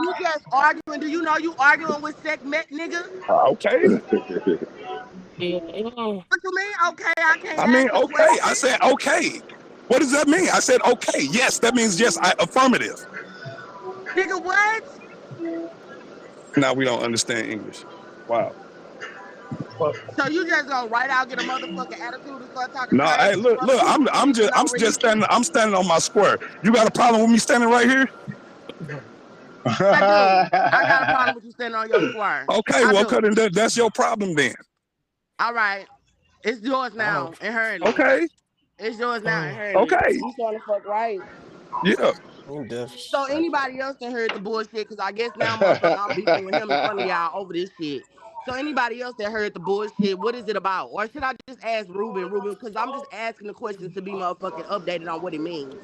you just arguing. Do you know you arguing with segment nigga? Okay. What you mean? Okay, I can't I mean, ask the okay. question. I said okay. What does that mean? I said okay. Yes, that means yes. Affirmative. Nigga, what? Now we don't understand English. Wow. So you just gonna right out, get a motherfucking attitude and start talking No, hey, crazy? look. I'm just standing on my square. You got a problem with me standing right here? I got a problem with you standing on your square. Okay, well, that's your problem then. All right. It's yours now. And her. Okay. It's yours now and her. Okay. You starting to fuck right. Yeah. So anybody else that heard the bullshit, because I guess now I'm beefing with him in front of y'all over this shit. So anybody else that heard the bullshit, what is it about? Or should I just ask Ruben, because I'm just asking the questions to be motherfucking updated on what it means.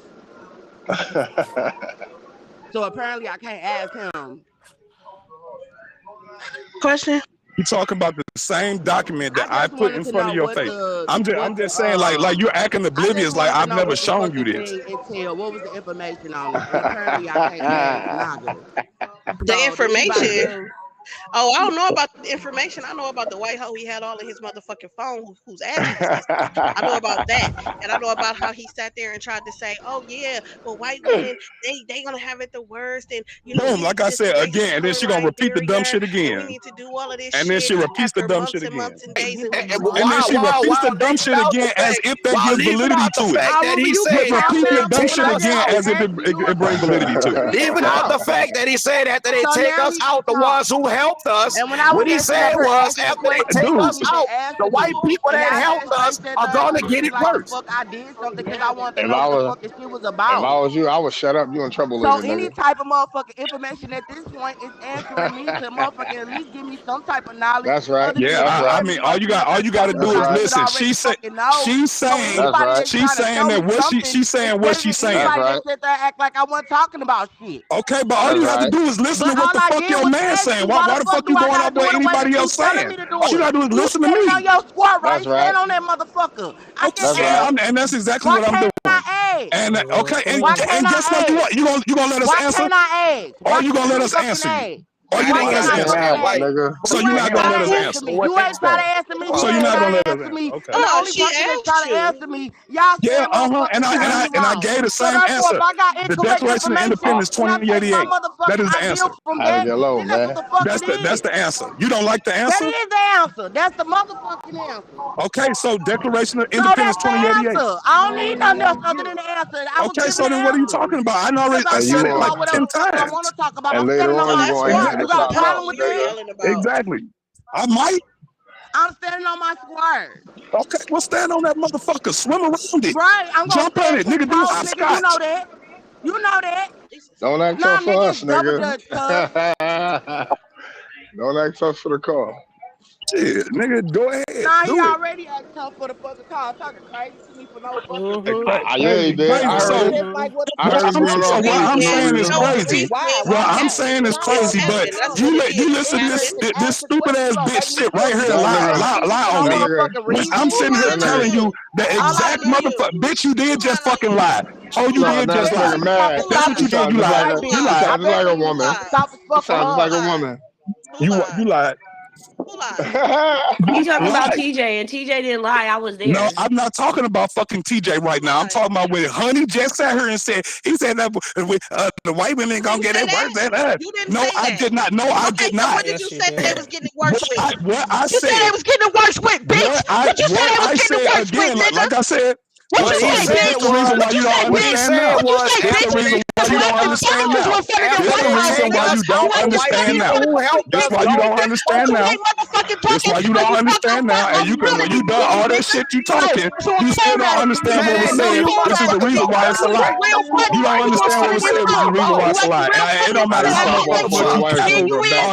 So apparently I can't ask him. Question? You talking about the same document that I put in front of your face. I'm just saying, like you're acting oblivious, like I've never shown you this. What was the information on it? And apparently I can't ask Naga. The information. Oh, I don't know about the information. I know about the white hoe he had all of his motherfucking phone whose ass he was. I know about that. And I know about how he sat there and tried to say, oh yeah, well white women, they gonna have it the worst. And you know, boom, like I said again, and then she gonna repeat the dumb shit again. We need to do all of this and then she repeats the dumb shit again. And then she repeats the dumb shit again as if that gives validity to it. Repeat the dumb shit again as if it brings validity to it. Even out the fact that he said after they take us out, the ones who helped us, what he said was after they take us out, the white people that helped us are gonna get it worse. I did something because I wanted to know what the fucking shit was about. If I was you, I would shut up. You in trouble. So any type of motherfucking information at this point is answering me to motherfucking at least give me some type of knowledge. That's right. Yeah, I mean, all you got to do is listen. She's saying that what she's saying what she's saying. Everybody sit there act like I wasn't talking about shit. Okay, but all you have to do is listen to what the fuck your man saying. Why the fuck you going up what anybody else saying? All you gotta do is listen to me. On your squad, right? Stand on that motherfucker. And that's exactly what I'm doing. And okay, and guess what? You gonna let us answer? Why can't I ask? Or you gonna let us answer? Or you gonna let us answer? So you're not gonna let us answer? You ain't trying to answer me. So you're not gonna let us answer? Okay. The only person that's trying to answer me, y'all. Yeah, and I gave the same answer. The Declaration of Independence 2088. That is the answer. That's the answer. You don't like the answer? That is the answer. That's the motherfucking answer. Okay, so Declaration of Independence 2088. I don't need nothing else other than the answer. Okay, so then what are you talking about? I said it like 10 times. I want to talk about. And later on, you're going you got a problem with this? Exactly. I might. I'm standing on my square. Okay, well stand on that motherfucker. Swim around it. Right, I'm gonna jump on it, nigga. Do hopscotch. You know that. You know that. Don't act tough for us, nigga. Don't act tough for the call. Shit, nigga, go ahead. Nah, he already act tough for the fucking call. Talking crazy to me for no fucking Yeah, he did. I heard him. What I'm saying is crazy. Well, I'm saying it's crazy, but you listen to this stupid ass bitch shit right here lie on me. I'm sitting here telling you the exact motherfucker. Bitch, you did just fucking lie. Oh, you did just lie. That's what you did. You lied. You lied. Sounds like a woman. Sounds like a woman. You lied. You talking about TJ, and TJ didn't lie. I was there. No, I'm not talking about fucking TJ right now. I'm talking about when Honey just sat here and said that the white women gonna get it worse than us. No, I did not. No, I did not. What did you say they was getting worse with? What I said? You said they was getting worse with, bitch. What you said they was getting worse with, nigga? Like I said. What you said, bitch? That's the reason why you don't understand now. That's the reason why you don't understand now. That's the reason why you don't understand now. That's why you don't understand now. That's why you don't understand now. And when you done all that shit you talking, you still don't understand what we said. This is the reason why it's a lie. You don't understand what we said. This is the reason why it's a lie. It don't matter how much all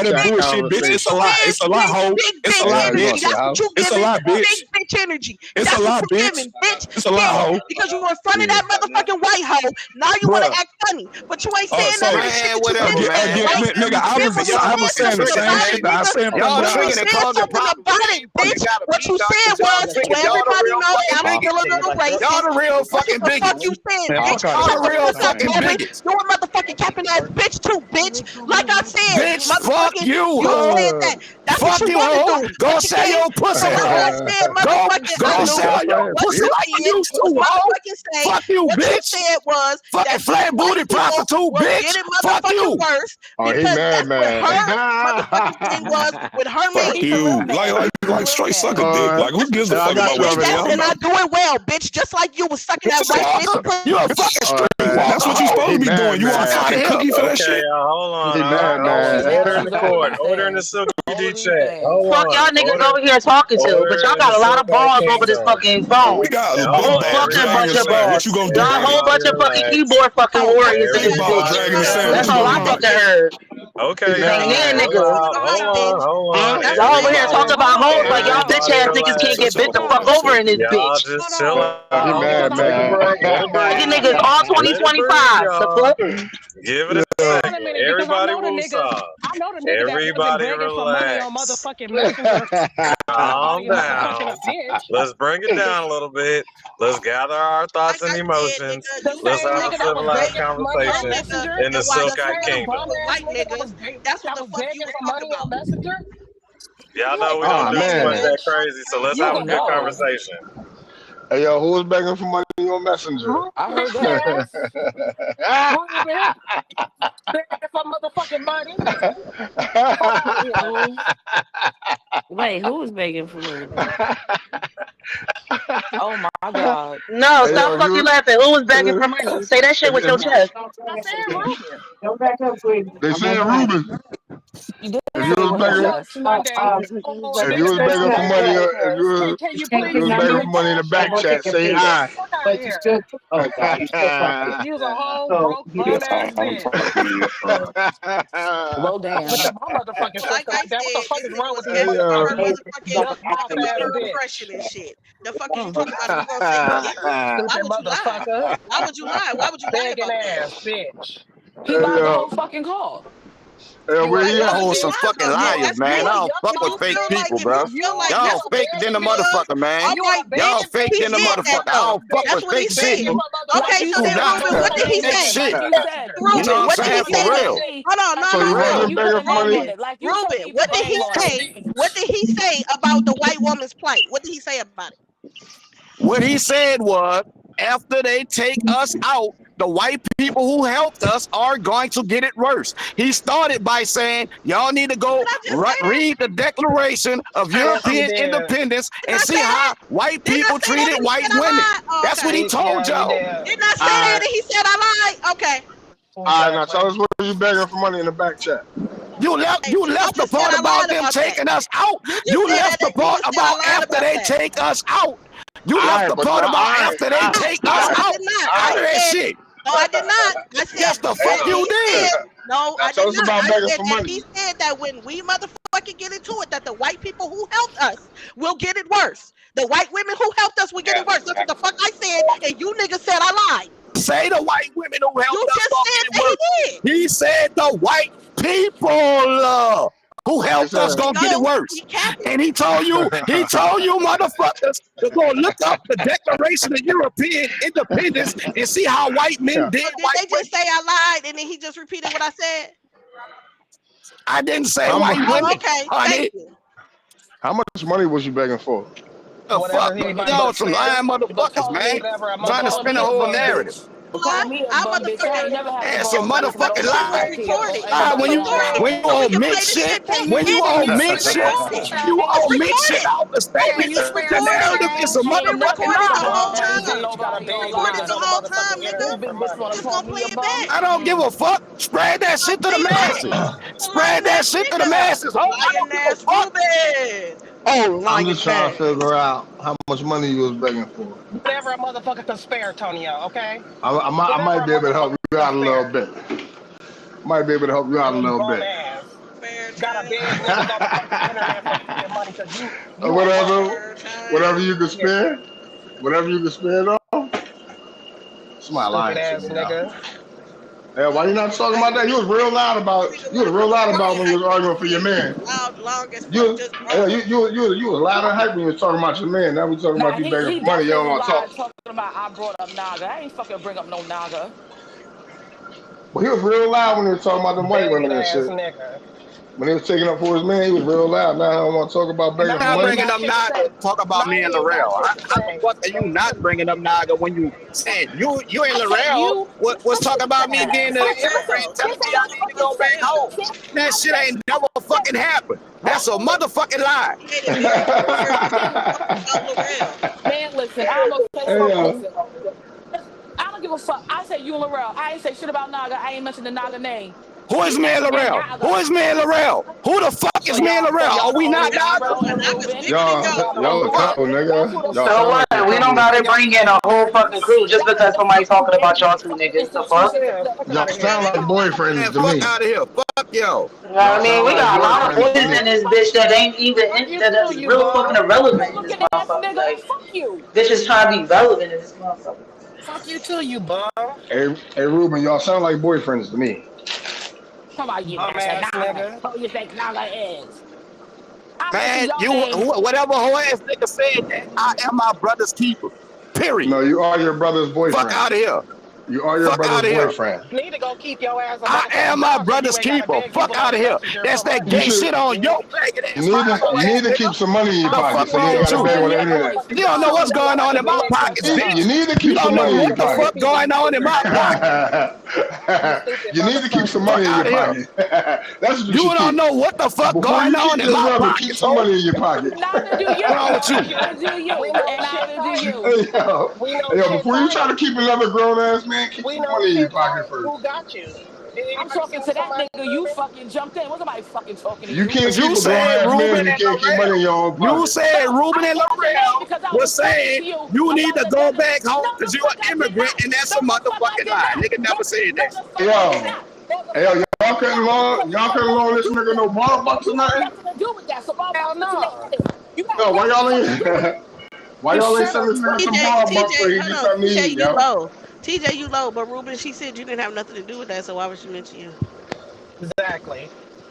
that bullshit, bitch. It's a lie. It's a lie, ho. It's a lie, bitch. It's a lie, bitch. Big bitch energy. It's a lie, bitch. It's a lie. Because you were in front of that motherfucking white hoe. Now you want to act funny, but you ain't saying none of the shit that you said. Nigga, I was saying the same shit that I said. Y'all said something about it, bitch. What you said was, let everybody know I'm still a little racist. Y'all the real fucking bigots. What the fuck you saying, bitch? Y'all the real fucking bigots. You're a motherfucking capping ass bitch too, bitch. Like I said, bitch, fuck you, ho. That's fuck what you ho. Go sell your pussy, ho. Go sell your pussy like you used to, ho. Fuck you, bitch. What you said was fucking flat booty prostitute, bitch. Fuck you. Oh, he mad, man. Her motherfucking thing was with her man. Fuck you. Like like straight suck a dick. Like who gives a fuck about what you talking And I about? do it well, bitch. Just like you was sucking that white bitch. You're a fucking street walker. That's what you supposed to be doing. You want a fucking cookie for that shit? Hold on. He mad, man. Order in the court. Order in the Silky D chat. Fuck y'all niggas over here talking to, but y'all got a lot of balls over this fucking phone. We got A whole fucking bunch of balls. What you gonna do? Y'all a whole bunch of fucking keyboard fucking warriors in this bitch. That's all I fucking heard. Okay, yeah, nigga. Hold on. Y'all over here talking about hoes like y'all bitch ass niggas can't get bit the fuck over in this bitch. Just chill out. He mad, man. Nigga niggas all 2025. The fuck? Give it a second. Everybody will stop. I know the nigga Everybody that begging for money on relax. motherfucking Messenger. Calm down. Let's bring it down a little bit. Let's gather our thoughts and emotions. Let's have a civilized conversation in the Silkite Kingdom. That's what the fuck you was talking about. Messenger? Y'all know we don't do too much that crazy, so let's have a good conversation. Hey, yo, who was begging for money on Messenger? I heard that. Begging for motherfucking money. Wait, who was begging for money? Oh my God. No, stop fucking laughing. Who was begging for money? Say that shit with your chest. They said Ruben. If you was begging for money, if you was begging for money in the back chat, say hi. You was a whole broke bum ass bitch. Well, damn. Like I said, what the fuck is wrong with you? Motherfucking depression and shit. The fuck you talking about? You gonna say why would you lie? Why would you lie about that? Bitch. He lied the whole fucking call. Y'all some fucking liars, man. I don't fuck with fake people, bro. Y'all fake than the motherfucker, man. Y'all fake than the motherfucker. I don't fuck with fake shit. Okay, so then Ruben, what did he say? Ruben, what did he say? Hold on, Ruben, what did he say? What did he say about the white woman's plight? What did he say about it? What he said was, after they take us out, the white people who helped us are going to get it worse. He started by saying, y'all need to go read the Declaration of European Independence and see how white people treated white women. That's what he told y'all. Did not say that, and he said I lied. Okay. All right, now tell us what you begging for money in the back chat. You left the part about them taking us out. You left the part about after they take us out. You left the part about after they take us out. Out of that shit. No, I did not. I said, yes, the fuck you did. No, I did not. I said that he said that when we motherfucking get into it, that the white people who helped us will get it worse. The white women who helped us will get it worse. That's what the fuck I said, and you niggas said I lied. Say the white women who helped you us just will said get it worse. He said the white people who helped us gonna get it worse. And he told you motherfuckers to go look up the Declaration of European Independence and see how white men did. So did they just say I lied and then he just repeated what I said? I didn't say white women. Okay, honey. How much money was you begging for? Y'all some lying motherfuckers, man. Trying to spin a whole narrative. Yeah, some motherfucking lies. When you omit shit, you omit shit out the statement. The narrative is a motherfucking lie. I don't give a fuck. Spread that shit to the masses. Spread that shit to the masses. I'm just trying to figure out how much money you was begging for. Whatever a motherfucker can spare, Tonio, okay? I might be able to help you out a little bit. Might be able to help you out a little bit. Whatever you can spare. Whatever you can spare, though. Somebody lying to me, yeah, why you not talking about that? You was real loud about when you was arguing for your man. You was loud and hype when you was talking about your man. Now we talking about you begging for money. You don't want to talk. Talking about I brought up Naga. I ain't fucking bring up no Naga. Well, he was real loud when he was talking about them white women and shit. When he was taking up for his man, he was real loud. Now I don't want to talk about begging I'm for not money. bringing up Naga. Talk about me and Laurel. How the fuck are you not bringing up Naga when you said you and Laurel was talking about me being an immigrant, telling me I need to go back home? That shit ain't never fucking happened. That's a motherfucking lie. Man, listen, I almost say something. Listen, I don't give a fuck. I say you and Laurel. I ain't say shit about Naga. I ain't mentioned the Naga name. Who is me and Laurel? Who is me and Laurel? Who the fuck is me and Laurel? Are we not Naga? Y'all a couple, nigga. So what? We don't gotta bring in a whole fucking crew just because somebody talking about y'all two niggas. The fuck? Y'all sound like boyfriends to me. Fuck out of here. Fuck yo. I mean, we got a lot of boys in this bitch that ain't even that is real fucking irrelevant in this motherfucker. Like, bitches trying to be relevant in this motherfucker. Fuck you too, you bum. Hey, Ruben, y'all sound like boyfriends to me. Come on, you nigga. Who you think Naga is? Man, whatever whole ass nigga said that, I am my brother's keeper. Period. No, you are your brother's boyfriend. Fuck out of here. You are your brother's boyfriend. You need to go keep your ass. I am my brother's keeper. Fuck out of here. That's that gay shit on your faggot ass. You need to keep some money in your pocket so you ain't gotta beg on the internet. You don't know what's going on in my pockets, bitch. You need to keep some money in your pocket. What the fuck going on in my pocket? You need to keep some money in your pocket. That's what you don't know what the fuck going on in my pocket. Keep some money in your pocket. Neither do you. What's wrong with you? Neither do you. Neither do you. Yo, before you try to keep another grown ass man, keep some money in your pocket first. Who got you? I'm talking to that nigga. You fucking jumped in. What's somebody fucking talking to you? You can't keep a grown ass man. You can't keep money in your own pocket. You said Ruben and Laurel was saying you need to go back home because you're an immigrant, and that's a motherfucking lie. Nigga never said that. Yo, y'all couldn't loan this nigga no bar bucks or nothing. Yo, why y'all ain't sending this nigga some bar bucks so he get something to eat, yo? TJ, you low, but Ruben, she said you didn't have nothing to do with that, so why would she mention you? Exactly.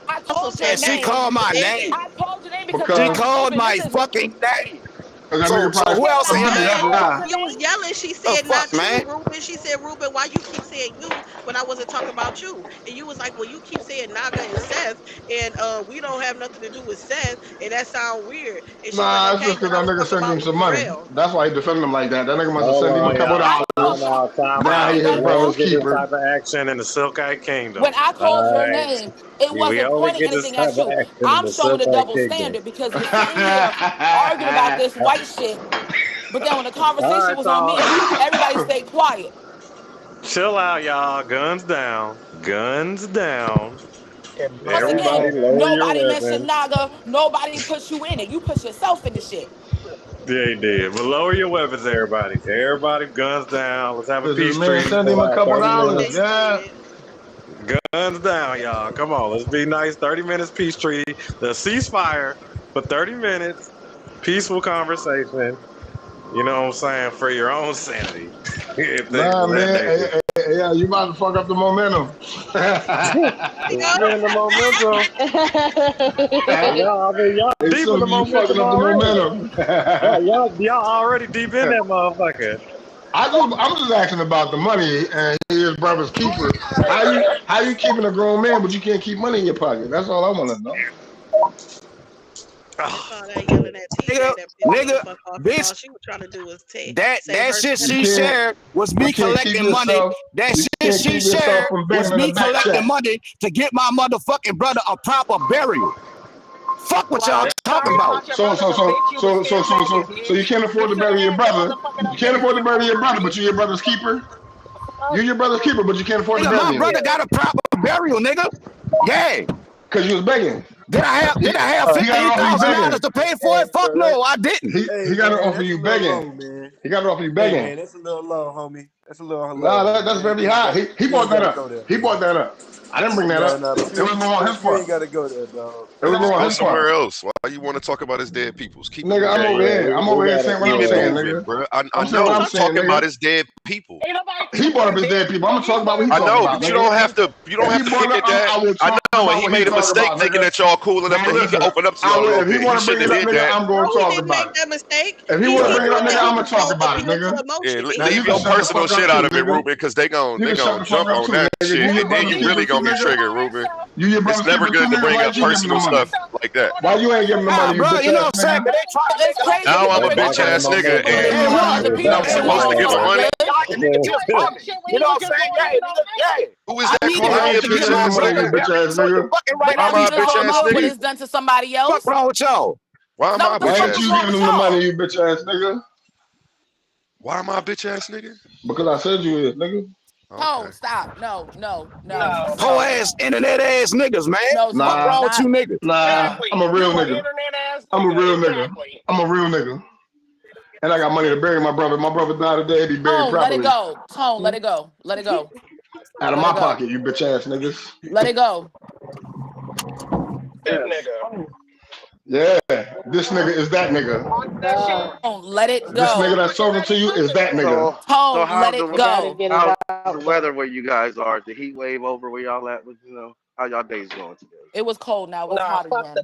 I told you she called my name. I told your name because she called my fucking name. So who else in here? You was yelling. She said not you, Ruben. She said, Ruben, why you keep saying you when I wasn't talking about you? And you was like, well, you keep saying Naga and Seth, and we don't have nothing to do with Seth, and that sound weird. And she nah, it's just because that nigga sent him some money. That's why he defended him like that. That nigga must have sent him a couple dollars. Now he his brother's keeper. Type of action in the Silkite Kingdom. When I called your name, it wasn't pointing anything at you. I'm showing a double standard because you're sitting here arguing about this white shit, but then when the conversation was on me, everybody stayed quiet. Chill out, y'all. Guns down. Guns down. Everybody, nobody mentioned Naga. Nobody put you in it. You put yourself in the shit. Yeah, he did. But lower your weapons, everybody. Everybody, guns down. Let's have a peace treaty. Send him a couple dollars. Yeah. Guns down, y'all. Come on, let's be nice. 30 minutes peace treaty. The ceasefire for 30 minutes. Peaceful conversation. You know what I'm saying? For your own sanity. Nah, man. Hey, you about to fuck up the momentum. The momentum. Y'all deep in the momentum. Y'all already deep in that motherfucker. I'm just asking about the money and his brother's keeper. How you keeping a grown man, but you can't keep money in your pocket? That's all I want to know. Nigga, bitch, all she was trying to do was that shit she shared was me collecting money. That shit she shared was me collecting money to get my motherfucking brother a proper burial. Fuck what y'all talking about. So you can't afford to bury your brother. You can't afford to bury your brother, but you're your brother's keeper. You're your brother's keeper, but you can't afford to bury him. My brother got a proper burial, nigga. Yeah. Cause you was begging. Did I have $15,000 to pay for it? Fuck no, I didn't. He got to offer you begging. He got to offer you begging. Man, that's a little low, homie. That's a little low. Nah, that's very high. He brought that up. He brought that up. I didn't bring that up. It was more on his part. You ain't got to go there, dog. It was more on his part. Somewhere else. Why you want to talk about his dead peoples? Keep nigga, I'm over here saying what I'm saying, nigga. Bro. I know I'm talking about his dead people. He brought up his dead people. I'm gonna talk about what he talking about. I know, but you don't have to look at that. I know, and he made a mistake thinking that y'all cool enough that he can open up to y'all a little bit. He shouldn't have did that. I'm gonna talk about it. If he wanna bring it up, nigga, I'm gonna talk about it, nigga. Yeah, leave your personal shit out of it, Ruben, because they gon' jump on that shit, and then you really gonna be triggered, Ruben. It's never good to bring up personal stuff like that. Why you ain't giving the money, bro? You know what I'm saying? But they try to It's crazy. Now I'm a bitch ass nigga, and I'm supposed to give him money. You know what I'm saying? Yeah. Who is that calling me a bitch ass nigga? Why am I a bitch ass When nigga? it's done to somebody else. What's wrong with y'all? Why am I a bitch Why ass ain't you giving nigga? them the money, you bitch ass nigga? Why am I a bitch ass nigga? Because I said you is, nigga. Oh, stop. No. Whole ass internet ass niggas, man. No, What's wrong with you niggas? Nah, I'm a real nigga. I'm a real nigga. I'm a real nigga. And I got money to bury my brother. My brother died today. He buried properly. Let it go. Tone, let it go. Let it go. Out of my pocket, you bitch ass niggas. Let it go. Yeah, this nigga is that nigga. Tone, let it go. This nigga that's talking to you is that nigga. Tone, let it go. How's the weather where you guys are? The heat wave over where y'all at? How y'all days going today? It was cold now. It's hot again.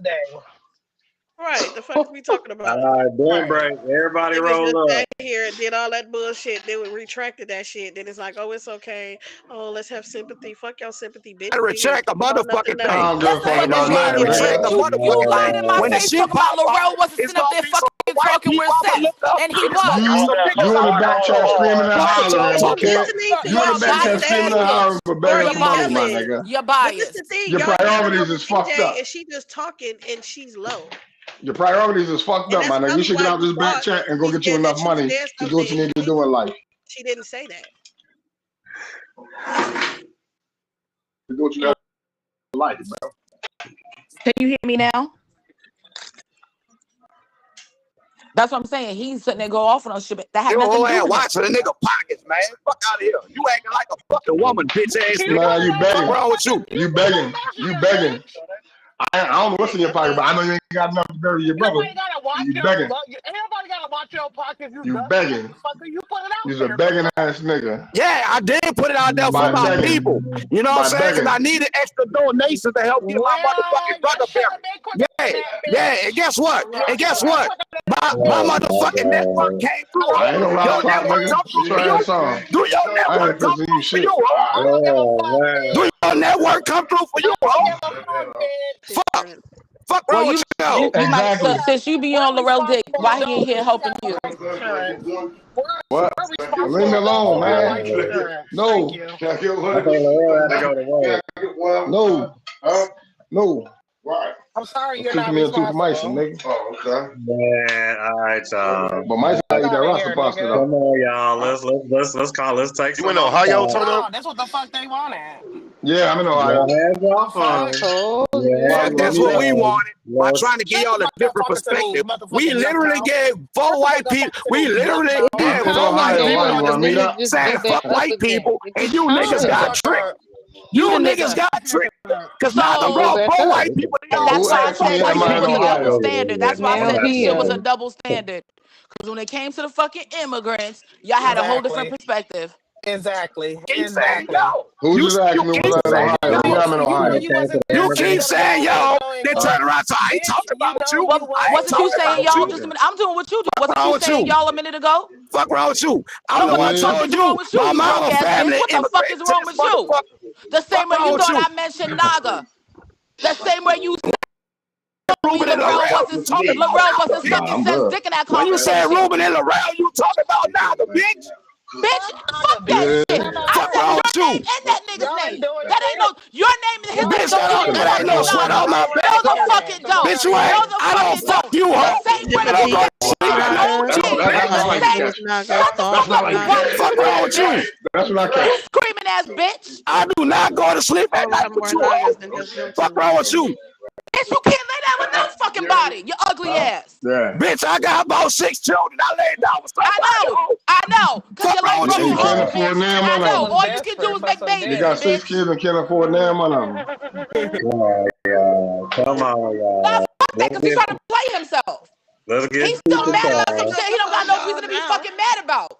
Right, the fuck we talking about? All right, boom break. Everybody roll up. Sat here and did all that bullshit. They would retracted that shit. Then it's like, oh, it's okay. Oh, let's have sympathy. Fuck your sympathy, bitch. I retract a motherfucking thing. I don't give a fuck about none of that. You lied in my face talking about Laurel wasn't sitting up there fucking talking with Seth. And he was. You in the back chat screaming and hollering, okay? You in the back chat screaming and hollering for begging for money, my nigga. You're biased. This the thing. Your priorities is fucked up. And she just talking and she's low. Your priorities is fucked up, my nigga. You should get out this back chat and go get you enough money to do what you need to do in life. She didn't say that. To do what you got in life, bro. Can you hear me now? That's what I'm saying. He's sitting there go off on us shit. That had nothing to do with watching a nigga pockets, man. Fuck out of here. You acting like a fucking woman, bitch ass nigga. Nah, you begging. What's wrong with you? You begging. You begging. I don't know what's in your pocket, but I know you ain't got enough to bury your brother. You begging. Everybody gotta watch your pockets. You begging. You's a begging ass nigga. Yeah, I did put it out there for my people. You know what I'm saying? Because I needed extra donations to help get my motherfucking brother buried. Yeah. And guess what? My motherfucking network came through. I ain't gonna lie, Your network come through for you. Do your network come through for you, ho? Do your network come through for you, ho? Fuck wrong with you? Exactly. Since you be on Laurel dick, why he ain't here helping you? What? Leave me alone, man. No. No. Right. I'm sorry you're not not responsible. responsible. Oh, okay. Man, all right, y'all. But Mike's gotta eat that rasta pasta though. Come on, y'all. Let's take some. You in Ohio, turn up? That's what the fuck they wanted. Yeah, I'm in Ohio. That's what we wanted. By trying to give y'all a different perspective. We literally gave 4 white people. We literally gave 4 white people saying fuck white people, and you niggas got tricked. You niggas got tricked. Because now the brought 4 white people. That's why I said it was a double standard. That's why I said this shit was a double standard. Because when it came to the fucking immigrants, y'all had a whole different perspective. Exactly. Who's just asking me was in Ohio? Yeah, I'm in Ohio. You keep saying y'all, then turn around. So I ain't talking about you. Wasn't you saying y'all just a minute? I'm doing what you do. Wasn't you saying y'all a minute ago? Fuck wrong with you? I'm the one told you. My mama family. What the fuck is wrong with you? The same way you thought I mentioned Naga. The same way you Ruben and Laurel wasn't sucking sense dick in that conversation. When you said Ruben and Laurel, you talking about Naga, bitch. Bitch, fuck that shit. I said your name and that nigga's name. That ain't no, your name and his name don't That ain't no sweat on my back. No, the fuck it don't. Bitch, you ain't. I don't fuck you, ho. Fuck wrong with you? That's what I care. Screaming ass bitch. I do not go to sleep at night with you, ho. Fuck wrong with you? Bitch, you can't lay down with no fucking body. You ugly ass. Yeah. Bitch, I got about 6 children. I lay down with somebody. I know. Cause you like you can't afford name on them. All you can do is make babies. You got 6 kids and can't afford name on them. Come on, y'all. Nah, fuck that, cause he's trying to play himself. He's still mad about some shit he don't got no reason to be fucking mad about.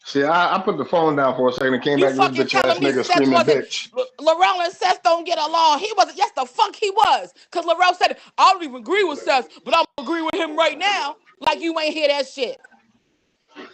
See, I put the phone down for a second and came back to this bitch ass nigga screaming bitch. Laurel and Seth don't get along. He wasn't. Yes, the fuck he was. Cause Laurel said, I don't even agree with Seth, but I'm agree with him right now. Like you ain't hear that shit.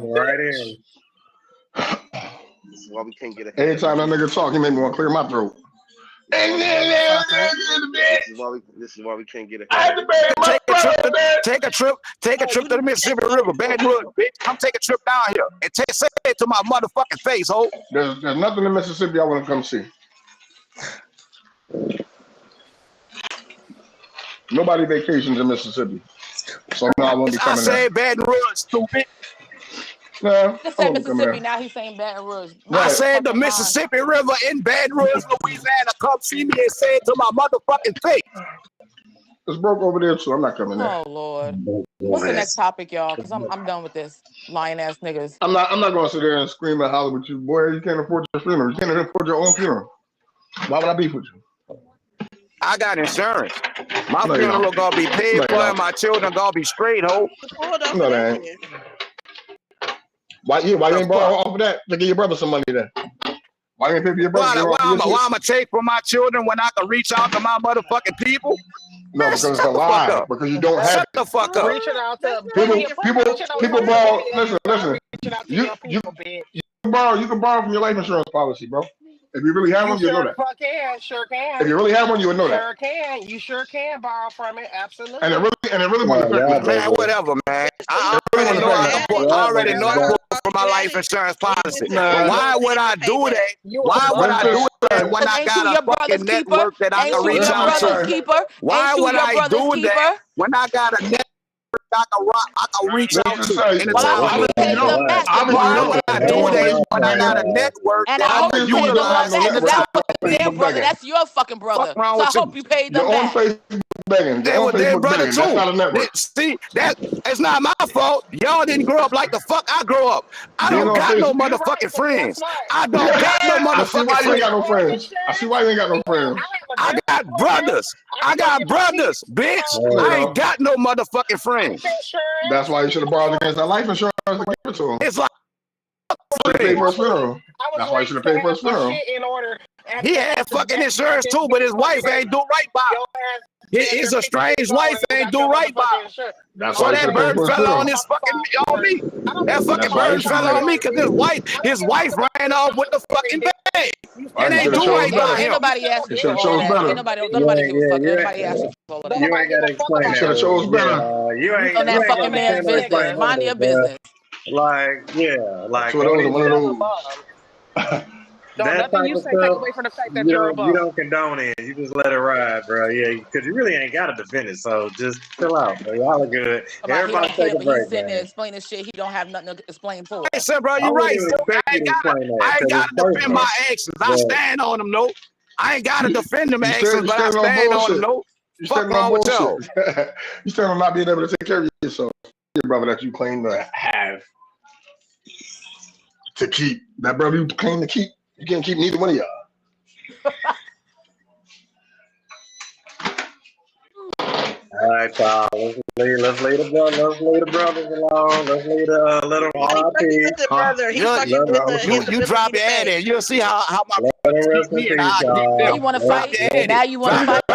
right in. This is why we can't get ahead. Anytime that nigga talk, he make me want to clear my throat. This is why we can't get ahead. Take a trip to the Mississippi River, Baton Rouge, bitch. Come take a trip down here and say it to my motherfucking face, ho. There's nothing in Mississippi I want to come see. Nobody vacations in Mississippi, so no, I won't be coming there. I said Baton Rouge, stupid. No, Just say Mississippi. Now he's saying Baton Rouge. I said the Mississippi River in Baton Rouge, Louisiana. Come see me and say it to my motherfucking face. It's broke over there too. I'm not coming there. Oh Lord. What's the next topic, y'all? Because I'm done with this lying ass niggas. I'm not going to sit there and scream and holler with you, boy. You can't afford your funeral. You can't afford your own funeral. Why would I beef with you? I got insurance. My funeral gonna be paid for, and my children gonna be straight, ho. No, that ain't. Why you ain't borrow off of that to give your brother some money then? Why you ain't pay for your brother? Why I'ma take from my children when I can reach out to my motherfucking people? No, because it's a lie. Because you don't have. Shut the fuck up. Reaching out to people borrow. Listen. You can borrow from your life insurance policy, bro. If you really have one, you know that. Sure can. If you really have one, you would know that. Sure can. You sure can borrow from it. Absolutely. And it really won't affect me. Man, whatever, man. I already know I pull from my life insurance policy. But why would I do that? Why would I do that when I got a fucking network that I can reach out to? Why would I do that when I got a network I can reach out to? Why would I do that when I got a network that I can utilize? That's your fucking brother. So I hope you paid them back. They were their brother too. See, it's not my fault. Y'all didn't grow up like the fuck I grew up. I don't got no motherfucking friends. I don't got no motherfucking friends. I see why you ain't got no friends. I got brothers. I got brothers, bitch. I ain't got no motherfucking friends. That's why you should have borrowed against that life insurance to give it to him. It's like pay for his funeral. That's why you should have paid for his funeral. He had fucking insurance too, but his wife ain't do right by him. His estranged wife ain't do right by him. So that bird fell on me. That fucking bird fell on me because his wife ran off with the fucking bag. And ain't do right by him. Nobody asked you for all that. Nobody give a fuck. Nobody asked you for all that. You ain't gotta explain that. You should have chose better. You ain't on that fucking man's business. Mind your business. Like, so those are one of those. That type of stuff, away from the fact that you don't condone it. You just let it ride, bro. Yeah, because you really ain't got to defend it. So just chill out, bro. Y'all are good. Everybody take a break. He's sitting there explaining shit he don't have nothing to explain for. Hey, sir, bro, you right. I ain't got to defend my exes. I stand on them, no. I ain't got to defend them exes, but I stand on them, no. Fuck wrong with y'all. You stand on not being able to take care of yourself. Your brother that you claim to have to keep. That brother you claim to keep. You can't keep neither one of y'all. All right, y'all. Let's leave the brothers alone. Let's leave the little RIP. You drop your ad in. You'll see how my you want to fight. Now you want to fight.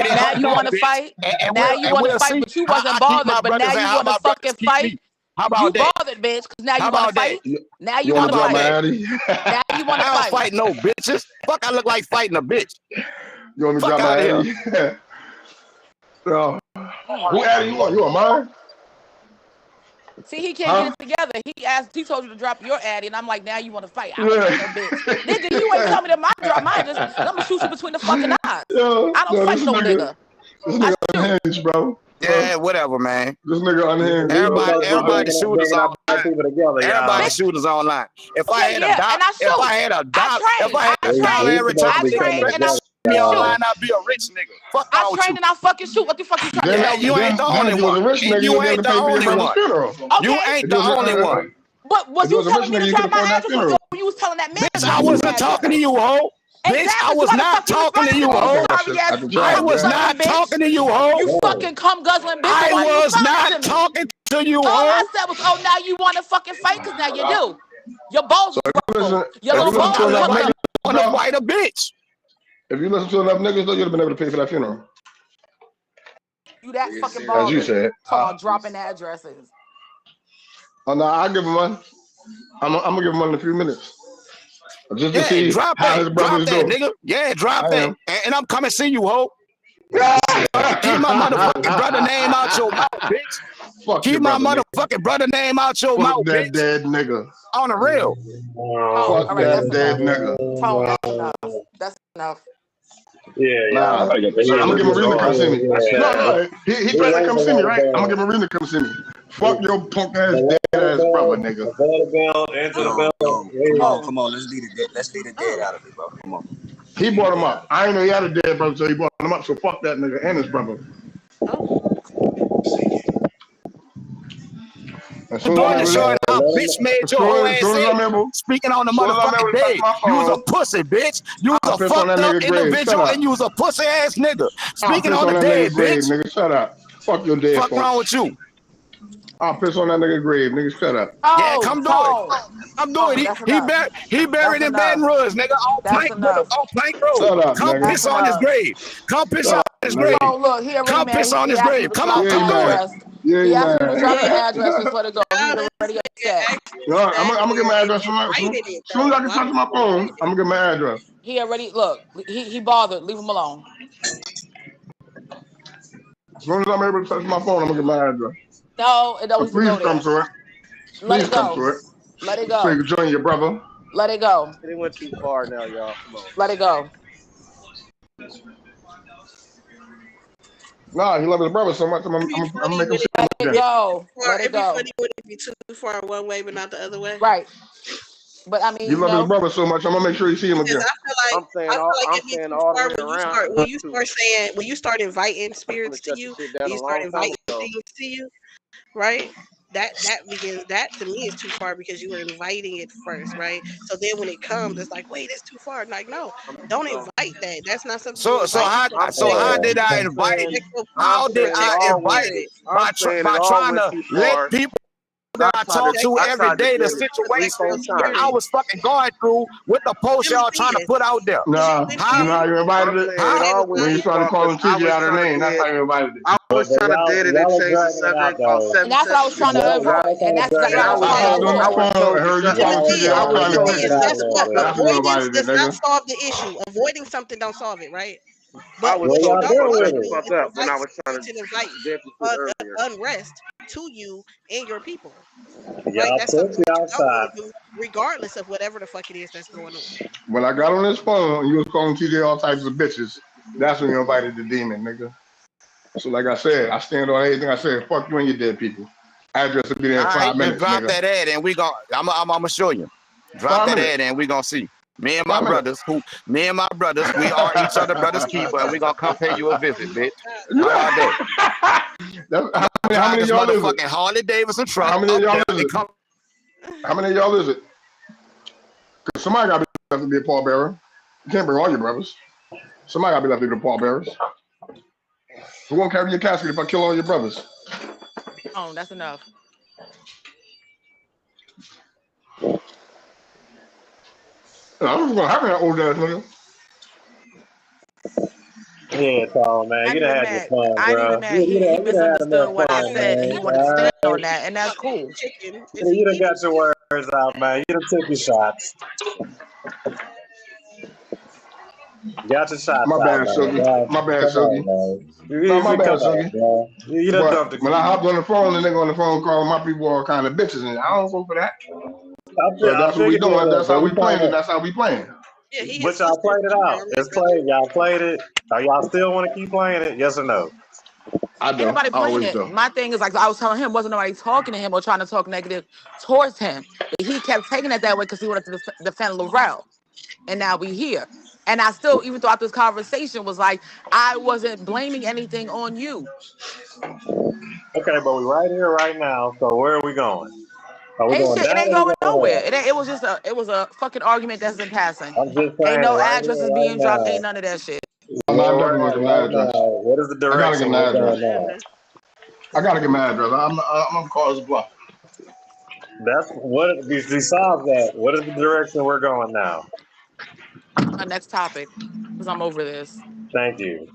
Now you want to fight. Now you want to fight, but you wasn't bothered. But now you want to fucking fight. How about you that? bothered, bitch, because now you want to fight. Now you want to fight. Now you want to fight. I don't fight no bitches. Fuck, I look like fighting a bitch. You want me to drop my Addy? So, who Addy you want? You want mine? See, he can't get it together. He told you to drop your Addy, and I'm like, now you want to fight. I don't want no bitch. Nigga, you ain't tell me that drop mine. I'm going to shoot you between the fucking eyes. I don't fight no nigga. This nigga unhinged, bro. Yeah, whatever, man. This nigga unhinged. Everybody shooters online. Everybody shooters online. If I had a dollar every time they me online, I'd be a rich nigga. Fuck I train and I fucking shoot. What the fuck you trying to do? You ain't the only one. You ain't the only one. You ain't the only one. But was you telling me to drop my address? You was telling that man. Bitch, I wasn't talking to you, ho. Bitch, I was not talking to you, ho. I was not talking to you, ho. You fucking cum guzzling bitch. I was not talking to you, ho. All I said was, oh, now you want to fucking fight because now you do. Your balls ruffled. Your little balls ruffled. Want to fight a bitch. If you listen to enough niggas, though, you'd have been able to pay for that funeral. You that fucking ball. As you said. Talking about dropping addresses. Oh, no, I'll give him one. I'm going to give him one in a few minutes. Just to see drop how that, his brothers drop that, do. nigga. Yeah, drop that. And I'm coming to see you, ho. Keep my motherfucking brother name out your mouth, bitch. Keep my motherfucking brother name out your mouth, bitch. Fuck that dead nigga. On the real. Fuck that dead nigga. That's enough. Yeah. I'm gonna give him a reason to come see me. No, he tried to come see me, right? I'm gonna give him a reason to come see me. Fuck your punk ass dead ass brother, nigga. Come on, let's leave the dead out of it, bro. Come on. He brought him up. I ain't know he had a dead brother, so he brought him up. So fuck that nigga and his brother. As soon as I'm Going to able showing how to, bitch made as your whole soon, as ass soon as in. I'm able, Speaking on the as soon as I'm able motherfucking to touch day, my you was a phone, pussy, bitch. You was I'll a piss on that fucked up nigga grave. Shut individual up. and you was a pussy ass nigga. I'll Speaking piss on on the that dead, nigga grave, bitch. nigga. Shut up. Fuck your dead Fuck wrong folks. with you? I'll piss on that nigga grave, nigga. Shut up. Yeah, Oh, come do it. Tone. Come do it. Tone, that's enough. He That's buried in Baton enough. Rouge, nigga. That's enough. On Plank Road. Shut up, Come nigga. piss That's on his enough. grave. Come piss Shut on up, his nigga. grave. Oh, look, he already Come mad. piss on He his asked me grave. to Come drop on, the Yeah, he come do it. mad. address. Yeah, he He asked me to mad. drop the Yeah, address and swear to God. He's now this already nigga upset. actually Yo, I'm sat gonna get here my and address invited it soon as though. I can Why touch would my you phone. invite I'm gonna get my address. He already look. He bothered. Leave him alone. As soon as I'm able to touch my phone, I'm gonna get my address. No, it don't So need to please go come there. to it. Let Please it come go. to it. Let it So you go. can join your brother. Let it go. They went too far now, y'all. Come on. Let it go. Nah, he loves his brother so much. It'd be I'm gonna funny make him when see it him Let it again. go. Let it it'd be go. funny when it be too far one way but not the other way. Right. But I He mean, loves his brother so much. I'm gonna make sure you see him Because again. I feel like I'm it'd be saying too all the far way around when you start inviting I would spirits have to shut the you, shit when down a you start long time inviting ago. things to you, right? That to me is too far because you were inviting it first, right? So then when it comes, it's like, wait, it's too far. Like, no, don't So invite that. That's not something you So invite. You're supposed to how protect did I I'm invite it? saying protect your How peace, did it I protect your all invite went. it? spirit. I'm saying it By all trying went to too let far. people that I I tried to talk Protect to your every to day spirit. the do it three, Protect situation four your that times. I spirit. was fucking going through with the post Let me y'all see trying to it. put out there. Did you Nah, you How? know how you invited I'm it? saying it How? all went When you too started far because calling TJ out her name, that's how you invited it. I But was trying to y'all, dead it and y'all are change the dragging it out subject about though. and seven that's what I was seconds trying to ago. Y'all avoid. are And kind of that's exactly dragging what I it was out I trying to hopped on though. the I avoid. would have phone told and you heard you shut the calling fuck Timothy, TJ up. out I would have trying to told you bitch. shut guess the what? fuck up. That's who Avoidance invited it, does not nigga. solve the issue. Avoiding something don't solve it, right? I But would what have What you told y'all you don't to doing want shut to with the do it? fuck is up when invite I was trying spirits and invite to dead some shit earlier. unrest to you and your people, right? Y'all That's something pussy that you don't outside. want to do, regardless of whatever the fuck it is that's going on. When I got on this phone, you was calling TJ all types of bitches. That's when you invited the demon, nigga. So like I said, I stand on everything I said. Fuck you and your dead people. Address will be there All in right, 5 just minutes, drop nigga. that ad and I'm gonna show you. Drop 5 that minutes. ad and we gonna see. Me and my 5 minutes. brothers, we are each other brothers keeper, and we gonna come pay you a visit, bitch. How about that? How Drive many of this y'all is it? motherfucking Harley Davidson truck How many of up y'all there is and it? come. How many of y'all is it? Because somebody got to be left to be a pallbearer. You can't bring all your brothers. Somebody got to be left to be the pallbearers. Who gonna carry your casket if I kill all your brothers? Oh, that's enough. I'm just gonna have that old ass nigga. Yeah, Tall man, I ain't you done even had your mad. fun, I ain't even bro. mad. He You done had misunderstood enough what I fun, said, and he man. wanted to All stand right? on that, and that's cool. Chicken. Is he You done eating got your chicken? words out, man. You done took your shots. Got your shots My out, bad, man. Silky. Now, My bad, come on, Silky. man. No, my Come bad, on, Silky. bro. You done But dumped the when I key. hopped on the phone, the nigga on the phone calling my people all kind of bitches, and I don't go for that. But I that's what we figured you doing. would, That's but how we we trying playing, and to. that's how we playing. Yeah, he his But y'all sister's played it keeper. out. I'm his It's brother. played. Y'all played it. Are y'all still want to keep playing it? Yes or no? I Ain't do. nobody I playing always it. do. My thing is like I was telling him, wasn't nobody talking to him or trying to talk negative towards him. But he kept taking it that way because he wanted to defend Laurel. And now we here. And I still, even throughout this conversation, was like, I wasn't blaming anything on you. Okay, but we right here, right now. So where are we going? Are we Ain't going shit, it down ain't or are we going going nowhere. up? It was a fucking argument that's in passing. I'm just Ain't saying, no right here, addresses right being dropped, ain't now, none of that shit. I'm where definitely we're gonna at get my right address. now. What is the I gotta get direction my we're address. going now? I gotta get my address. I'm gonna call his bluff. That's what. Besides that, what is the direction we're going now? Next topic, because I'm over this. Thank you.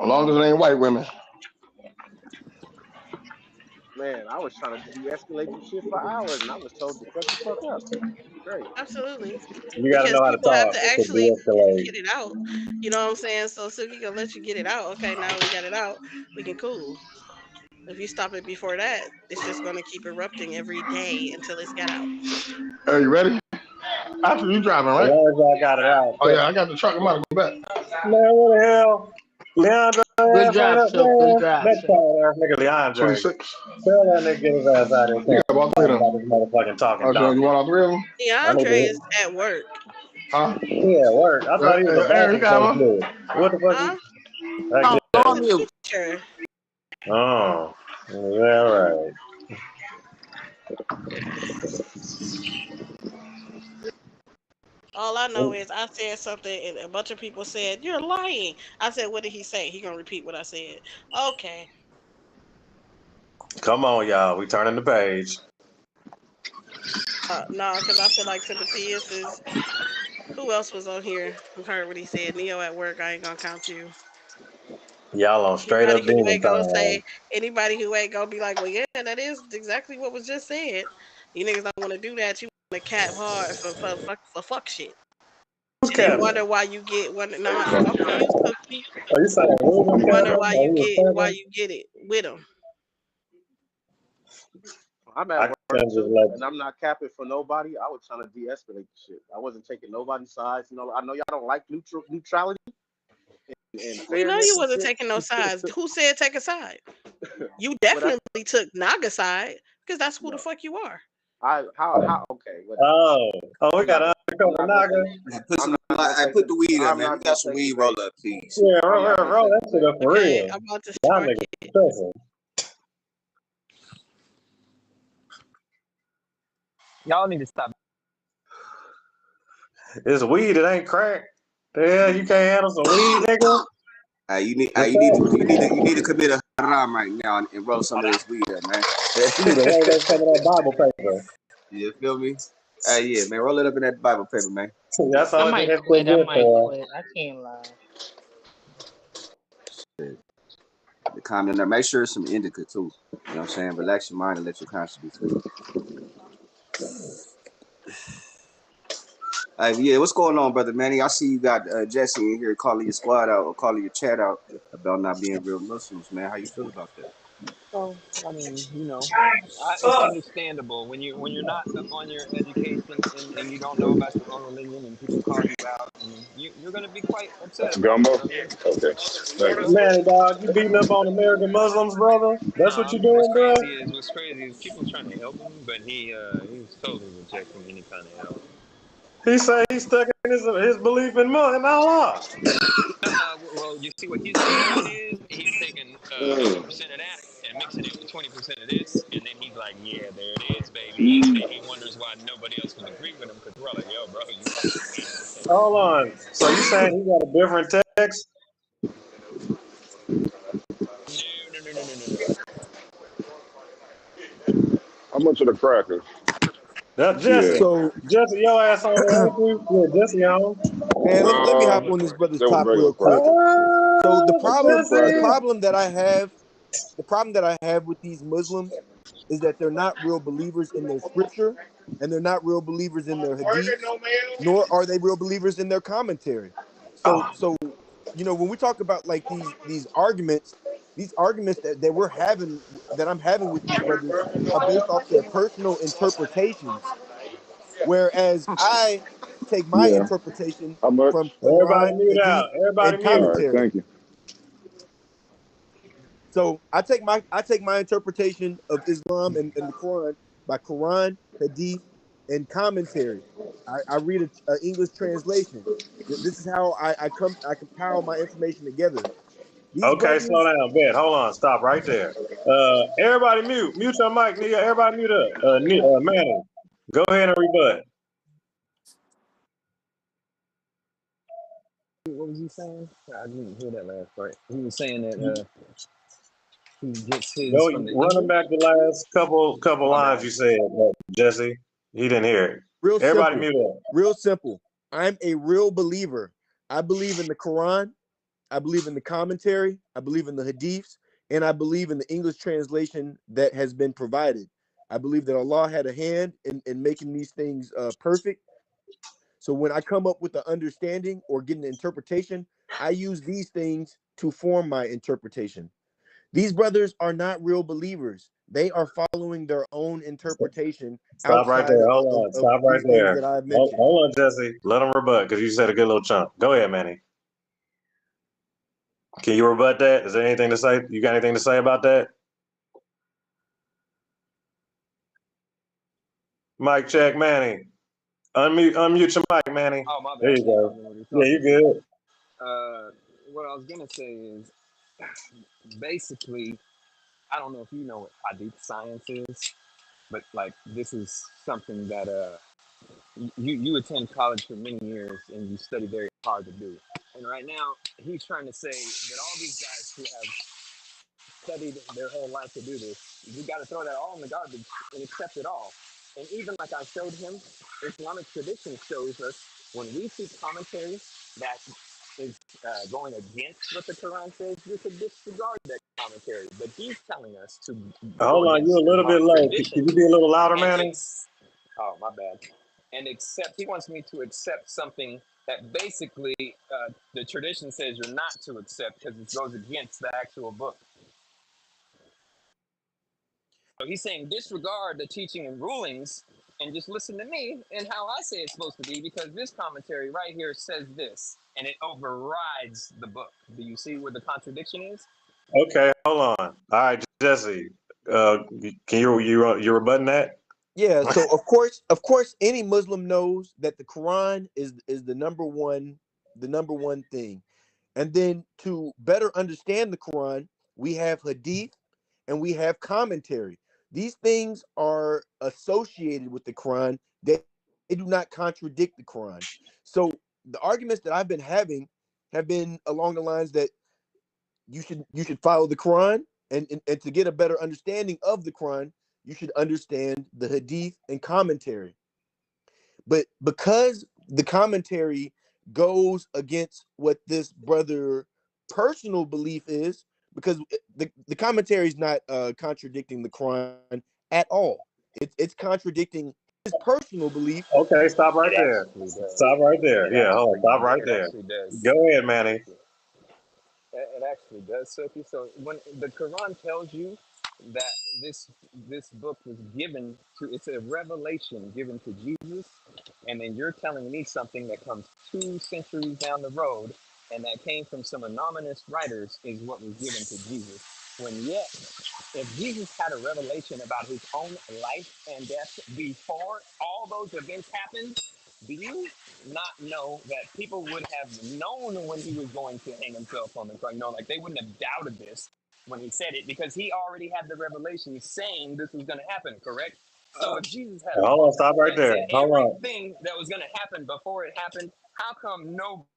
As long as it ain't white women. Man, I was trying to de-escalate some shit for hours, and I was told to shut the fuck up. Great. Absolutely. You got to Because know how to people have talk to to actually de-escalate. get it out. You know what I'm saying? So Suki gonna let you get it out. Okay, now we got it out. We can cool. If you stop it before that, it's just gonna keep erupting every day until it's got out. Are you ready? After you driving, As right? long as I got it out. Oh yeah, I got the truck. I'm about to go back. Man, what the hell? Leandre Good ass ain't job, up Silk. Good there. job, Next Silk. time, ass nigga Leandre. 26. Tell that nigga get his ass out of You here. got about 3 of Talking them. about this motherfucking talking Oh, so you donkey. want all 3 of them? I need DeAndre to. is at work. Huh? Yeah, work. I thought he was a Aaron, you vacuum got cleaner one? fluid. What the fuck? Huh? I Oh, go guess. on mute. Teacher. Oh, yeah, right. All I know is I said something and a bunch of people said, "You're lying." I said, "What did he say?" He gonna repeat what I said. Okay. Come on, y'all. We turning the page. No, because I feel like Timotheus is. Who else was on here? I heard what he said. Neo at work. I ain't gonna count you. Y'all on straight Anybody up who demon ain't gonna time. say. Anybody who ain't gonna be like, "Well, yeah, that is exactly what was just said." You niggas don't want to do that. You want to cap hard for fuck shit. Who's And then Kevin? wonder why you get one. Not talking to you, Cookie. Are you saying Ruben Wonder Kevin? Or he was why Kevin? you get it with him. I'm I at work can just too, like and I'm not capping for nobody. I was trying to de-escalate the shit. I wasn't taking nobody's sides. You know, I know y'all don't like neutrality and We know you fairness and wasn't shit. taking no sides. Who said take a side? You But that's definitely took Naga side because that's who the no. fuck you are. How okay, whatever. oh we I'm not got gonna an I'm undercover not gonna Naga. take Put I'm some. not gonna I take put the the weed up, I'm man. We not gonna got some take the weed. Roll bait. up, please. Yeah, I'm not gonna roll take that the shit bait. up for Okay, real. I'm about to Y'all spark niggas it. stressing. Y'all need to stop. It's weed, it ain't crack. The hell, you can't handle some weed, nigga? What's that? You need to commit a haram right now and roll some of this weed up, man. You need to roll that some of that Bible paper. You feel me? Yeah, man, roll it up in that Bible paper, man. That's I all might it's quit. I good might for. quit. I can't lie. The comment there. Make sure it's some indica too. You know what I'm saying? Relax your mind and let your conscience be free. Yeah, what's going on, brother Manny? I see you got Jesse in here calling your squad out or calling your chat out about not being real Muslims, man. How you feel about that? So I mean, it's understandable when you're not on your education and you don't know about your own religion and people call you out and you're gonna be quite upset about it. Gumbo? You know what I mean? Okay. Thank you. Man, dog, you beating up on American Muslims, brother? That's No, what you what's doing, bro? crazy is people trying to help him, but he's totally rejecting any kind of help. He say he's stuck in his belief in Allah. Well, you see what he's doing is he's taking 100% of that and mixing it with 20% of this, and then he's like, "Yeah, there it is, baby." And then he wonders why nobody else will agree with him because we're all like, "Yo, bro, you fucking weird as hell." Hold on. So you saying he got a different text? No. How much of the crackers? That Yeah. Jesse, your ass on there, ain't you? Yeah, Jesse on. Man, let me hop on this brother's They were top regular real quick. crackers. So the Jesse. problem that I have with these Muslims is that they're not real believers in their scripture, and they're not real believers in their hadiths, nor are they real believers in their commentary. So when we talk about like these arguments that we're having, that I'm having with these brothers, are based off their personal interpretations, whereas I take my Yeah. interpretation How much? from Everybody Quran, mute out. Hadith, Everybody and All mute. right. commentary. Thank you. So I take my interpretation of Islam and the Quran by Quran, Hadith, and commentary. I read a English translation. This is how I compile my information together. These Okay, slow brothers, down. Bet. Hold on. Stop right there. Everybody mute. Mute your mic, nigga. Everybody mute up. Manny, go ahead and rebut. What was he saying? I didn't hear that last part. He was saying that he gets his Go from the run them English. back the last couple My lines bad. you said, Jesse. He didn't hear it. real Everybody simple, mute up. real simple. I'm a real believer. I believe in the Quran. I believe in the commentary. I believe in the hadiths, and I believe in the English translation that has been provided. I believe that Allah had a hand in making these things perfect. So when I come up with an understanding or get an interpretation, I use these things to form my interpretation. These brothers are not real believers. They are following their own interpretation Stop right outside there. Hold on. of Stop right these things there. that I've mentioned. Hold on, Jesse. Let him rebut because you said a good little chunk. Go ahead, Manny. Can you rebut that? Is there anything to say? You got anything to say about that? Mic check, Manny. Unmute your mic, Manny. Oh, my There bad. you Yeah, I don't go. know what he's Yeah, talking you to. good. What I was gonna say is basically I don't know if you know what hadith science is, but like this is something that you attend college for many years and you study very hard to do. And right now he's trying to say that all these guys who have studied their whole life to do this, you got to throw that all in the garbage and accept it all. And even like I showed him, Islamic tradition shows us when we see commentary that is going against what the Quran says, we should disregard that commentary. But he's telling us to go Hold on, you against a little bit Islamic low. Can tradition you be a little louder, and Manny? oh my bad, and accept. He wants me to accept something that basically the tradition says you're not to accept because it goes against the actual book. So he's saying disregard the teaching and rulings and just listen to me and how I say it's supposed to be because this commentary right here says this and it overrides the book. Do you see where the contradiction is? Okay, hold on. All right, Jesse, can you rebutting that? Yeah, so of course, any Muslim knows that the Quran is the number one thing. And then to better understand the Quran, we have hadith and we have commentary. These things are associated with the Quran. They do not contradict the Quran. So the arguments that I've been having have been along the lines that you should follow the Quran, and to get a better understanding of the Quran, you should understand the hadith and commentary. But because the commentary goes against what this brother personal belief is, because the commentary is not contradicting the Quran at all. It's contradicting his personal belief. Okay, stop right It there. actually does. Stop right there. It Yeah, hold on. actually, Stop right it there. actually does. Go ahead, Manny. It actually does, Sophie. So when the Quran tells you that this book was given to, it's a revelation given to Jesus, and then you're telling me something that comes 2 centuries down the road, and that came from some anonymous writers is what was given to Jesus. When yet, if Jesus had a revelation about his own life and death before all those events happened, do you not know that people would have known when he was going to hang himself on the cross? You know, like they wouldn't have doubted this when he said it because he already had the revelation saying this was going to happen, correct? So if Jesus had a Hold on. book Stop right that there. said Hold on. everything that was going to happen before it happened, how come nobody?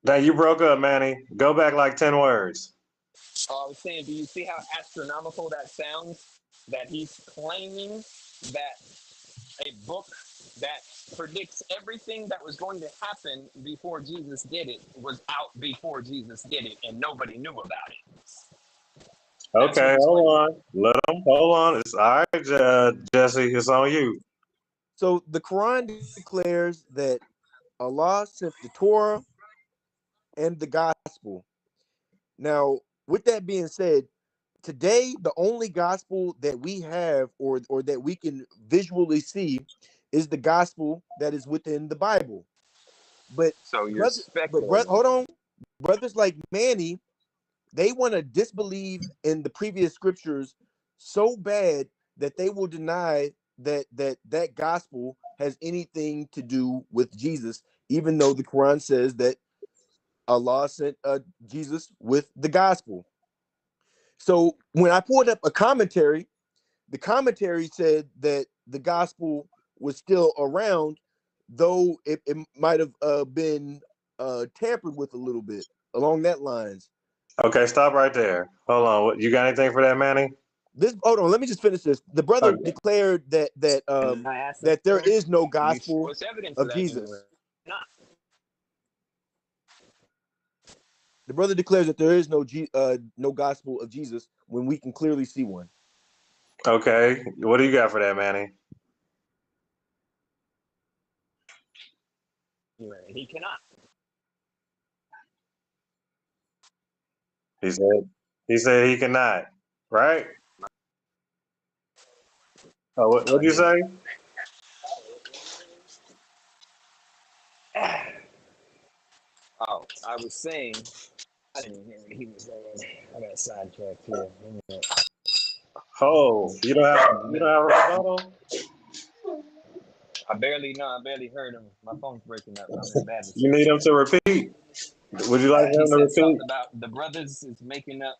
Now you broke up, Manny. Go back like 10 words. I was saying, do you see how astronomical that sounds? That he's claiming that a book that predicts everything that was going to happen before Jesus did it was out before Jesus did it, and nobody knew about it. That's what Okay, he's hold claiming. on. Let him. Hold on. It's all right, Jesse. It's on you. So the Quran declares that Allah sent the Torah and the gospel. Now, with that being said, today the only gospel that we have or that we can visually see is the gospel that is within the Bible. But So you're hold speculating. on, brothers like Manny, they want to disbelieve in the previous scriptures so bad that they will deny that gospel has anything to do with Jesus, even though the Quran says that Allah sent Jesus with the gospel. So when I pulled up a commentary, the commentary said that the gospel was still around, though it might have been tampered with a little bit along that lines. Okay, stop right there. Hold on. You got anything for that, Manny? This hold on, let me just finish this. The brother Okay. declared And I asked him, that there is no do you gospel what's evidence of of that anyway? Jesus. Not. The brother declares that there is no gospel of Jesus when we can clearly see one. Okay. What do you got for that, Manny? Anyway, he cannot. He said he cannot. Right? Oh, what did you say? Oh, I was saying, I didn't hear what he was saying. I got sidetracked here. Oh, you don't have a rebuttal? I barely heard him. My phone's breaking up. I'm in bad You need reception. him to repeat. Would you like him He to said repeat? something about the brothers is making up.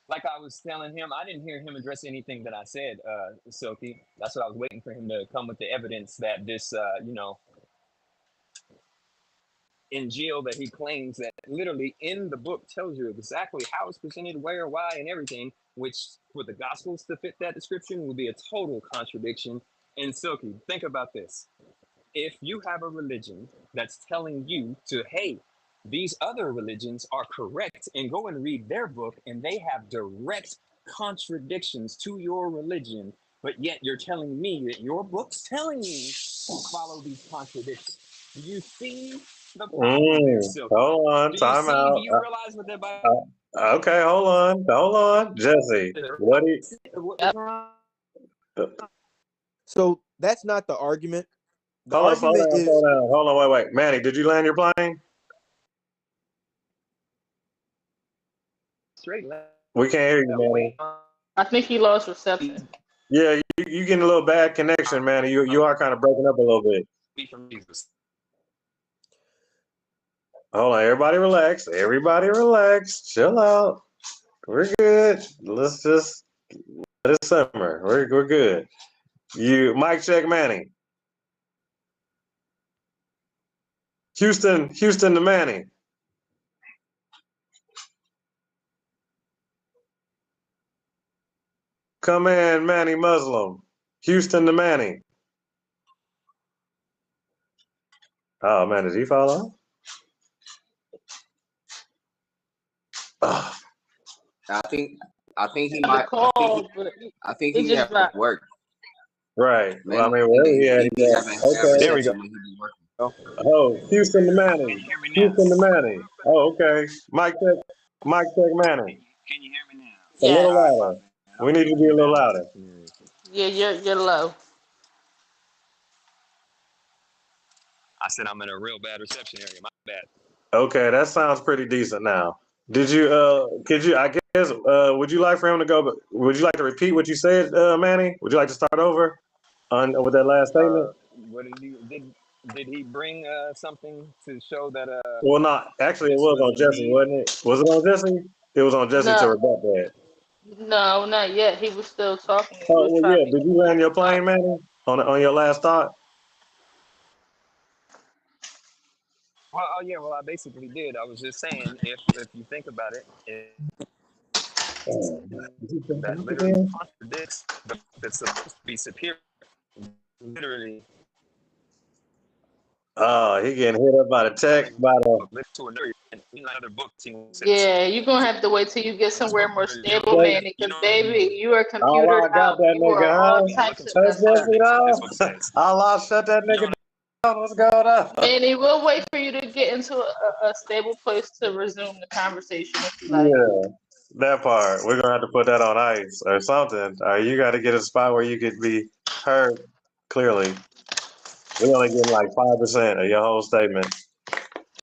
Like I was telling him, I didn't hear him address anything that I said, Silky. That's what I was waiting for him to come with the evidence that this, in jail that he claims that literally in the book tells you exactly how it's presented, where, why, and everything, which for the Gospels to fit that description would be a total contradiction. And Silky, think about this. If you have a religion that's telling you to, hey, these other religions are correct, and go and read their book, and they have direct contradictions to your religion, but yet you're telling me that your book's telling me to follow these contradictions. Do you see the problem there, Silky? Hold on, Do you time see? Do out. you realize what that Bible? Okay, hold on, Jesse. What do you? So that's not the argument. The Hold on, argument is hold on, wait. Manny, did you land your plane? Straight. We can't hear you, Manny. I think he lost reception. Yeah, you getting a little bad connection, Manny. You are kind of breaking up a little bit. From Jesus. Hold on, everybody relax. Everybody relax. Chill out. We're good. Let's just let it simmer. We're good. You mic check Manny. Houston to Manny. Come in, Manny Muslim. Houston to Manny. Oh man, did he fall off? I think he The might. call, but I think it he just have dropped. work. Right. Well, I Maybe mean, wherever he he be having okay. There we go. reception when he be working. Oh, Houston to Manny. Houston to Manny. Oh, okay. Mic check Manny. Can you hear me now? A little Yes. louder. We need you to be a little louder. Yeah, you're low. I said I'm in a real bad reception area. My bad. Okay, that sounds pretty decent now. Did you could you I guess would you like for him to go would you like to repeat what you said, Manny? Would you like to start over on with that last statement? What did he bring something to show that Well not actually it this was was on Jesse, indeed? wasn't it? Was it on Jesse? It was on Jesse to No, rebut that. no, not yet. He was still talking. He Oh was well trying yeah, to. did you land your plane, Manny? On your last thought? Well, oh yeah, well I basically did. I was just saying if you think about it, that literally contradicts the that's supposed to be superior. Literally. Oh, he getting hit up by the tech by the To another book. Yeah, you're gonna have to wait till you get somewhere more stable, tech. Manny. Because baby, you are All computered I got out. that You are nigga, all huh? types of Hey, messed up. Jesse, though. All I shut that nigga down. What's going on? Manny, we'll wait for you to get into a stable place to resume the conversation if you like. Yeah, that part. We're gonna have to put that on ice or something. You got to get a spot where you could be heard clearly. We only getting like 5% of your whole statement.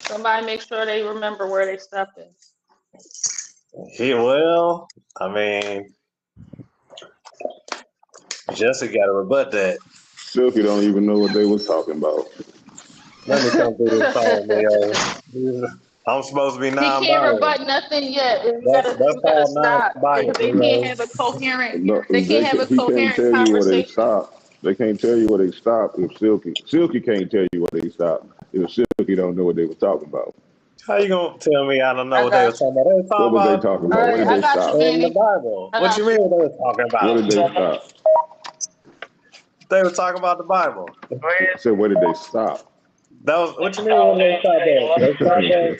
Somebody make sure they remember where they stopped at. Well, I mean, Jesse got to rebut that. Silky don't even know what they was talking about. Let me come through this phone, Leo. I'm supposed to be He can't non-biased. rebut nothing yet. That's You gotta called stop. non-biased, They can't Leo. have a coherent. No, They can't have a he can't coherent tell you where they conversation. stopped. They can't tell you where they stopped if Silky can't tell you where they stopped if Silky don't know what they was talking about. How you gonna tell me I don't know I what they were got talking you. about? They were talking What was they about talking All about? Where right, did I they got you, stop? in the Manny. Bible. I What you got you. mean they were talking Where about? did they stop? They were talking about the Bible. I said, where did they stop? That was what you mean when they stopped at? They stopped at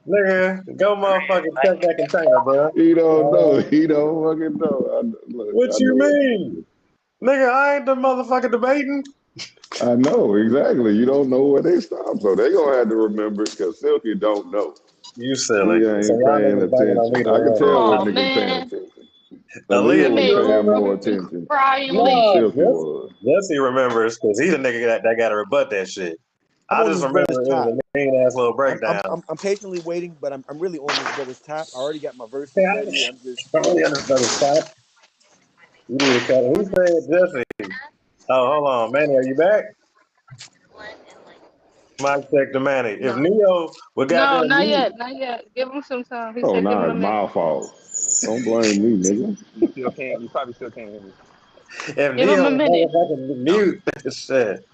nigga, go motherfucking check that container, bro. He don't know. He don't fucking know. What I you know. mean? Nigga, I ain't the motherfucking debating. I know exactly. You don't know where they stopped, so they gonna have to remember it because Silky don't know. You silly. He So ain't y'all paying niggas banging on me attention. to I can run. tell when Oh niggas paying man, attention. Aaliyah, you Aaliyah do was you made paying remember? more Ruben attention cry and than No, leave. Silky was. Jesse remembers because he the nigga that got to rebut that shit. I'm I on just this remember brother's it was top. a mean ass little I'm I'm breakdown. I'm, I'm patiently waiting, but I'm really on this brother's top. I already got my verses Yeah, ready. I'm just I really understand the stop. You need to cut it. Who said Jesse? Oh, hold on, Manny, are you back? Mic check the Manny. If No. Neo would No, goddamn not mute, yet, not yet. Give him some time. He Oh, said give nah, him a it's minute. my fault. Don't blame me, nigga. You still can't. You probably still can't hear me. if Give him Neo a minute. motherfucking mute, shit.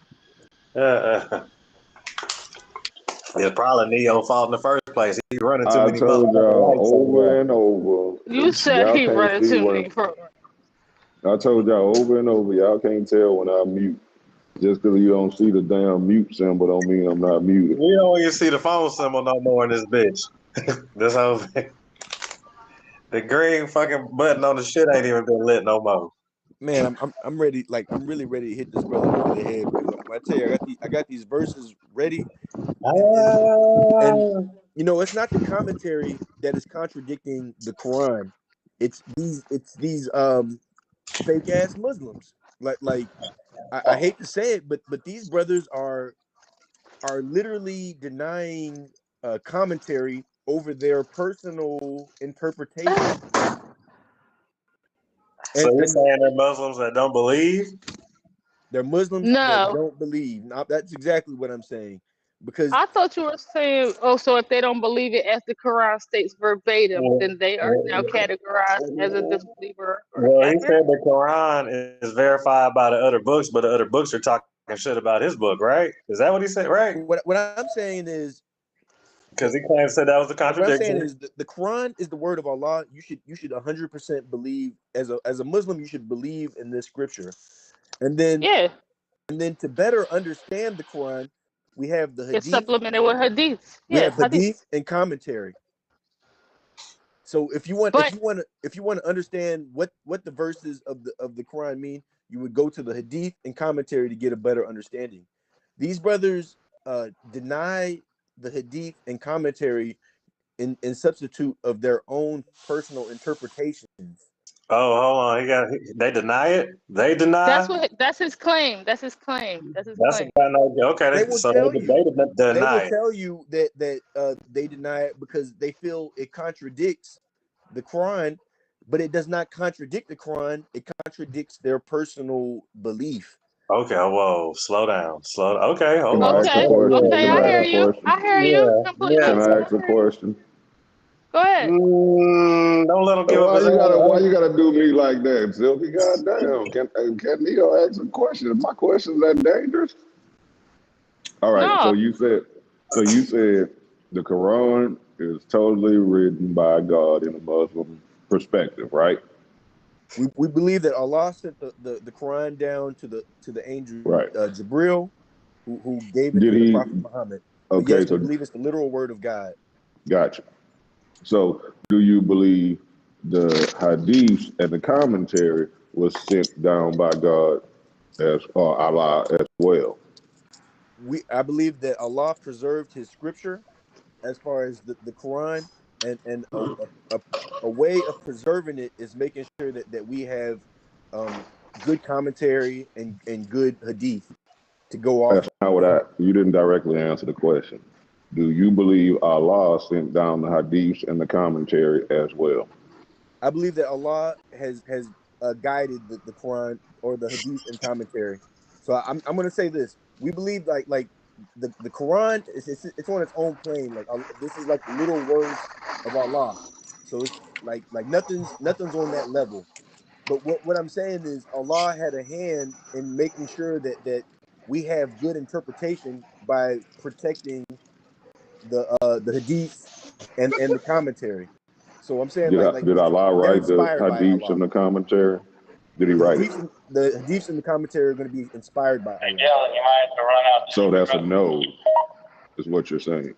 It's probably Neo fault in the first place. He running too I many told motherfucking y'all lights over over there. and over. You said Y'all he can't running see too when many programs. I told y'all over and over. Y'all can't tell when I mute. Just because you don't see the damn mute symbol don't mean I'm not muted. We don't even see the phone symbol no more in this bitch. This whole thing. The green fucking button on the shit ain't even been lit no more. Man, I'm ready. Like I'm really ready to hit this brother over the head because when I tell you I got these verses ready, and you know it's not the commentary that is contradicting the Quran. It's these fake ass Muslims. Like I hate to say it, but these brothers are literally denying commentary over their personal interpretation. So you're And saying they're Muslims that don't believe? they're Muslims that No, don't believe. Now, that's exactly what I'm saying. Because I thought you were saying, oh, so if they don't believe it as the Quran states verbatim, then they are now categorized as a disbeliever or a Well, he kafir? said the Quran is verified by the other books, but the other books are talking shit about his book, right? Is that what he said, right? what I'm saying is, Because he claimed said that was a what I'm saying contradiction. is the Quran is the word of Allah. You should 100% believe as a Muslim. You should believe in this scripture, and then to better understand the Quran, we have the It's Hadith. supplemented with hadiths. We Yeah, have hadiths. Hadith and commentary. So if you want to understand what the verses of the Quran mean, you would go to the Hadith and commentary to get a better understanding. These brothers deny the Hadith and commentary in substitute of their own personal interpretations. Oh, hold on. They deny it? They deny? That's his claim. That's his claim. That's his That's claim. okay. They will So tell they you. They deny will it. tell you that they deny it because they feel it contradicts the Quran, but it does not contradict the Quran. It contradicts their personal belief. Okay, whoa, slow down. Okay, hold Can on. I ask a question? Okay, Can I I hear ask a you. question? I hear you Yeah. completely. Can I I ask a hear you. question? Go ahead. Don't let him give up Why his you gotta do me like that, Silky? Goddamn. Can Neo ask a question? My question's that dangerous? All right. No. So you said the Quran is totally written by God in a Muslim perspective, right? We believe that Allah sent the Quran down to the angel Right. Jibril, who gave it Did to the he? Prophet Muhammad. But Okay. yes, we So believe it's the literal word of God. gotcha. So do you believe the hadiths and the commentary was sent down by God or Allah as well? I believe that Allah preserved His scripture as far as the Quran, and a way of preserving it is making sure that we have good commentary and good hadith to go off That's of. not you didn't directly answer the question. Do you believe Allah sent down the hadiths and the commentary as well? I believe that Allah has guided the Quran or the hadith and commentary. So I'm going to say this: we believe like the Quran it's on its own plane. Like this is like the little words of Allah. So it's like nothing's on that level. But what I'm saying is Allah had a hand in making sure that we have good interpretation by protecting the hadith and the commentary. So I'm saying like Did Allah they're write the inspired by hadiths Allah. and the commentary? Did he write it? The hadiths and the commentary are going to be inspired by Allah. So that's a no, is what you're saying.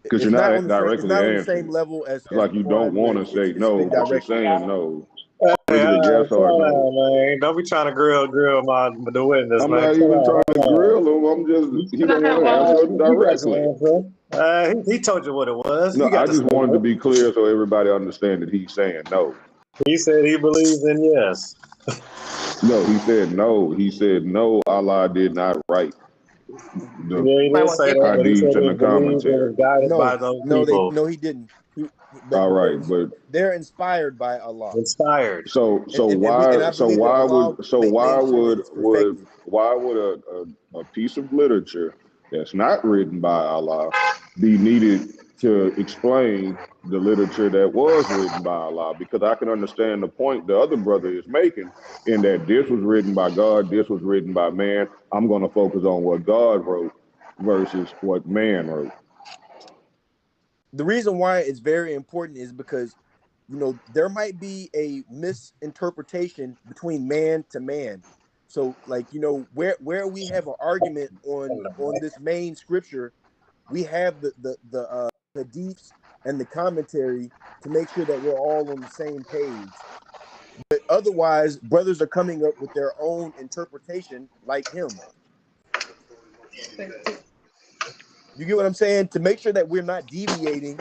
Because It's you're not not on the same. It's directly not on the same answering. level as It's the like you don't Quran, want where to say it's no, been but you're directed. saying no. Hey, Is it a yes or a slow no? down, man. Don't be trying to grill the witness, I'm man. not even trying to grill him. I'm just, he don't want to answer You got directly. your answer. He told you what it was. No, You got I to just say wanted to it. be clear so everybody understand that he's saying no. He said he believes in yes. No, he said no. He said no, Allah did not write the He didn't say that, but he said hadiths and the he believes and commentary. is guided by those people. He didn't. But All right, but they're inspired by Allah. Inspired. so And I believe that Allah why made sure that would it's perfected. a piece of literature that's not written by Allah be needed to explain the literature that was written by Allah? Because I can understand the point the other brother is making in that this was written by God, this was written by man. I'm going to focus on what God wrote versus what man wrote. The reason why it's very important is because, you know, there might be a misinterpretation between man to man. So, like, you know, where we have an argument on this main scripture, we have the hadiths and the commentary to make sure that we're all on the same page. But otherwise, brothers are coming up with their own interpretation, like him. You get what I'm saying? To make sure that we're not deviating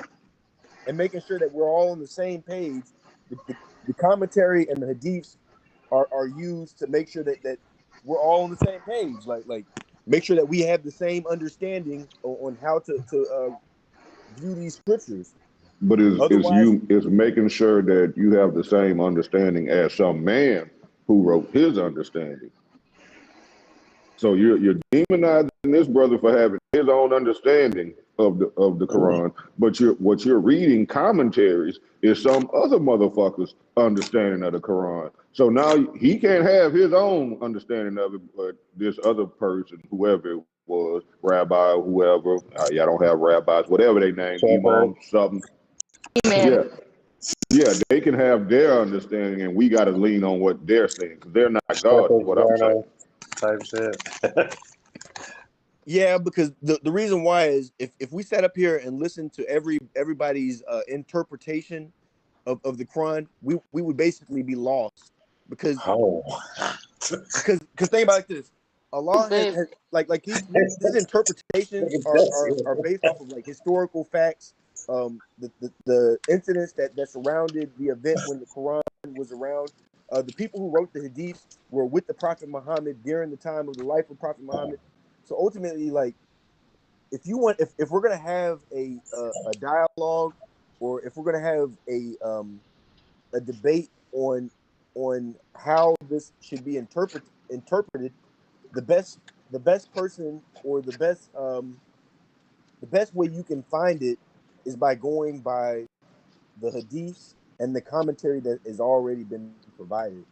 and making sure that we're all on the same page, the commentary and the hadiths are used to make sure that we're all on the same page. Like make sure that we have the same understanding on how to view these scriptures. But Otherwise, is making sure that you have the same understanding as some man who wrote his understanding. So you're demonizing this brother for having his own understanding of the Quran, but what you're reading commentaries is some other motherfucker's understanding of the Quran. So now he can't have his own understanding of it, but this other person, whoever it was, rabbi, whoever, y'all don't have rabbis, whatever they name, imam, something. Amen. Yeah, they can have their understanding, and we got to lean on what they're saying because they're not God, is what I'm saying. Type shit. yeah, because the reason why is if we sat up here and listened to everybody's interpretation of the Quran, we would basically be lost because because think about it like this. Allah has like his interpretations are based off of like historical facts, the incidents that surrounded the event when the Quran was around. The people who wrote the hadiths were with the Prophet Muhammad during the time of the life of Prophet Muhammad. So ultimately, like, if we're gonna have a dialogue, or if we're gonna have a debate on how this should be interpreted, the best person, or the best way you can find it is by going by the hadiths and the commentary that has already been provided.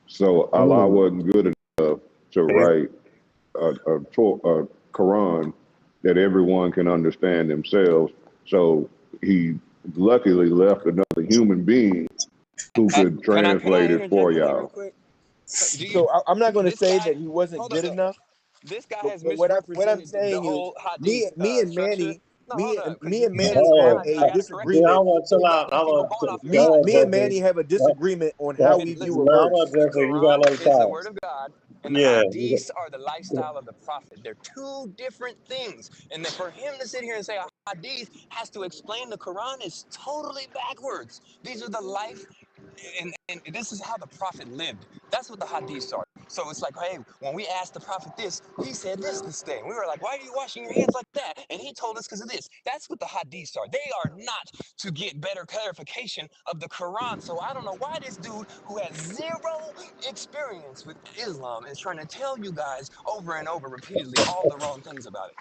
So Allah wasn't good enough to write a Quran that everyone can understand themselves. So he luckily left another human being who could translate it for y'all. So I'm not going to say that he wasn't good enough. This guy But has what I'm misrepresented the saying is, whole hadith me and structure. Manny, No, hold up, because me and you said Manny it's have Quran, a and I got to correct you. Yeah, I disagreement. want to So chill you out. got these people going off Me, God. me and Manny have a disagreement on how we view a verse. The You gotta Quran let him is the talk. word of God, and the Yeah. hadiths are the lifestyle of the prophet. They're two different things. And then for him to sit here and say a hadith has to explain the Quran is totally backwards. These are the life, and this is how the prophet lived. That's what the hadiths are. So it's like, hey, when we asked the prophet this, he said this thing. We were like, why are you washing your hands like that? And he told us because of this. That's what the hadiths are. They are not to get better clarification of the Quran. So I don't know why this dude who has zero experience with Islam is trying to tell you guys over and over repeatedly all the wrong things about it.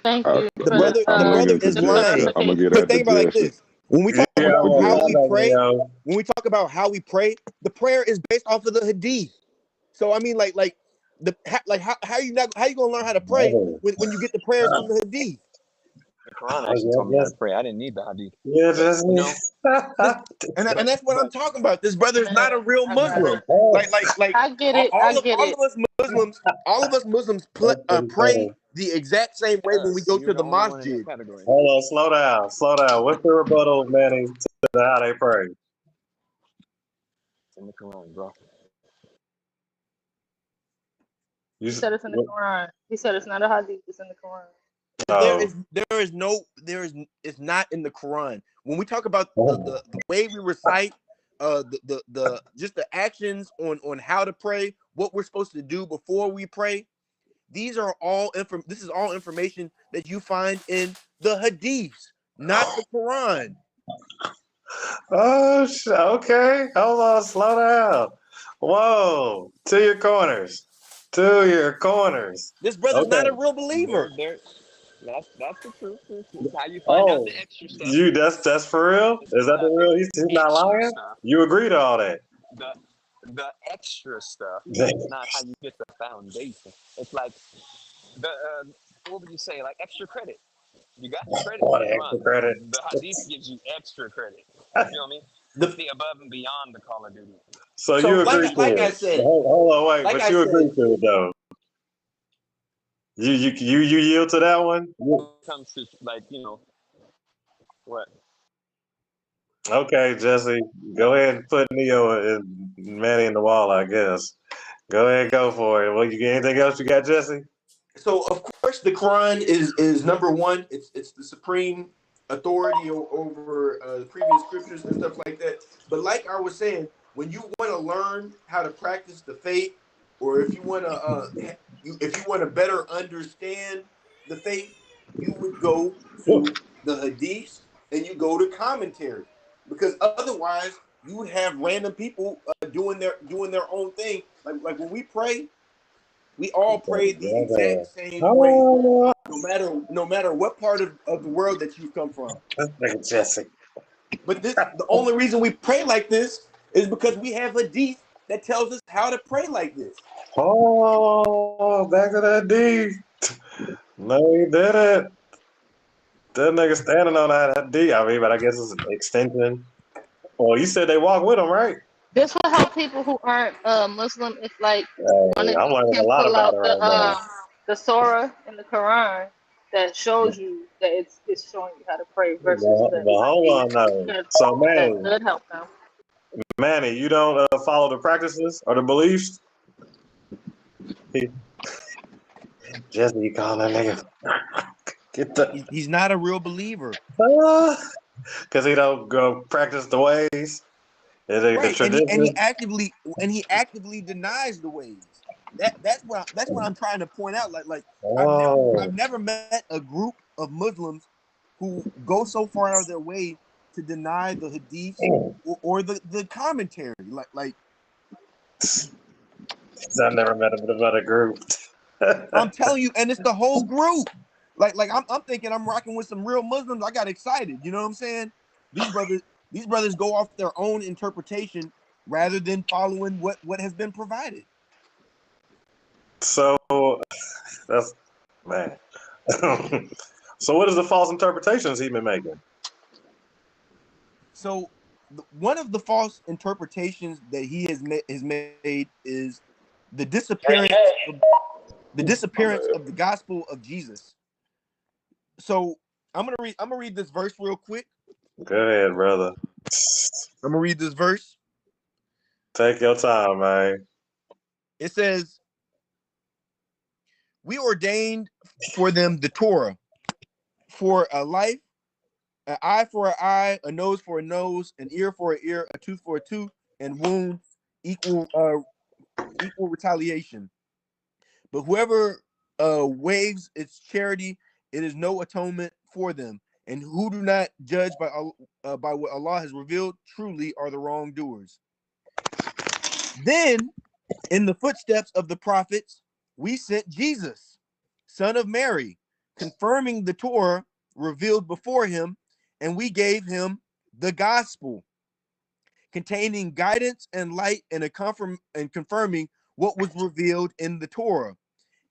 Thank you The for brother, I'm the gonna brother get to is the Jesse. lying. I'm gonna clarification. get Because after think about it like Jesse. this: when we talk Yeah, about well, how I we know, pray, yo. when we talk about how we pray, the prayer is based off of the hadith. So I mean, how you gonna learn how to pray Brother. when you get the prayers from the hadith? The Quran actually told me how to pray. I didn't need the hadith. Yeah, just You know? And that's what I'm talking about. This brother is not a real I got Muslim. it. Like I get it. I get all it. of us Muslims, pray the exact same way when we Yes, go you're to the the only one in that masjid. category. Hold on, slow down, slow down. What's the rebuttal, Manny, to how they pray? It's in the Quran, bro. You, He said it's in the Quran. He said it's not a hadith. It's in the Quran. It's not in the Quran. When we talk about the way we recite, the just the actions on how to pray, what we're supposed to do before we pray, these are all this is all information that you find in the hadiths, not the Quran. Oh, okay. Hold on, slow down. Whoa, to your corners. to your corners. This brother's not a Okay. real believer. That's the truth. It's how you find out Oh, the extra stuff. that's for real? It's Is that the the real? He's not extra lying? stuff. You agree to all that? The the extra stuff is not how you get the foundation. It's like the what would you say? Like extra credit. You got the credit for What the extra Quran. credit? The Hadith gives you extra credit. You know what I mean? It's The the above and beyond the Call of Duty. So so you agree like to I it? said, Hold on, wait. like But I you agree said. to it though? You yield to that one? When it comes to like what? Okay, Jesse. Go ahead and put Neo and Manny in the wall. I guess. Go ahead, go for it. Well, you got anything else you got, Jesse? So of course the Quran is number one. It's the supreme authority over the previous scriptures and stuff like that. But like I was saying, when you want to learn how to practice the faith, or if you want to if you want to better understand the faith, you would go to the hadiths and you go to commentary, because otherwise you would have random people doing their own thing. Like when we pray, we all pray the exact same way, Oh, no matter what part of the world that you've come from. this nigga Jesse. But the only reason we pray like this is because we have a hadith that tells us how to pray like this. Oh, back to that D. No, he didn't. That nigga standing on that D. I mean, but I guess it's an extension. Well, you said they walk with him, right? This will help people who aren't Muslim. If like one Hey, of I'm them learning a can lot pull about out it right now. the surah in the Quran that shows you that it's showing you how to pray versus the But hold hadith on now. that So, that Manny, could help them. Manny, you don't follow the practices or the beliefs? He, Jesse, you call that nigga. Get the. He's not a real believer, Because he don't go practice the ways. The right? And tradition. he actively denies the ways. That's what I'm trying to point out. Like Oh. I've never met a group of Muslims who go so far out of their way to deny the hadiths or the commentary. Like I've never met him in another group. I'm telling you, and it's the whole group. Like I'm thinking I'm rocking with some real Muslims. I got excited. You know what I'm saying? These brothers go off their own interpretation rather than following what has been provided. So that's man. So what is the false interpretations he been making? So one of the false interpretations that he has made is the disappearance of the gospel of Jesus. So I'm gonna read this verse real quick. Go ahead, brother. I'm gonna read this verse. Take your time, man. It says, "We ordained for them the Torah, for a life, an eye for an eye, a nose for a nose, an ear for an ear, a tooth for a tooth, and wounds equal retaliation. But whoever waives its charity, it is no atonement for them. And who do not judge by what Allah has revealed, truly are the wrongdoers." Then, in the footsteps of the prophets, we sent Jesus, son of Mary, confirming the Torah revealed before him, and we gave him the gospel, containing guidance and light and confirming what was revealed in the Torah,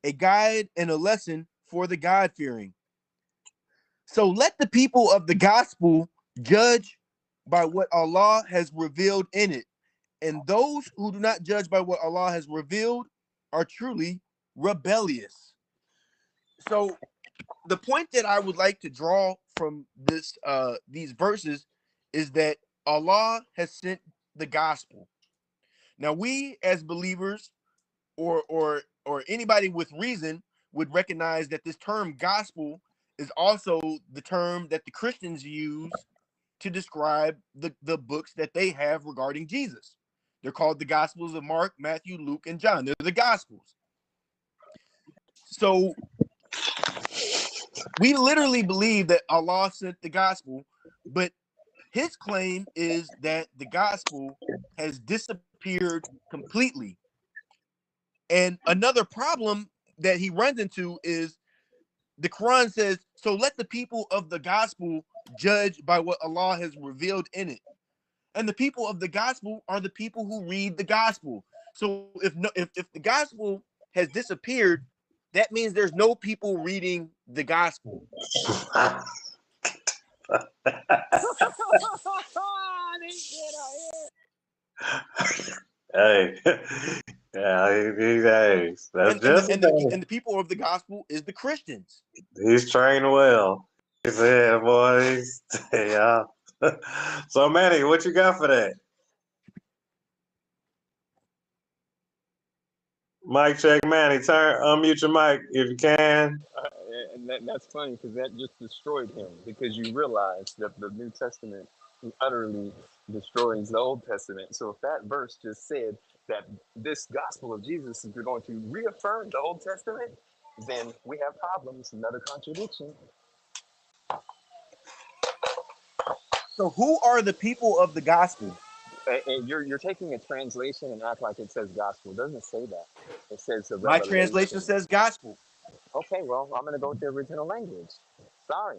a guide and a lesson for the God-fearing. So let the people of the gospel judge by what Allah has revealed in it. And those who do not judge by what Allah has revealed are truly rebellious. So the point that I would like to draw from these verses is that Allah has sent the gospel. Now we as believers or anybody with reason would recognize that this term gospel is also the term that the Christians use to describe the books that they have regarding Jesus. They're called the Gospels of Mark, Matthew, Luke, and John. They're the Gospels. So we literally believe that Allah sent the gospel, but his claim is that the gospel has disappeared completely. And another problem that he runs into is the Quran says, so let the people of the gospel judge by what Allah has revealed in it. And the people of the gospel are the people who read the gospel. So if the gospel has disappeared, that means there's no people reading the gospel. Hey, yeah, hey, that's just and the people of the gospel is the Christians. He's trained well. He said, boys, yeah. So, Manny, what you got for that? Mic check, Manny. Unmute your mic if you can. And that's funny because that just destroyed him, because you realize that the New Testament utterly destroys the Old Testament. So if that verse just said that this gospel of Jesus is going to reaffirm the Old Testament, then we have problems. Another contradiction. So who are the people of the gospel? And you're taking a translation and act like it says gospel. It doesn't say that. It says the My revelation. translation says gospel. Okay, well, I'm going to go with the original language. Sorry.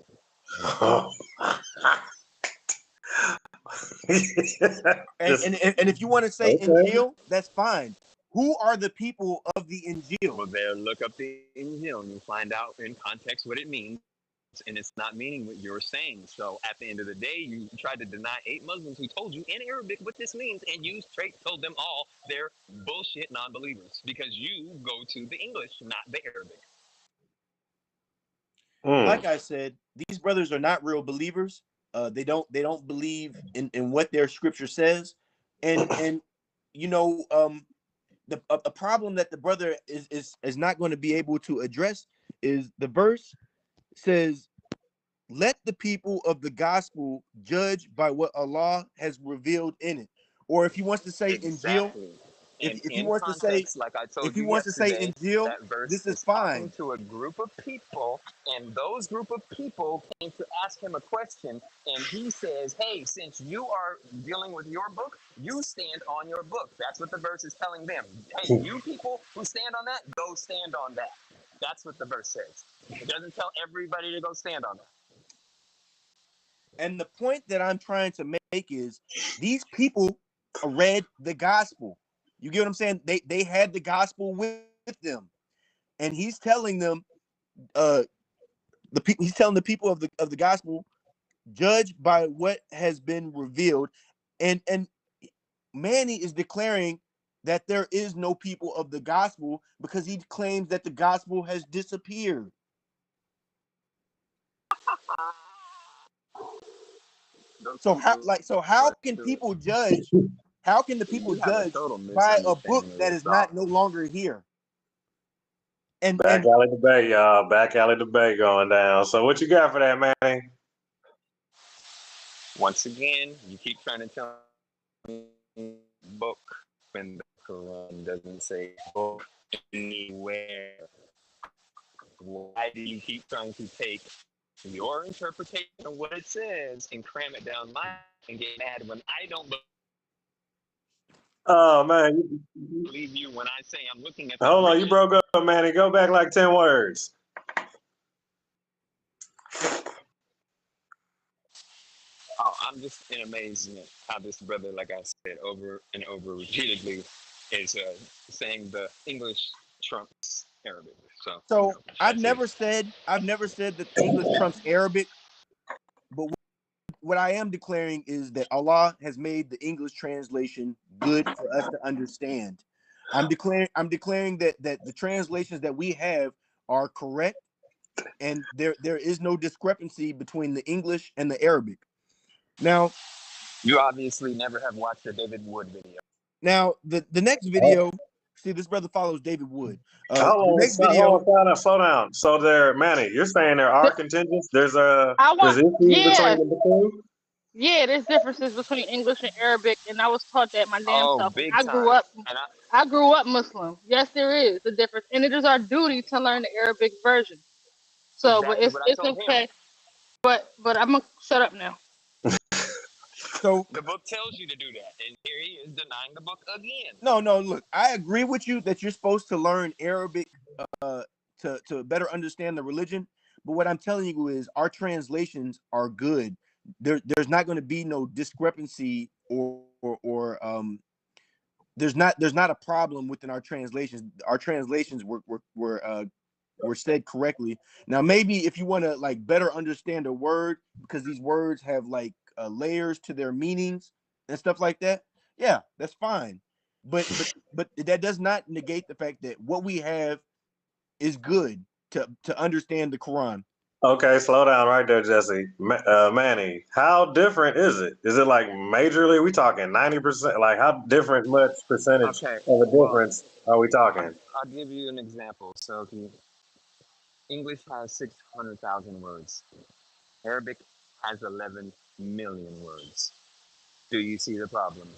and if you want to say Injil, that's fine. Who are the people of the Injil? Well, there, look up the Injil and you'll find out in context what it means. And it's not meaning what you're saying. So at the end of the day, you tried to deny 8 Muslims who told you in Arabic what this means, and you straight told them all they're bullshit non-believers because you go to the English, not the Arabic. Like I said, these brothers are not real believers. They don't believe in what their scripture says, and you know, a problem that the brother is not going to be able to address is the verse says, let the people of the gospel judge by what Allah has revealed in it. Or if he wants to say Exactly. Injil, And if he in wants to say, context, like I told if he you wants to say yesterday, Injil, that verse this is is talking fine. to a group of people, and those group of people came to ask him a question, and he says, hey, since you are dealing with your book, you stand on your book. That's what the verse is telling them. Hey, you people who stand on that, go stand on that. That's what the verse says. It doesn't tell everybody to go stand on that. And the point that I'm trying to make is these people read the gospel. You get what I'm saying? They had the gospel with them, and he's telling them, he's telling the people of the gospel, judge by what has been revealed, and Manny is declaring that there is no people of the gospel because he claims that the gospel has disappeared. So how can people judge? How can the people judge by a book that is not no longer here? And back alley debate, y'all. Back alley debate going down. So what you got for that, Manny? Once again, you keep trying to tell me book when the Quran doesn't say book anywhere. Why do you keep trying to take your interpretation of what it says and cram it down mine and get mad when I don't Oh man, believe you when I say I'm looking at hold on, you broke up, Manny. Go back like 10 words. Oh, I'm just in amazement how this brother, like I said, over and over repeatedly, is saying the English trumps Arabic. So I've never said that English trumps Arabic, but what I am declaring is that Allah has made the English translation good for us to understand. I'm declaring that the translations that we have are correct, and there is no discrepancy between the English and the Arabic. Now, you obviously never have watched a David Wood video. Now, the next video, see, this brother follows David Wood. The next video, slow down. So there, Manny, you're saying there are contingents. There's issues between the two. Yeah, there's differences between English and Arabic, and I was taught that my damn self. Big I grew time. up. I grew up Muslim. Yes, there is a difference, and it is our duty to learn the Arabic version. So, exactly but it's okay. But I'm gonna shut up now. So the book tells you to do that, and here he is denying the book again. No, look, I agree with you that you're supposed to learn Arabic to better understand the religion. But what I'm telling you is our translations are good. There's not going to be no discrepancy or there's not a problem within our translations. Our translations were said correctly. Now, maybe if you want to like better understand a word, because these words have like layers to their meanings and stuff like that, yeah, that's fine. But that does not negate the fact that what we have is good to understand the Quran. Okay, slow down right there, Jesse. Manny, how different is it? Is it like majorly? We talking 90%? Like how different? Much percentage Okay, of a well, difference are we talking? I'll give you an example. So, English has 600,000 words. Arabic has 11 million words. Do you see the problem?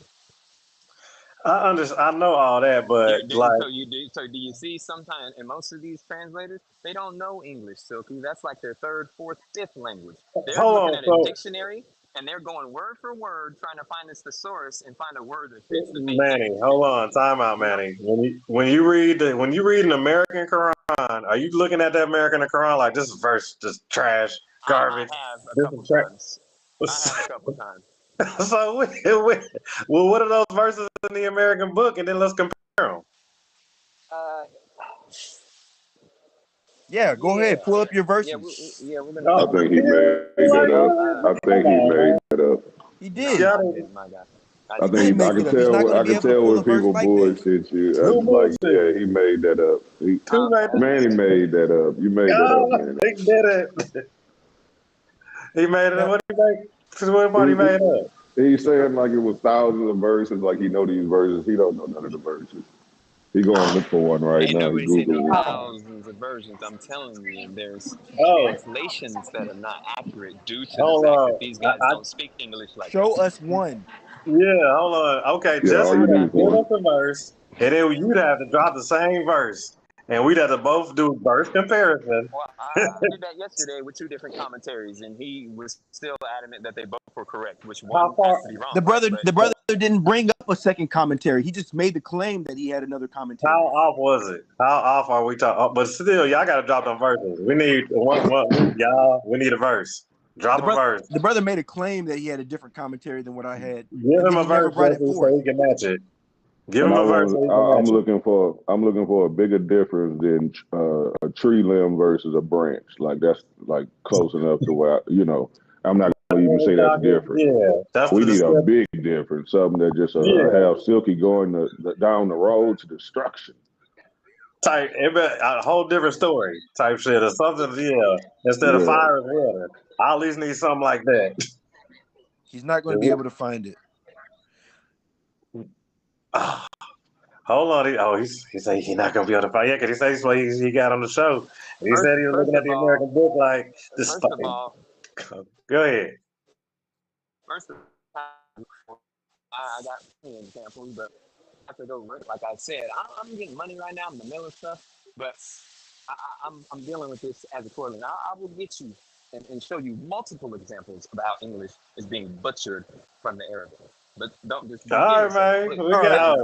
I know all that, but like, So do you see sometimes in most of these translators, they don't know English, Silky. That's like their third, fourth, fifth language. They're hold looking on. at a So, dictionary and they're going word for word, trying to find this thesaurus and find a word that fits that they think Manny, will fit. hold on. Time out, You know, Manny. When you read an American Quran, are you looking at that American Quran like this verse just trash, I garbage? have a This couple is times. I trash. have a couple times. So, well, what are those verses in the American book? And then let's compare them. Uh, Yeah, go yeah, ahead, pull up your yeah, verses. we're gonna I Oh, do think that. he yeah, made that like up. Uh, I come think he on, made man. that up. He no, did. I Y'all didn't. My guy, I I did He not. did think I make can it up. He's tell. not going to I be can able to tell pull when a verse people like that. bullshit you. I Who was like, yeah, bullshit? he made that up. Who made I Manny that? made that up. You made that up, Manny. He did it. He made it. Now, What he make? What part he He, made up? he's saying like it was thousands of verses, like he know these verses. He don't know none of the verses. He going to look for one right Ain't now. He nobody say no Googling. thousands of versions. I'm telling you, there's Oh, translations that are not accurate due to the hold fact that on. these guys don't speak English like show us. us one. Yeah, hold on. Okay, Yeah, all Jesse you would need have is to give one. us a verse, and then you'd have to drop the same verse, and we'd have to both do verse comparison. Well, I did that yesterday with two different commentaries, and he was still adamant that they both were correct, which How one has far? to be wrong, The right? brother, But the brother didn't bring up a second commentary. He just made the claim that he had another How commentary. off was it? How off are we talking? But still, y'all got to drop them verses. We need y'all. We need a verse. Drop a verse. The brother made a claim that he had a different commentary than what I had, Give and him then a he never verse, brought it Jesse, so forth. he can match it. Give And him a verse so he can I'm match it. looking for a bigger difference than a tree limb versus a branch. Like that's like close enough to where I'm not gonna even say that's different. Yeah, that's We the need a description. big difference, something that just Yeah, have Silky going down the road to destruction. type a whole different story type shit or something. Yeah, instead of Yeah, fire and water, I at least need something like that. He's not going to be able to find it. Ah, hold on, he said he's not gonna be able to find. Yeah, because he said what he got on the show. And he said he was first looking at of the all, American book like this. first of all, Go ahead. first of all, I got plenty of examples, but I have to go like I said. I'm getting money right now. I'm in the middle of stuff, but I'm dealing with this as a quarterly. I will get you and show you multiple examples of how English is being butchered from the Arabic. But All just give me right, a second, man. please. We All right. got.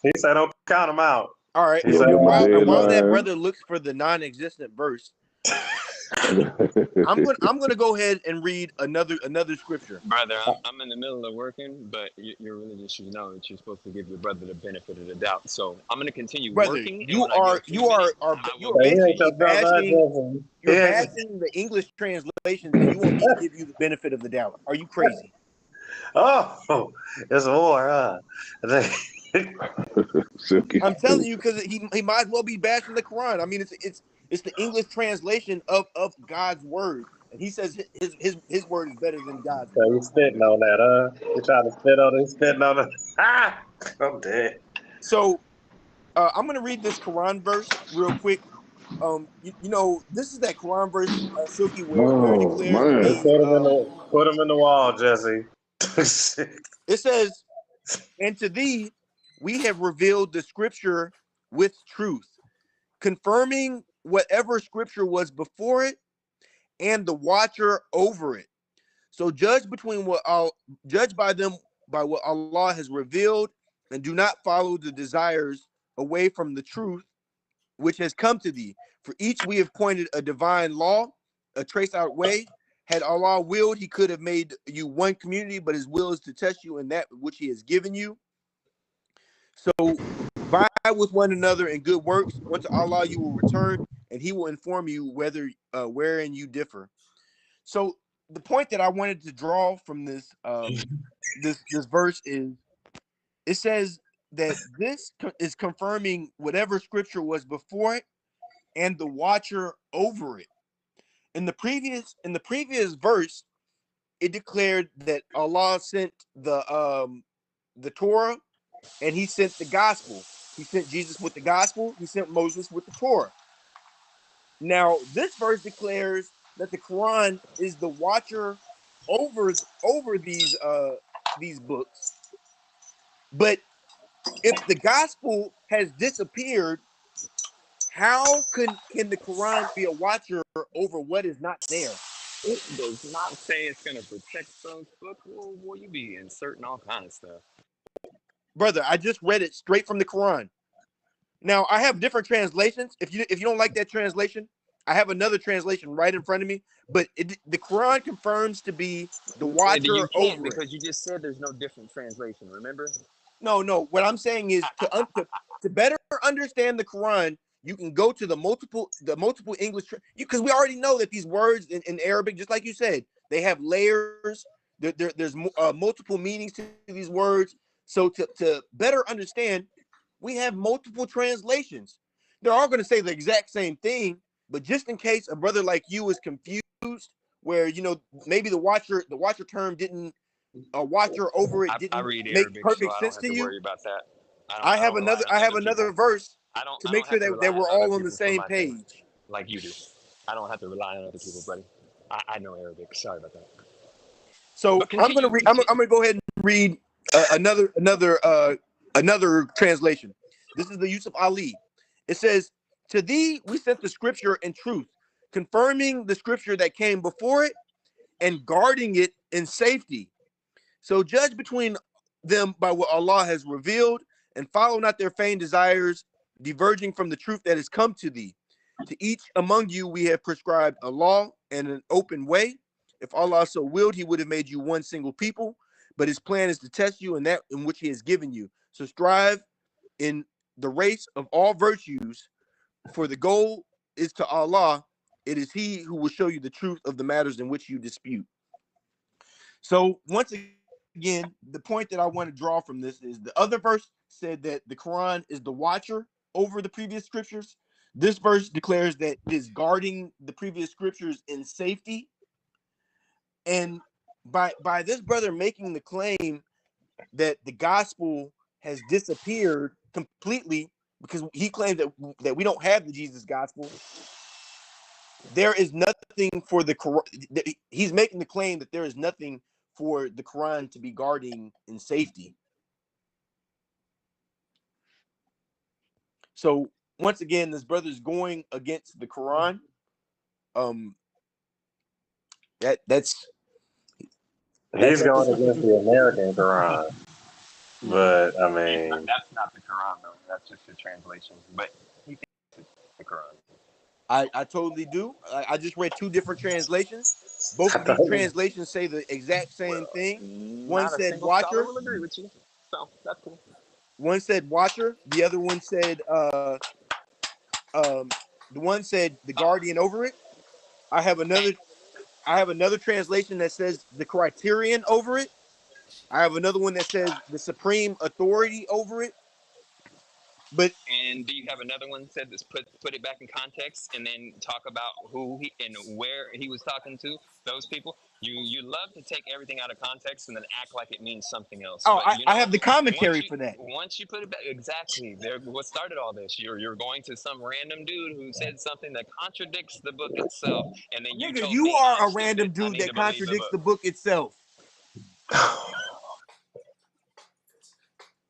He said don't count them out. All right. He you gonna said. give him a And while that deadline. brother looks for the non-existent verse, I'm gonna go ahead and read another scripture. Brother, I'm in the middle of working, but your religion should know that you're supposed to give your brother the benefit of the doubt. So I'm going to continue Brother, working, and you when I get are a few you are minutes, are I you will are He get to ain't basically your you. brother, bashing Jesse. He you're ain't. bashing the English translations, and you want me to give you the benefit of the doubt. Are you crazy? Oh, it's war, huh? Silky I'm telling you stupid. because he might as well be bashing the Quran. I mean, it's the English translation of God's word, and he says his word is better than God's So word. you spitting on that, huh? You trying to spit on it, spitting on it. Ah! I'm dead. So I'm gonna read this Quran verse real quick. This is that Quran verse, Silky, where it Oh declares to Hey, man. be. put him in the wall, Jesse. It says, "And to thee we have revealed the scripture with truth, confirming whatever scripture was before it, and the watcher over it, So judge by them by what Allah has revealed, and do not follow the desires away from the truth which has come to thee. For each we have pointed a divine law, a trace out way. Had Allah willed, he could have made you one community, but his will is to test you in that which he has given you. So vie with one another in good works. Unto Allah you will return, and he will inform you whether wherein you differ. So the point that I wanted to draw from this this verse is, it says that this is confirming whatever scripture was before it and the watcher over it. In the previous verse, it declared that Allah sent the Torah, and he sent the gospel. He sent Jesus with the gospel. He sent Moses with the Torah. Now, this verse declares that the Quran is the watcher over these books. But if the gospel has disappeared, how can the Quran be a watcher over what is not there? It does not say it's gonna protect those books. Well, you be inserting all kind of stuff. Brother, I just read it straight from the Quran. Now, I have different translations. If you don't like that translation, I have another translation right in front of me. But the Quran confirms to be the You watcher can't, over it. because you just said there's no different translation. Remember? No. What I'm saying is to better understand the Quran, you can go to the multiple English, because we already know that these words in Arabic, just like you said, they have layers. There's multiple meanings to these words. So to better understand, we have multiple translations. They're all going to say the exact same thing, but just in case a brother like you is confused, where maybe the watcher term didn't watcher over it I didn't read make Arabic, so perfect I don't sense have to to you. worry about that. I I have don't rely another on other people. verse to I make don't sure have to that rely we're on other all on the people for same my thing, page. like you do. I don't have to rely on other people, buddy. I know Arabic. Sorry about that. So But continue. I'm gonna go ahead and read another translation. This is the Yusuf Ali. It says, "To thee we sent the scripture in truth, confirming the scripture that came before it and guarding it in safety. So judge between them by what Allah has revealed, and follow not their feigned desires, diverging from the truth that has come to thee. To each among you we have prescribed a law and an open way. If Allah so willed, he would have made you one single people, but his plan is to test you in that in which he has given you. So strive in the race of all virtues, for the goal is to Allah. It is he who will show you the truth of the matters in which you dispute." So once again, the point that I want to draw from this is the other verse said that the Quran is the watcher over the previous scriptures. This verse declares that it is guarding the previous scriptures in safety. And by this brother making the claim that the gospel has disappeared completely, because he claimed that we don't have the Jesus gospel, there is nothing for the Quran. He's making the claim that there is nothing for the Quran to be guarding in safety. So once again, this brother's going against the Quran. That's He's going against the American Quran, but I mean, That's not the Quran, though. That's just a translation. But he thinks it's the Quran. I totally do. I just read two different translations. Both I of these thought translations say the exact same thing. One Not a said single scholar watcher. will agree with you. So that's cool. One said watcher. The other one said the one said the guardian over it. I have another translation that says the criterion over it. I have another one that says the supreme authority over it. But And do you have another one that said this? Put it back in context, and then talk about who he and where he was talking to. Those people. You love to take everything out of context and then act like it means something else. oh, But you I know, have the commentary for that. once you put it back, exactly. There, what started all this? You're going to some random dude who said something that contradicts the book itself, and then you Nigga, told you me are I'm a random stupid. I dude need that to believe the contradicts book. the book itself.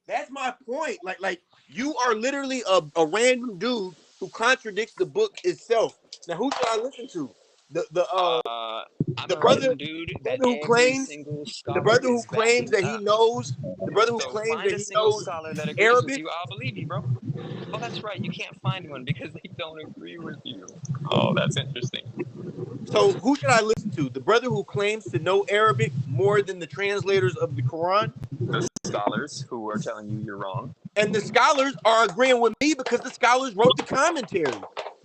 That's my point. Like you are literally a random dude who contradicts the book itself. Now, who should I listen to? The the telling brother you, dude, that who every claims single the scholar brother who is claims backing that he up. knows the brother who So claims find that a he single knows scholar that agrees with Arabic. you. I'll believe you, bro. Oh, that's right. You can't find one because they don't agree with you. Oh, that's interesting. So who should I listen to? The brother who claims to know Arabic more than the translators of the Quran? The scholars who are telling you you're wrong. And the scholars are agreeing with me because the scholars wrote the commentary.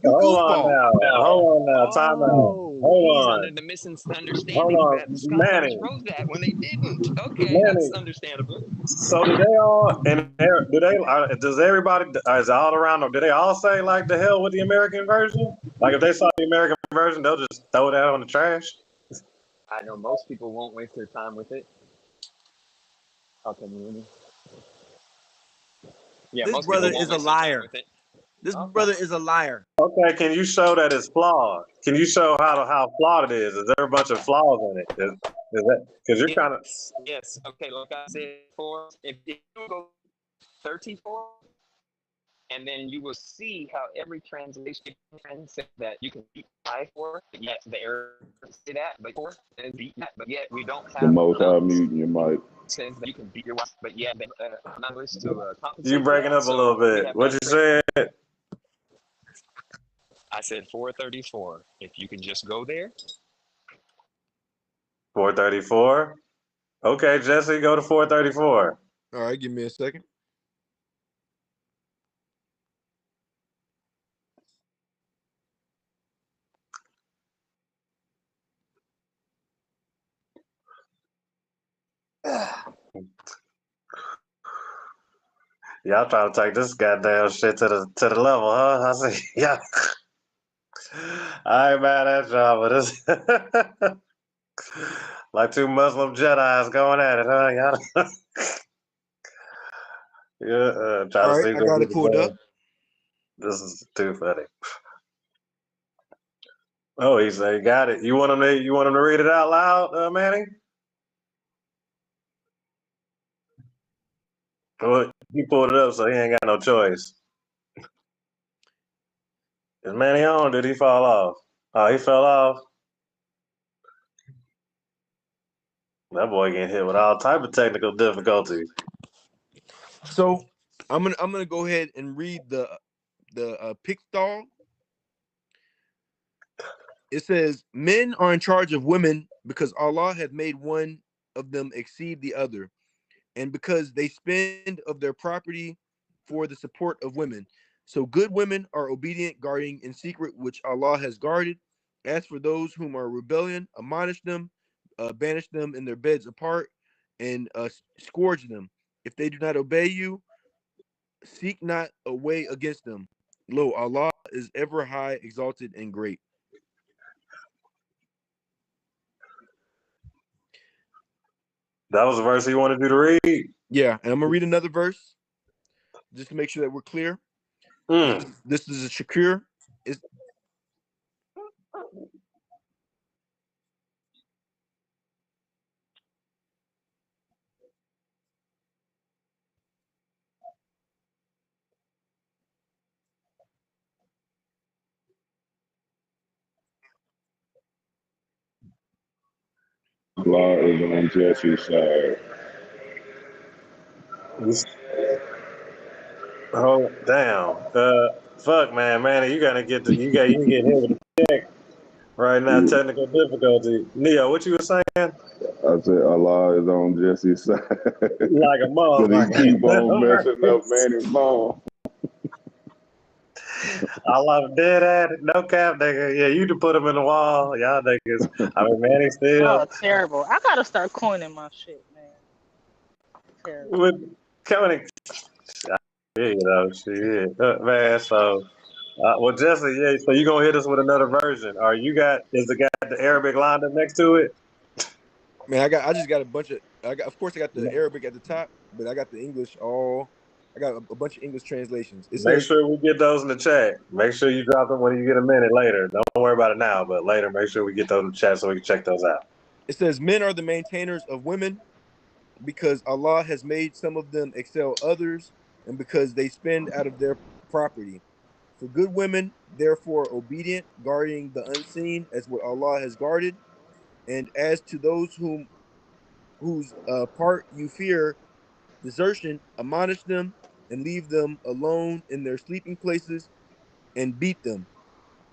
You Hold on goofball. now. Hold on now. Time out. Oh, Hold he's under on. the Hold misunderstanding on. that the scholars Manny. wrote that when they didn't. Okay, that's Manny. understandable. So do they all and do they does everybody is all around them, do they all say like the hell with the American version? Like if they saw the American version, they'll just throw that on the trash? I know most people won't waste their time with it. How can you hear me? Yeah, This most people brother won't is a waste their time liar. with it. This Okay. brother is a liar. Okay, can you show that it's flawed? Can you show how flawed it is? Is there a bunch of flaws in it? Is that because you're kind of Yes. Okay, like I said before, if you go 34, and then you will see how every translation says that you can beat I for, but yet the error say that, but for and beat that, but yet we don't The have most high another muting your mic. says that you can beat your wife, but yet they English to you compensate for breaking that. up a So little we bit. have What that. you said? I said 434. If you can just go there. 434. Okay, Jesse, go to 434. All right, give me a second. Y'all trying to take this goddamn shit to the level, huh? I see. Yeah. I ain't mad at y'all, but it's like two Muslim Jedi's going at it, huh? Y'all yeah, try All to right, see I who got be it the pulled up. best. This is too funny. Oh, he said, "Got it." You want him to read it out loud, Manny? Well, he pulled it up, so he ain't got no choice. Is Manny on? Or did he fall off? Oh, he fell off. That boy getting hit with all type of technical difficulties. So I'm gonna go ahead and read the Pickthall. It says men are in charge of women because Allah has made one of them exceed the other, and because they spend of their property for the support of women. So good women are obedient, guarding in secret which Allah has guarded. As for those whom are rebellion, admonish them, banish them in their beds apart, and scourge them. If they do not obey you, seek not a way against them. Lo, Allah is ever high, exalted, and great. That was the verse he wanted you to read. Yeah, and I'm gonna read another verse just to make sure that we're clear. This is a Shakir. It's, Allah is on Jesse's side. Oh damn! Fuck, man, Manny, you gotta get you get hit with the check right now. Yeah. Technical difficulty. Neo, what you were saying? I said Allah is on Jesse's side. Like a But he motherfucker. keep on messing up Manny's phone. I love dead at it. No cap, nigga. Yeah, you can put him in the wall. Y'all niggas. I mean, Manny still Oh, terrible. I gotta start coining my shit, man. Terrible. with coming. You know, shit, man. So, well, Jesse, yeah. So you gonna hit us with another version? Or you got the Arabic lined up next to it? man, I just got a bunch of of course I got the Arabic at the top, but I got the English all. I got a bunch of English translations. It Make says sure we get those in the chat. Make sure you drop them when you get a minute later. Don't worry about it now, but later, make sure we get those in the chat so we can check those out. men are the maintainers of women because Allah has made some of them excel others, and because they spend out of their property. For good women, therefore obedient, guarding the unseen as what Allah has guarded. And as to those whose part you fear desertion, admonish them and leave them alone in their sleeping places and beat them.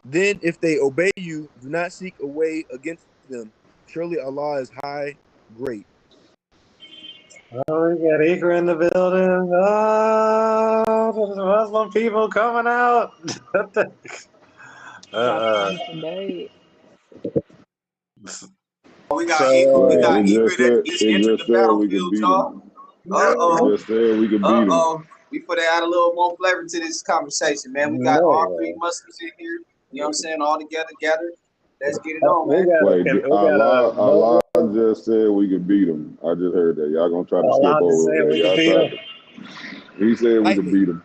Then, if they obey you, do not seek a way against them. Surely Allah is high, great. Oh, we got Eager in the building. Oh, the Muslim people coming out. Got time today. We got Eagle. We So, got Right. Eagle that just It entered just the said we could battlefield, beat y'all. them. Uh It oh. just said we could beat them. We put to add a little more flavor to this conversation, man. We got all three no. Muslims in here. You know what I'm saying? All together. Let's get it on, We man. got Wait, a Allah just said we could beat them. I just heard that. Y'all gonna try to skip Allah just over said that. we can Y'all beat tried them. to. He said we could Lightning. beat them.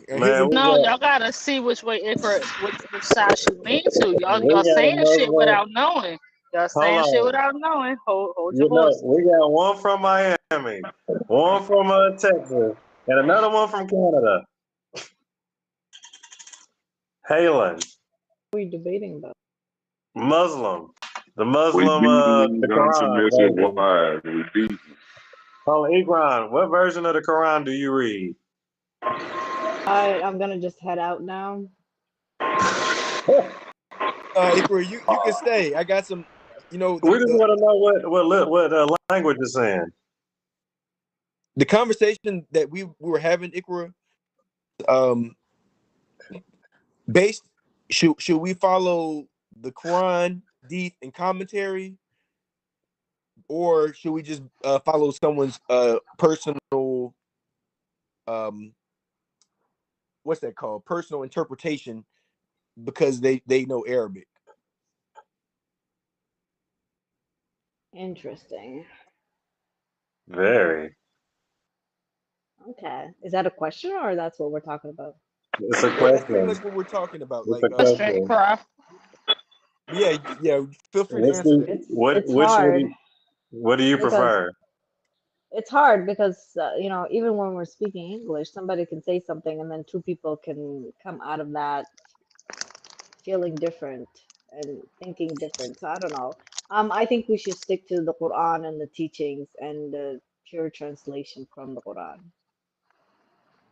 Here's Man, a, we No, got y'all gotta see which way Icarus, which side she lean to. Y'all a saying shit Muslim. without knowing. Y'all Hold saying shit on. without knowing. Hold your You know, horses. we got one from Miami, one from Texas, and another one from Canada. Halen, What are we debating about? Muslim. The We Muslim, beat these the Quran unsubmissive version. wives. We beat. Oh, Igran, what version of the Quran do you read? I'm gonna just head out now. Ikra, you can stay. I got some. You know We just want to know what language it's in. the conversation that we were having, Ikra. Based should we follow the Quran, Deep, and commentary, or should we just follow someone's personal what's that called? Personal interpretation because they know Arabic. Interesting. Very. Okay. Is that a question or that's what we're talking about? It's a That's pretty question. much what we're talking about. It's Like, a question. yeah. Feel free to What's answer that. It's hard. What do you Because prefer? it's hard because even when we're speaking English, somebody can say something and then two people can come out of that feeling different and thinking different. So I don't know. I think we should stick to the Quran and the teachings and the pure translation from the Quran.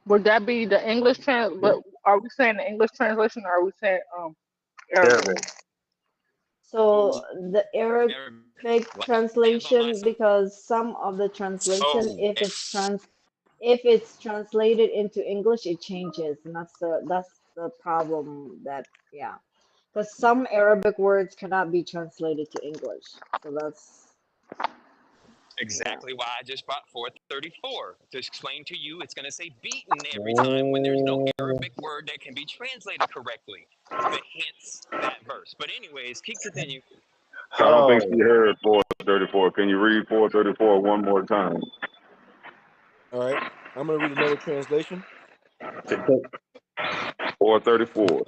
Would that be the English But are we saying the English translation or are we saying Arabic? So the Arabic Like, translation, because some of the translation, oh, if it's translated into English, it changes, and that's the problem. That yeah, because some Arabic words cannot be translated to English. So that's yeah. exactly why I just brought forth 34 to explain to you it's going to say beaten every time when there's no Arabic word that can be translated correctly. Hence that verse. But anyways, keep continue. I don't think she heard 434. Can you read 434 one more time? All right, I'm gonna read another translation. 434.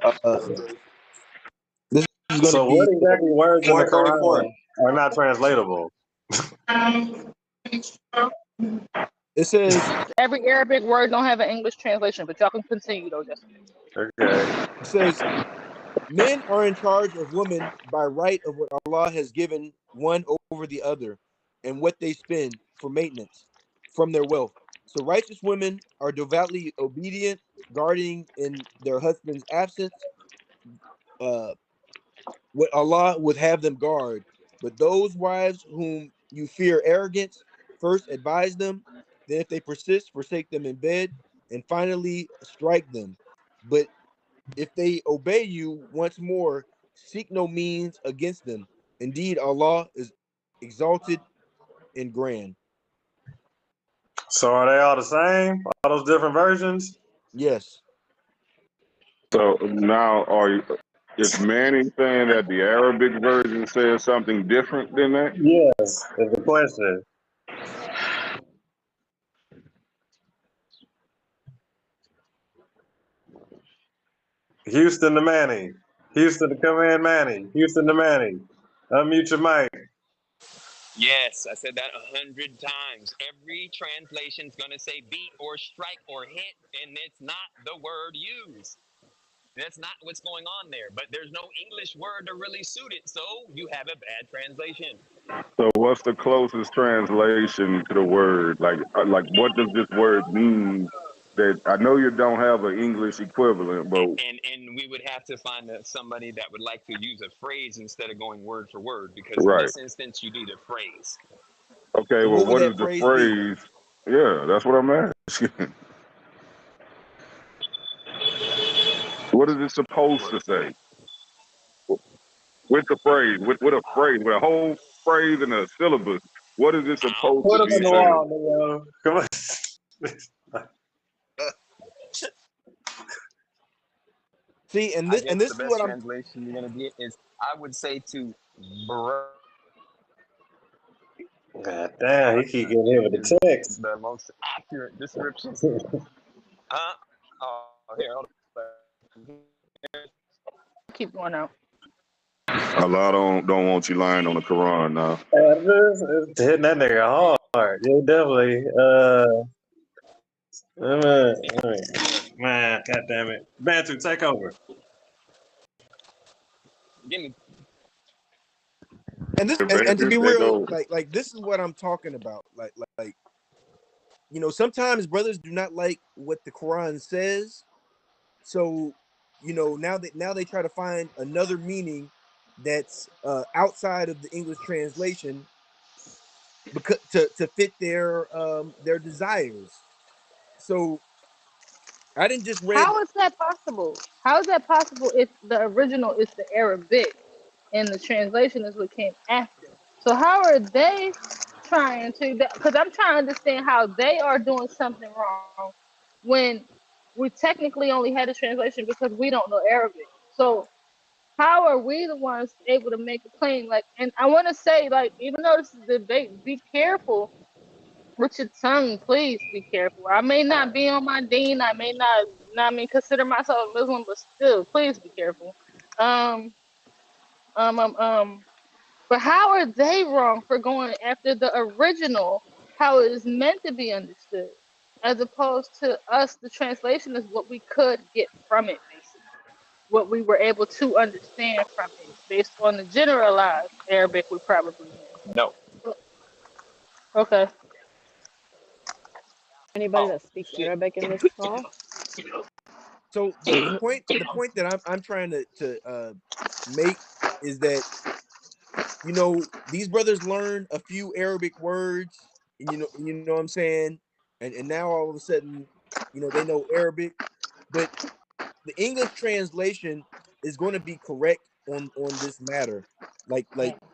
This is gonna So be what exactly words in the 434. Quran are not translatable? It says Every Arabic word don't have an English translation, but y'all can continue though, just Okay. it says men are in charge of women by right of what Allah has given one over the other, and what they spend for maintenance from their wealth. So righteous women are devoutly obedient, guarding in their husband's absence uh, what Allah would have them guard. But those wives whom you fear arrogance, first advise them, then if they persist, forsake them in bed, and finally strike them. But if they obey you once more, seek no means against them. Indeed, Allah is exalted and grand. So are they all the same? All those different versions? Yes. So now is Manny saying that the Arabic version says something different than that? Yes, is the question. Houston to Manny. Houston to come in, Manny. Houston to Manny. Unmute your mic. Yes, I said that 100 times. Every translation's going to say beat or strike or hit, and it's not the word used. That's not what's going on there. But there's no English word to really suit it, so you have a bad translation. So what's the closest translation to the word? Like what does this word mean? That I know you don't have an English equivalent, but And we would have to find somebody that would like to use a phrase instead of going word for word, because in right. this instance you need a phrase. Okay, So well, what would what is that the phrase be? phrase? Yeah, that's what I'm asking. What is it supposed to say? With the phrase, with a phrase, with a whole phrase and a syllabus, what is it supposed Put to them be in the saying? wall, nigga. Come on. See, and I this guess the is best what I'm. translation you're gonna get is, I would say, to br- God damn, he keep getting hit with the text. the most accurate description. Oh, here, hold on. Keep going out. Allah don't want you lying on the Quran now. It's hitting that nigga hard. Yeah, definitely. Man, god damn it. Bantu, take over. Give me. And this and to be They real, go. like this is what I'm talking about. Like sometimes brothers do not like what the Quran says. So, now they try to find another meaning that's outside of the English translation because to fit their desires. So I didn't just read. How is that possible? How is that possible if the original is the Arabic and the translation is what came after? So how are they trying to? Because I'm trying to understand how they are doing something wrong when we technically only had a translation because we don't know Arabic. So how are we the ones able to make a claim? Like, and I want to say, like, even though this is a debate, be careful with your tongue. Please be careful. I may not be on my deen. I may not consider myself a Muslim, but still, please be careful. Um, um, um, um. But how are they wrong for going after the original, how it is meant to be understood, as opposed to us? The translation is what we could get from it, basically, what we were able to understand from it, based on the generalized Arabic we probably No. knew. Okay. Anybody that speaks Arabic in this call? So the point that I'm trying to make is that these brothers learn a few Arabic words, and you know what I'm saying, and now all of a sudden, they know Arabic, but the English translation is going to be correct on this matter. Like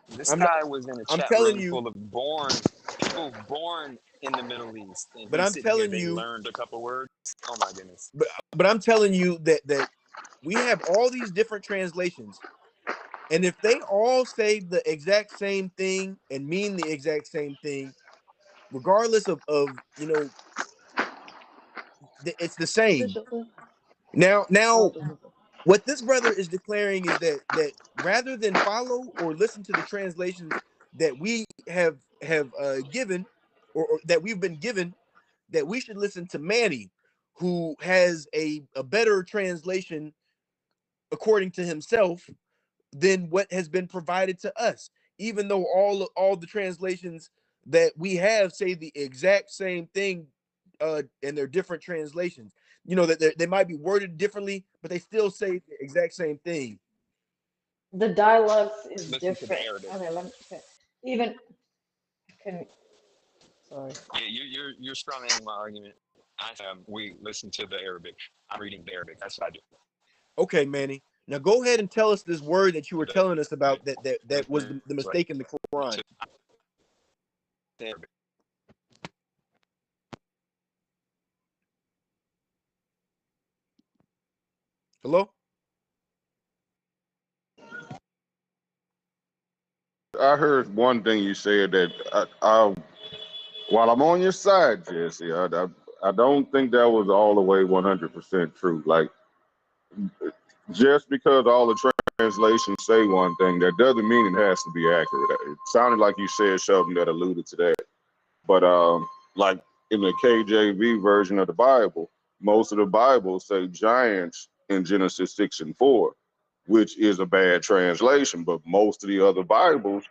This I'm not, guy was in a I'm chat telling room you, full of people born in the Middle East, and but he's I'm sitting here. telling They you, learned a couple words. Oh my goodness. but I'm telling you that we have all these different translations. And if they all say the exact same thing and mean the exact same thing, regardless of it's the same. Efficiently? How Now, efficiently? what this brother is declaring is that rather than follow or listen to the translations that we have given, or that we've been given, that we should listen to Manny, who has a better translation according to himself than what has been provided to us, even though all the translations that we have say the exact same thing, and they're different translations. That they might be worded differently, but they still say the exact same thing. The dialects is Listen to the different. Arabic. Okay. Even can sorry. Yeah, you're strawmanning my argument. We listen to the Arabic. I'm reading the Arabic. That's what I do. Okay, Manny. Now go ahead and tell us this word that you were telling us about that was the It's like mistake in the Quran. the Arabic. Hello? I heard one thing you said that while I'm on your side, Jesse, I don't think that was all the way 100% true. Like, just because all the translations say one thing, that doesn't mean it has to be accurate. It sounded like you said something that alluded to that. But like in the KJV version of the Bible, most of the Bible say giants in Genesis 6 and 4, which is a bad translation. But most of the other Bibles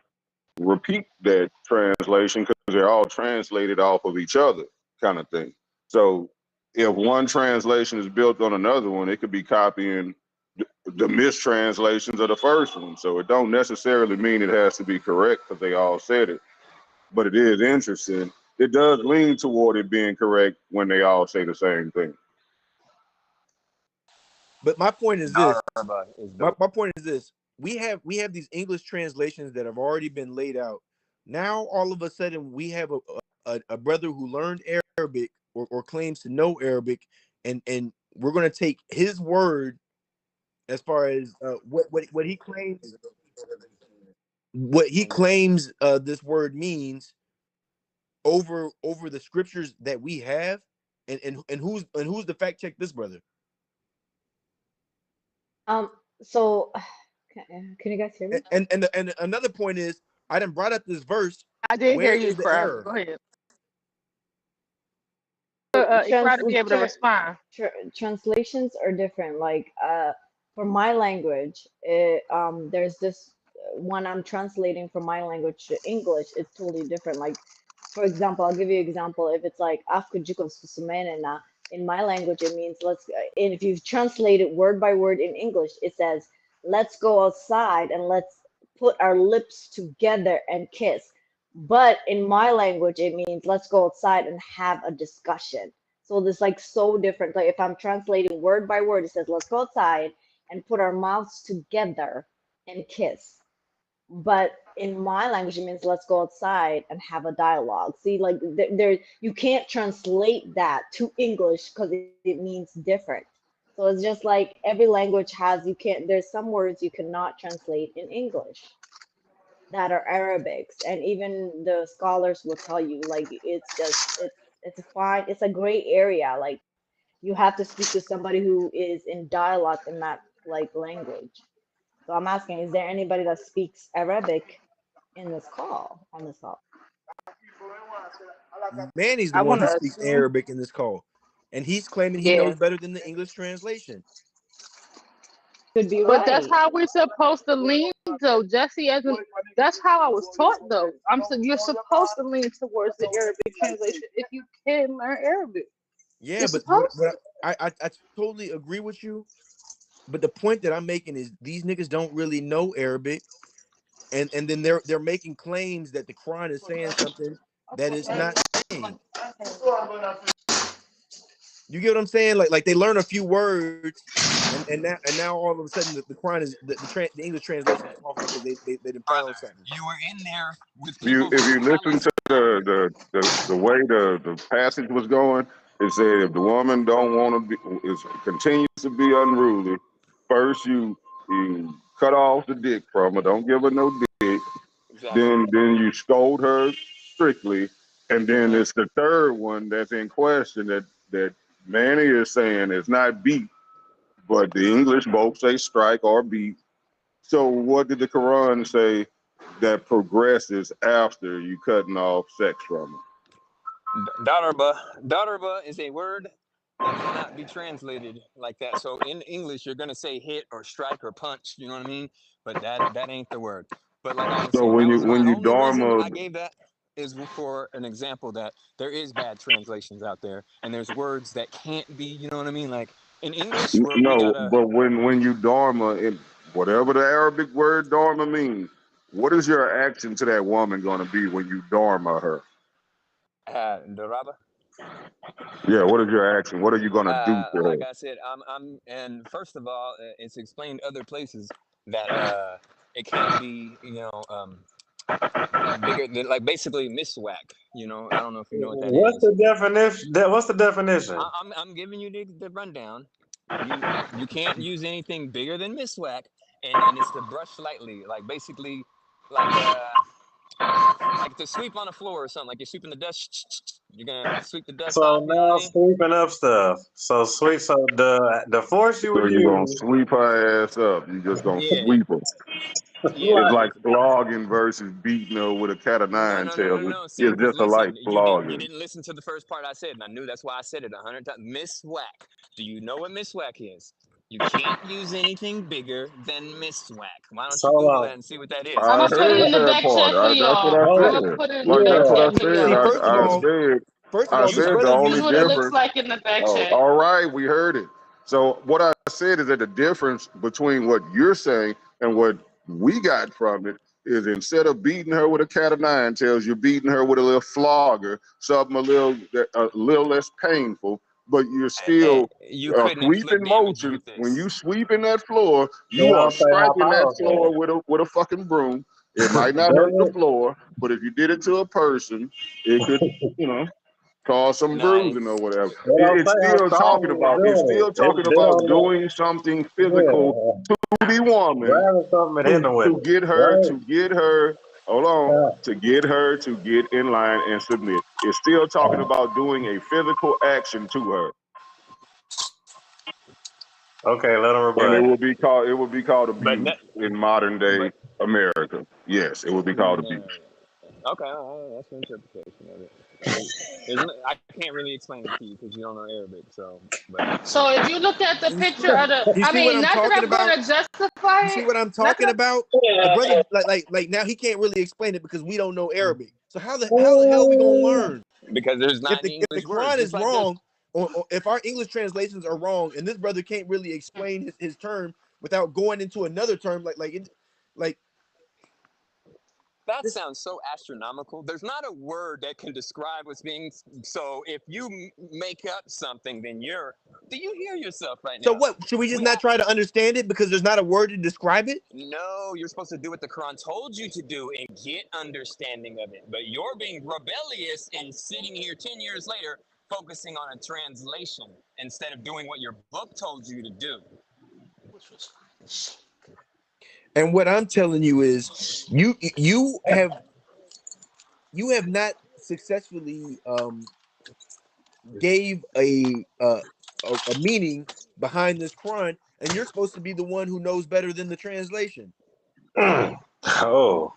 repeat that translation because they're all translated off of each other, kind of thing. So if one translation is built on another one, it could be copying the mistranslations of the first one. So it don't necessarily mean it has to be correct because they all said it. But it is interesting. It does lean toward it being correct when they all say the same thing. But my point is this. My point is this. We have these English translations that have already been laid out. Now all of a sudden we have a brother who learned Arabic or claims to know Arabic, and we're going to take his word as far as what he claims this word means over the scriptures that we have, and who's the fact check this brother? So can you guys hear me? And another point is, I done brought up this verse. I did hear Where you, is the bro. error? Go ahead. Trans Try to be able to respond. translations are different. Like for my language, there's this when I'm translating from my language to English, it's totally different. Like for example, I'll give you an example. If it's like "Afka jikos susumenena," in my language, it means let's. And if you translate it word by word in English, it says let's go outside and let's put our lips together and kiss. But in my language, it means let's go outside and have a discussion. So this like so different. Like if I'm translating word by word, it says let's go outside and put our mouths together and kiss. But in my language, it means let's go outside and have a dialogue. See, like there you can't translate that to English because it means different. So it's just like every language has you can't. There's some words you cannot translate in English that are Arabics, and even the scholars will tell you like it's a fine, it's a gray area. Like you have to speak to somebody who is in dialogue in that like language. So I'm asking, is there anybody that speaks Arabic in this call on this call? Manny's the I one want who to speaks assume. Arabic in this call, and he's claiming he Yeah. knows better than the English translation. Could be But that's right. how we're supposed to lean, though, Jesse. That's how I was taught, though. You're supposed to lean towards the Arabic translation if you can learn Arabic. Yeah, You're but supposed to. I totally agree with you. But the point that I'm making is these niggas don't really know Arabic, and then they're making claims that the Quran is saying something that it's not saying. You get what I'm saying? Like they learn a few words, and now all of a sudden the Quran is the English translation is off because they didn't found something. You were in there with If you people if from you listen to the way the passage was going, it said if the woman don't want to be continues to be unruly, first you cut off the dick from her, don't give her no dick. Exactly. Then you scold her strictly, and then it's the third one that's in question that Manny is saying is not beat, but the English both say strike or beat. So what did the Quran say that progresses after you cutting off sex from her? Darba is a word that cannot be translated like that. So in English, you're gonna say hit or strike or punch. You know what I mean? But that ain't the word. But like I was So saying, when that you was my when you only reason dharma, I gave that is for an example that there is bad translations out there, and there's words that can't be. You know what I mean? Like in English, where we no, gotta. but when you dharma, in whatever the Arabic word dharma means, what is your action to that woman going to be when you dharma her? Daraba. Yeah, what is your action? What are you going to do to her? Like I said, and first of all, it's explained other places that it can't be, bigger than like basically miswhack. I don't know if you know what that What's is. the definition? What's the definition? I'm giving you the rundown. You can't use anything bigger than miswhack, and it's to brush lightly, like basically, like like to sweep on a floor or something. Like you're sweeping the dust, you're gonna sweep the dust So off. You know what I now mean? sweeping up stuff. So sweep. So the force you So would you're going to use. sweep her ass up. You're just going to Yeah, sweep her. yeah, It's like basically. flogging versus beating her with a cat of No, nine no, no, no, tails. no. See, It's because just a light listen, you flogging. didn't listen to the first part I said, and I knew that's why I said it 100 times. Miss Whack. Do you know what Miss Whack is? You can't use anything bigger than miswak. Why don't you Hold Google on. that and see what that is? I I'm gonna put it heard in the that back part. chat for That's what y'all. I I'm Hold gonna on. said. put it in the Like back that's what I chat Yeah. for said. See, y'all. first of I all, This this said the brother is only what it uses. looks difference. like in the back Oh, chat. all right, we heard it. So what I said is that the difference between what you're saying and what we got from it is instead of beating her with a cat of nine tails, you're beating her with a little flogger, something a little less painful, but you're still You couldn't inflict sweeping damage motion. with When this. you sweeping that floor, They you are don't say how striking that powerful. floor with a fucking broom. It might not hurt the Does floor, but if you did it to a person, it could, you know, cause some bruising or Nice. whatever. They don't say how It's strong still you're talking doing it. They about don't. doing something physical Yeah. to the woman Grabbing something and hitting them with to it. get her, hold on, Right. to get in line and submit. It's still talking about doing a physical action to her. Okay, let them And rebut. it would be called But abuse in modern day but America. Yes, it would be called abuse. okay, that's an interpretation of it. I can't really explain it to you because you don't know Arabic. So, but So if you look at the picture of the, You I see what mean, I'm not that talking I'm about? gonna justify You see it. what I'm Not talking that about? The yeah, brother, like now he can't really explain it because we don't know Arabic. So how the hell are we gonna learn because there's if not the any if the English words, Quran is just like there's wrong, or if our English translations are wrong, and this brother can't really explain his term without going into another term, like that this. sounds so astronomical. There's not a word that can describe what's being. So if you make up something, then you're. Do you hear yourself right So now? what? Should we just We not have. try to understand it because there's not a word to describe it? No, you're supposed to do what the Quran told you to do and get understanding of it. But you're being rebellious and sitting here 10 years later focusing on a translation instead of doing what your book told you to do. And what I'm telling you is, you have not successfully gave a meaning behind this Quran, and you're supposed to be the one who knows better than the translation. Oh.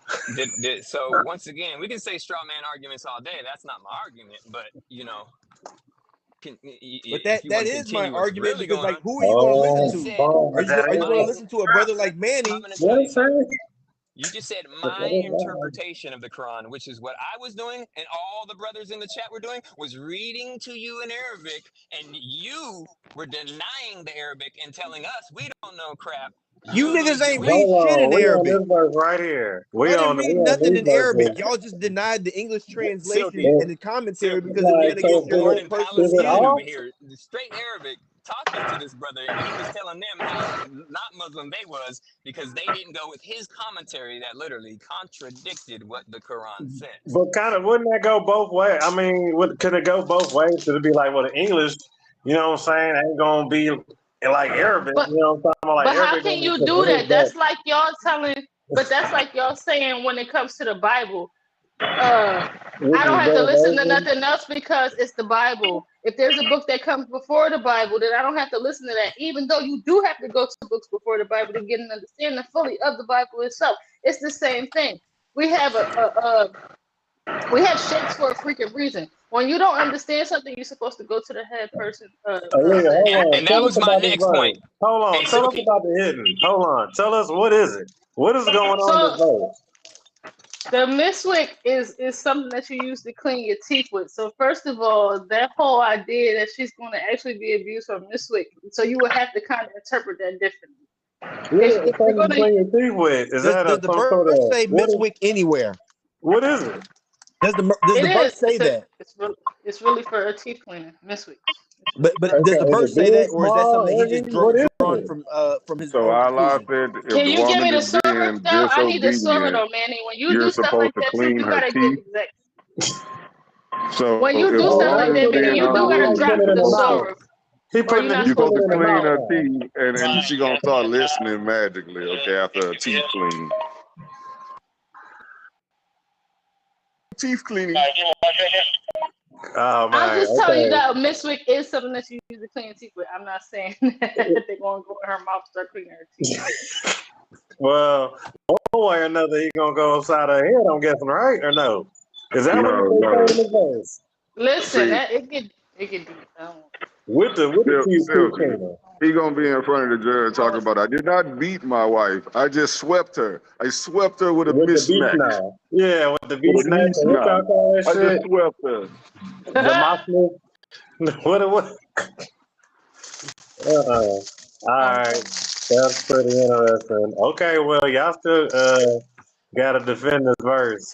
So once again, we can say straw man arguments all day. That's not my argument, but But if you that want to is my continue what's argument really because, going like, on, who are you going to you listen just to? said Are you going to my. listen to a brother like I'm Manny? going to tell you something. You just said my interpretation of the Quran, which is what I was doing, and all the brothers in the chat were doing, was reading to you in Arabic, and you were denying the Arabic and telling us we don't know crap. You You niggas lose your ain't way. read Hold shit on. in We on Arabic. this verse right here. Y'all didn't We read on nothing these in Arabic. verses. Y'all just denied the English translation It, and the commentary Silky, because it like, went niggas so against your is born own in personal it Palestine over views. off? here, straight Arabic, talking to this brother, and he was telling them how not Muslim they was because they didn't go with his commentary that literally contradicted what the Quran says. But kind of, wouldn't that go both ways? I mean, could it go both ways? Could it be like, well, the English, you know what I'm saying, ain't going to be like Arabic, But you know what I'm talking about? Like but how Arabic can going to be you do that? converted back. That's like y'all saying when it comes to the Bible. Which I don't is have to their listen to version. nothing else because it's the Bible. If there's a book that comes before the Bible, then I don't have to listen to that. Even though you do have to go to books before the Bible to get an understanding fully of the Bible itself. It's the same thing. We have we have sheikhs for a freaking reason. When you don't understand something, you're supposed to go to the head person. Aaliyah, hold on. And that Tell us was my about this next verse. point. Hold Hey, on. Tell us Silky, about the hidden. Hold on. Tell us, what is it? What is going on in this So verse? the miswick is something that you use to clean your teeth with. So first of all, that whole idea that she's going to actually be abused from miswick, so you would have to kind of interpret that differently. Yeah, If it's you're something going to to, clean your teeth with. Is that Does the some verse sort of, say Mitzwick anywhere? what is it? Does it the verse is. say that? It's really for a teeth cleaner, miswicks. It's really for But that. does Okay, the is verse it say big, that, or is that small, something that he heavy? just What is drawn it? from his So own Allah conclusion? said if Can the you give me woman the is surah being though? I need the surah disobedient, though, Manny. When you you're do stuff supposed like to that too, clean you her gotta give teeth. exact. So When you if do the stuff Oh, like woman he is that, putting it Manny, being in, you do oh, gotta he drop putting it in the the unreasonable, mouth. surah, He or putting you're it, not he you're supposed supposed putting to to it in do the that. clean mouth her now. teeth, and she gonna start listening magically, okay, after a teeth clean. Teeth cleaning. Oh I'm man, just telling you okay. that a miswick is something that you use to clean your teeth with. I'm not saying that they're gonna go in her mouth and start cleaning her teeth. Well, one way or another, he gonna go upside her head. I'm guessing, right or no? Is that what No, they say no. in the verse? Listen, See, it get deep. I don't. With the teeth Silky. cleaner. He gonna be in front of the judge talking about, I did not beat my wife. I just swept her. I swept her with a With the beat mismatch. now. Yeah, with the beat With a snack. knee What y'all snap. call that I just shit? swept her. The Mosley. What? All right. That's pretty interesting. Okay, well, y'all still gotta defend this verse.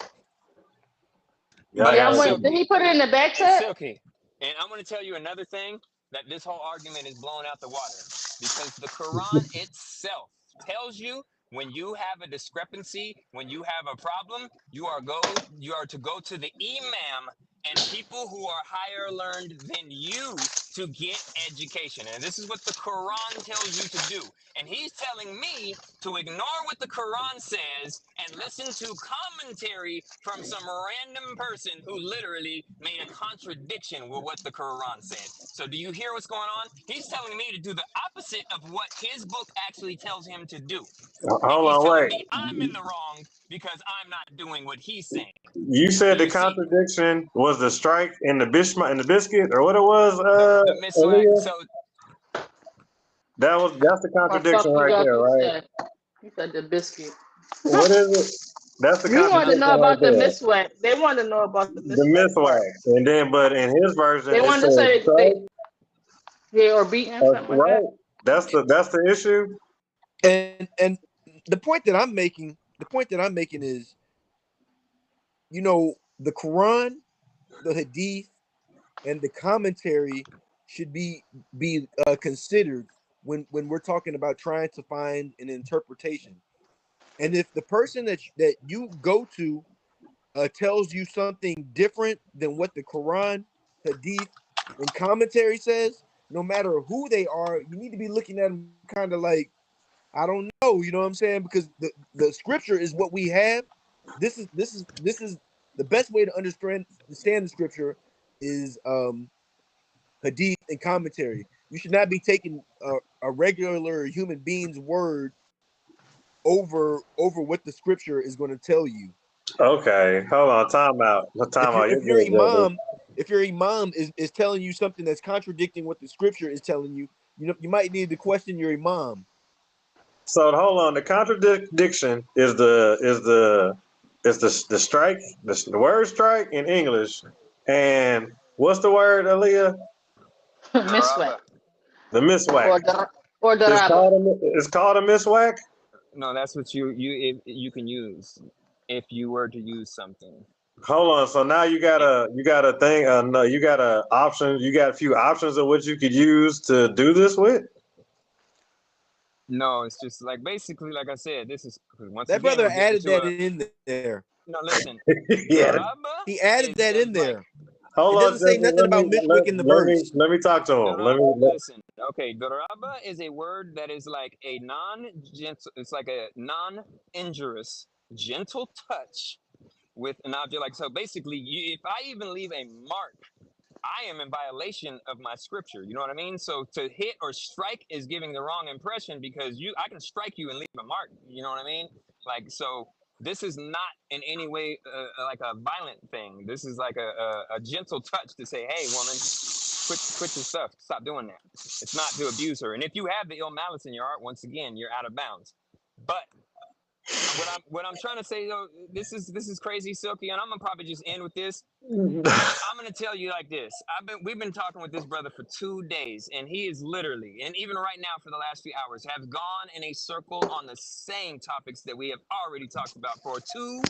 Y'all But Yeah, gotta wait. Did Silky he put it in the back and chat? Silky. And I'm going to tell you another thing that this whole argument is blown out the water because the Quran itself tells you when you have a discrepancy, when you have a problem, you are to go to the imam and people who are higher learned than you to get education. And this is what the Quran tells you to do. And he's telling me to ignore what the Quran says and listen to commentary from some random person who literally made a contradiction with what the Quran said. So do you hear what's going on? He's telling me to do the opposite of what his book actually tells him to do. And hold he's on, telling wait. me I'm in the wrong because I'm not doing what he's saying. You Do said the you see? contradiction was the strike in the biscuit, or what it was, The miswag. Aaliyah? So That's the Oh contradiction fuck, you right got there, you right? said. You said the biscuit. What is it? That's the We wanted to contradiction know right about the there. miswag. They wanted to know about the The miswag part. miswag. And then, but in his version, They it wanted to says say strike. they or beaten something like that. Right. That's the issue. And the point that I'm making is, you know, the Quran, the Hadith, and the commentary should be considered when we're talking about trying to find an interpretation. And if the person that you go to tells you something different than what the Quran, Hadith, and commentary says, no matter who they are, you need to be looking at them kind of like, I don't know, you know what I'm saying? Because the scripture is what we have. This is the best way to understand the scripture is hadith and commentary. You should not be taking a regular human being's word over what the scripture is going to tell you. Okay. Hold on. Time out. Time out. You're If your good, Joseph. imam is telling you something that's contradicting what the scripture is telling you, you might need to question your imam. So hold on. The contradiction is the strike, the word strike in English, and what's the word, Aaliyah? Miswag The miswhack. or daraba. It's called a miswhack. no, that's what you can use if you were to use something. Hold on. So now you got a thing. No, you got a option. You got a few options of what you could use to do this with. No, it's just like basically, like I said, this is once That again brother we're getting added to that a in there. no. Listen, Yeah. Daraba He added that is in like there. Hold It on, doesn't say Joseph. nothing about Mishwick in the verse. Let me talk to him. Listen, okay, Doraba is a word that is like a non-gentle. It's like a non-injurious, gentle touch with an object. Like so, basically, if I even leave a mark, I am in violation of my scripture. You know what I mean? So to hit or strike is giving the wrong impression because I can strike you and leave a mark. You know what I mean? Like so. This is not in any way like a violent thing. This is like a gentle touch to say, "Hey, woman, quit your stuff. Stop doing that." It's not to abuse her. And if you have the ill malice in your heart, once again, you're out of bounds. But what I'm trying to say though, this is crazy, Silky, and I'm gonna probably just end with this. I'm gonna tell you like this. We've been talking with this brother for 2 days, and he is literally, and even right now for the last few hours, have gone in a circle on the same topics that we have already talked about for 2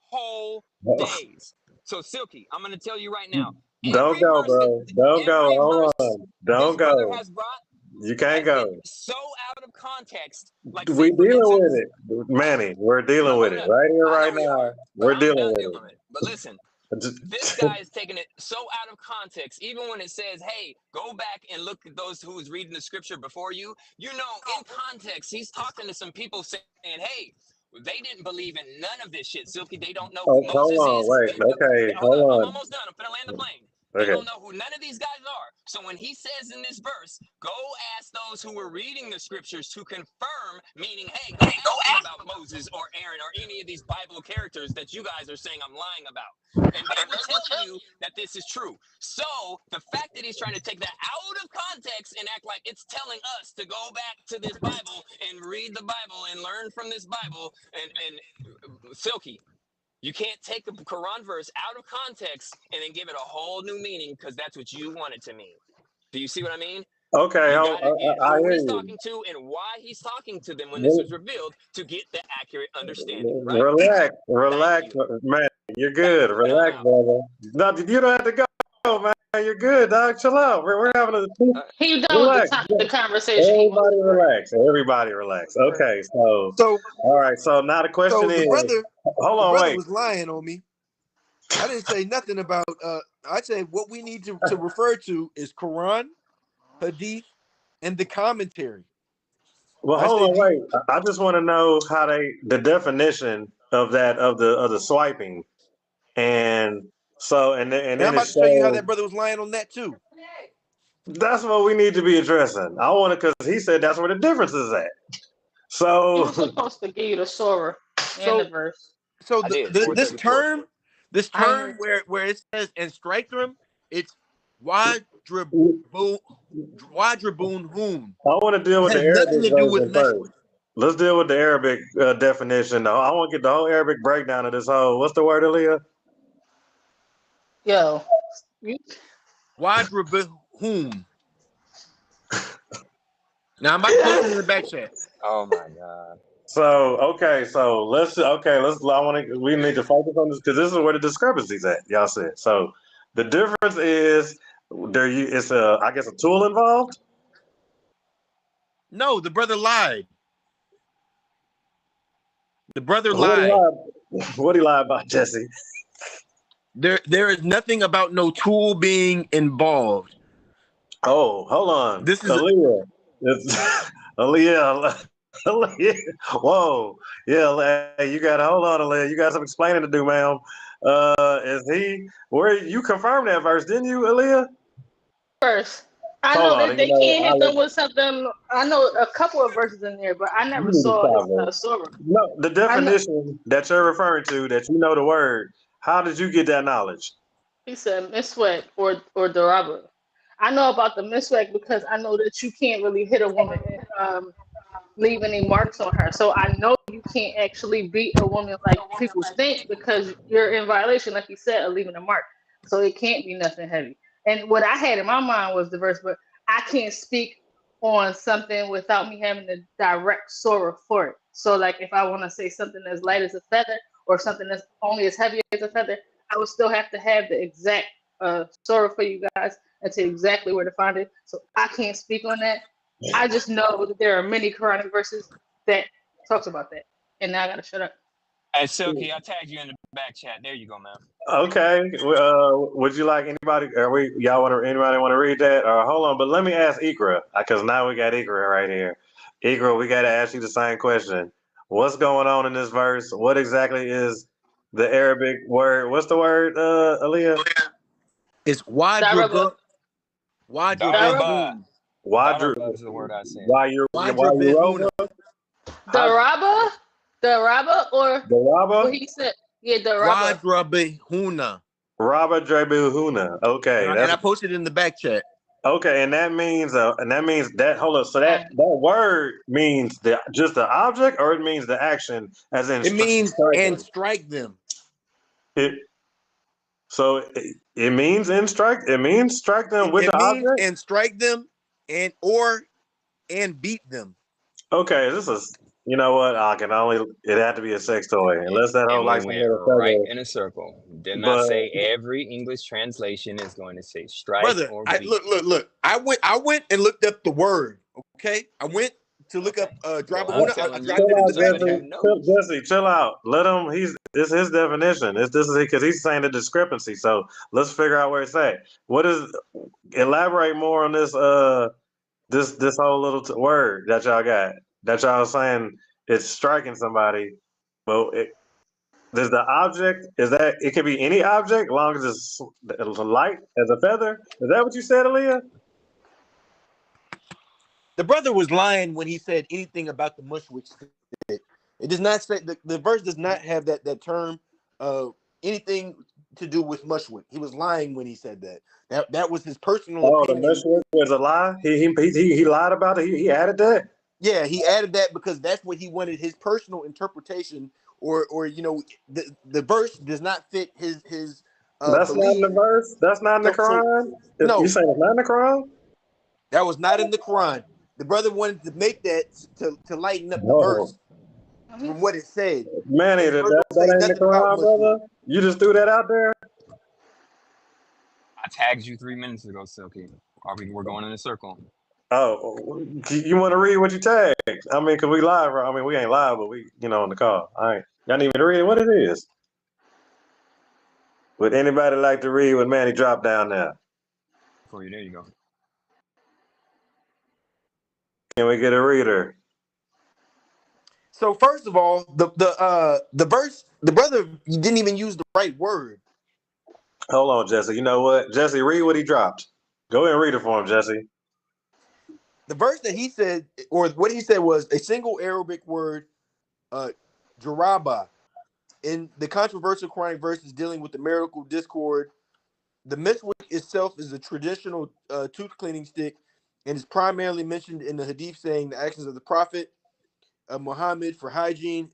whole days. So Silky, I'm gonna tell you right now, Don't go, bro. Don't go. Hold on. this Don't brother go. has brought You can't has been go. so out of context. Like, say We for dealing with instance, it, Manny. We're no, dealing with it right here, I know right we now. are, but We're I'm dealing done with dealing with it. But listen, this it. guy is taking it so out of context. Even when it says, "Hey, go back and look at those who was reading the scripture before you," in context, he's talking to some people saying, "Hey, they didn't believe in none of this shit, Silky. They don't know who Oh, hold Moses on, is. wait. Okay, Hold up, hold I'm on. almost done. I'm finna land the plane. They Okay. don't know who none of these guys are. So when he says in this verse, go ask those who were reading the scriptures to confirm, meaning, hey, go ask them about Moses or Aaron or any of these Bible characters that you guys are saying I'm lying about. And they will tell you that this is true. So the fact that he's trying to take that out of context and act like it's telling us to go back to this Bible and read the Bible and learn from this Bible. And Silky, you can't take a Quran verse out of context and then give it a whole new meaning because that's what you want it to mean. Do you see what I mean? Okay, You got to get I who hear he's you. talking to and why he's talking to them when this was revealed to get the accurate understanding, right? Relax, man. You're good. Relax, brother. No, you don't have to go, man. You're good, dog. Chill out. We're having a He done with relax. the conversation. He wants Everybody to break. relax. Everybody relax. Okay, so all right. So now the question So is, hold the on, brother wait. was lying on me. I didn't say nothing about. I said what we need to refer to is Quran, Hadith, and the commentary. Well, I hold said on, wait. I just want to know how the definition of that of the swiping, and so and and then I'm it about to show you how shows. that brother was lying on that too. That's what we need to be addressing. I want to because he said that's where the difference is at. He So was supposed to give you the surah and the verse. So I did this 434. term where it says and strike them, it's wadribun hoon. I want to deal It with the has nothing Arabic to do with version mess first. with. Let's deal with the Arabic definition. Though. I want to get the whole Arabic breakdown of this whole. What's the word, Aaliyah? Yo, Wadribun. Now I'm about to post it in the back chat. Oh my God. So let's I want to we need to focus on this because this is where the discrepancy's at. Y'all said so. The difference is it's I guess a tool involved. No, the brother lied. The brother What he lied. lied? What he lied about, Jesse? There is nothing about no tool being involved. Oh, hold on. This is Aaliyah. Aaliyah. Aaliyah. Whoa. Yeah, hey, you got to hold on, Aaliyah. You got some explaining to do, ma'am. Is he where you confirmed that verse, didn't you, Aaliyah? verse. I Hold know on, that you they know, can't hit them with something. I know a couple of verses in there, but I you never need to saw his stop it. surah. No, the I know definition that you're referring to, that you know the word, how did you get that knowledge? he said miswak or daraba. I know about the miswak because I know that you can't really hit a woman and leave any marks on her. So I know you can't actually beat a woman like people think because you're in violation, like you said, of leaving a mark. So it can't be nothing heavy. And what I had in my mind was the verse, but I can't speak on something without me having the direct surah for it. So like if I want to say something as light as a feather or something that's only as heavy as a feather, I would still have to have the exact surah for you guys and tell you exactly where to find it. So I can't speak on that. I just know that there are many Quranic verses that talks about that. And now I gotta shut up. Hey, Silky, I tagged you in the back chat. There you go, man. Okay. Would you like anybody? Anybody want to read that? Hold on, but let me ask Ikra because now we got Ikra right here. Ikra, we got to ask you the same question. What's going on in this verse? What exactly is the Arabic word? What's the word, Aaliyah? It's Daraba. Daraba. wadribun. Daraba is the word I said. Why you Wadribun. over? Daraba? Daraba or The what Rabba? he said? Yeah, Daraba. Wadrabihuna. Rabba Drebuhuna. Okay, And that's I posted it in the back chat. okay, and that means that hold up. So that word means just the object, or it means the action, as in It means and striking. strike them. It means strike. It means strike them with It the means object. and strike them and beat them. Okay, this is you know what? I can only it had to be a sex toy unless that whole And we like some went little right feather. in a circle. Did not But say every English translation is going to say strike Brother, or beat. look. I went and looked up the word. Okay, I went to look up Well, I'm Drabahuna. I telling dropped you it in and the back somebody chat. who knows. Jesse, chill out. Let him. It's his definition. This is because he's saying the discrepancy. So let's figure out where it's at. What is? Elaborate more on this. This whole little word that y'all got. That y'all saying it's striking somebody. Well, does the object is that it can be any object, as long as it's light as a feather. Is that what you said, Aaliyah? The brother was lying when he said anything about the mushwich stick. It does not say the verse does not have that term anything to do with Mushwick. He was lying when he said that. That was his personal Oh, the opinion. Mushwick was a lie. He lied about it. He added that. Yeah, he added that because that's what he wanted, his personal interpretation, or the verse does not fit his That's not in belief. the verse. That's not in the So Quran. You no, saying it's not in the Quran? that was not in the Quran. The brother wanted to make that to lighten up the Oh, verse from what it said. Manny, And the that, verse that don't say ain't the nothing about Quran, Mushwick. brother. You just threw that out there. I tagged you 3 minutes ago, Silky. We're going in a circle. Oh, you want to read what you tagged? I mean, cause we live. I mean, we ain't live, but we, on the call. All right, y'all need me to read what it is. Would anybody like to read what Manny dropped down there? For you, there you go. Can we get a reader? So first of all, the verse, the brother didn't even use the right word. Hold on, Jesse. You know what? Jesse, read what he dropped. Go ahead and read it for him, Jesse. The verse that he said, or what he said, was a single Arabic word, jaraba. In the controversial Quranic verses dealing with the marital discord, the miswak itself is a traditional tooth cleaning stick and is primarily mentioned in the hadith saying the actions of the Prophet Muhammad for hygiene,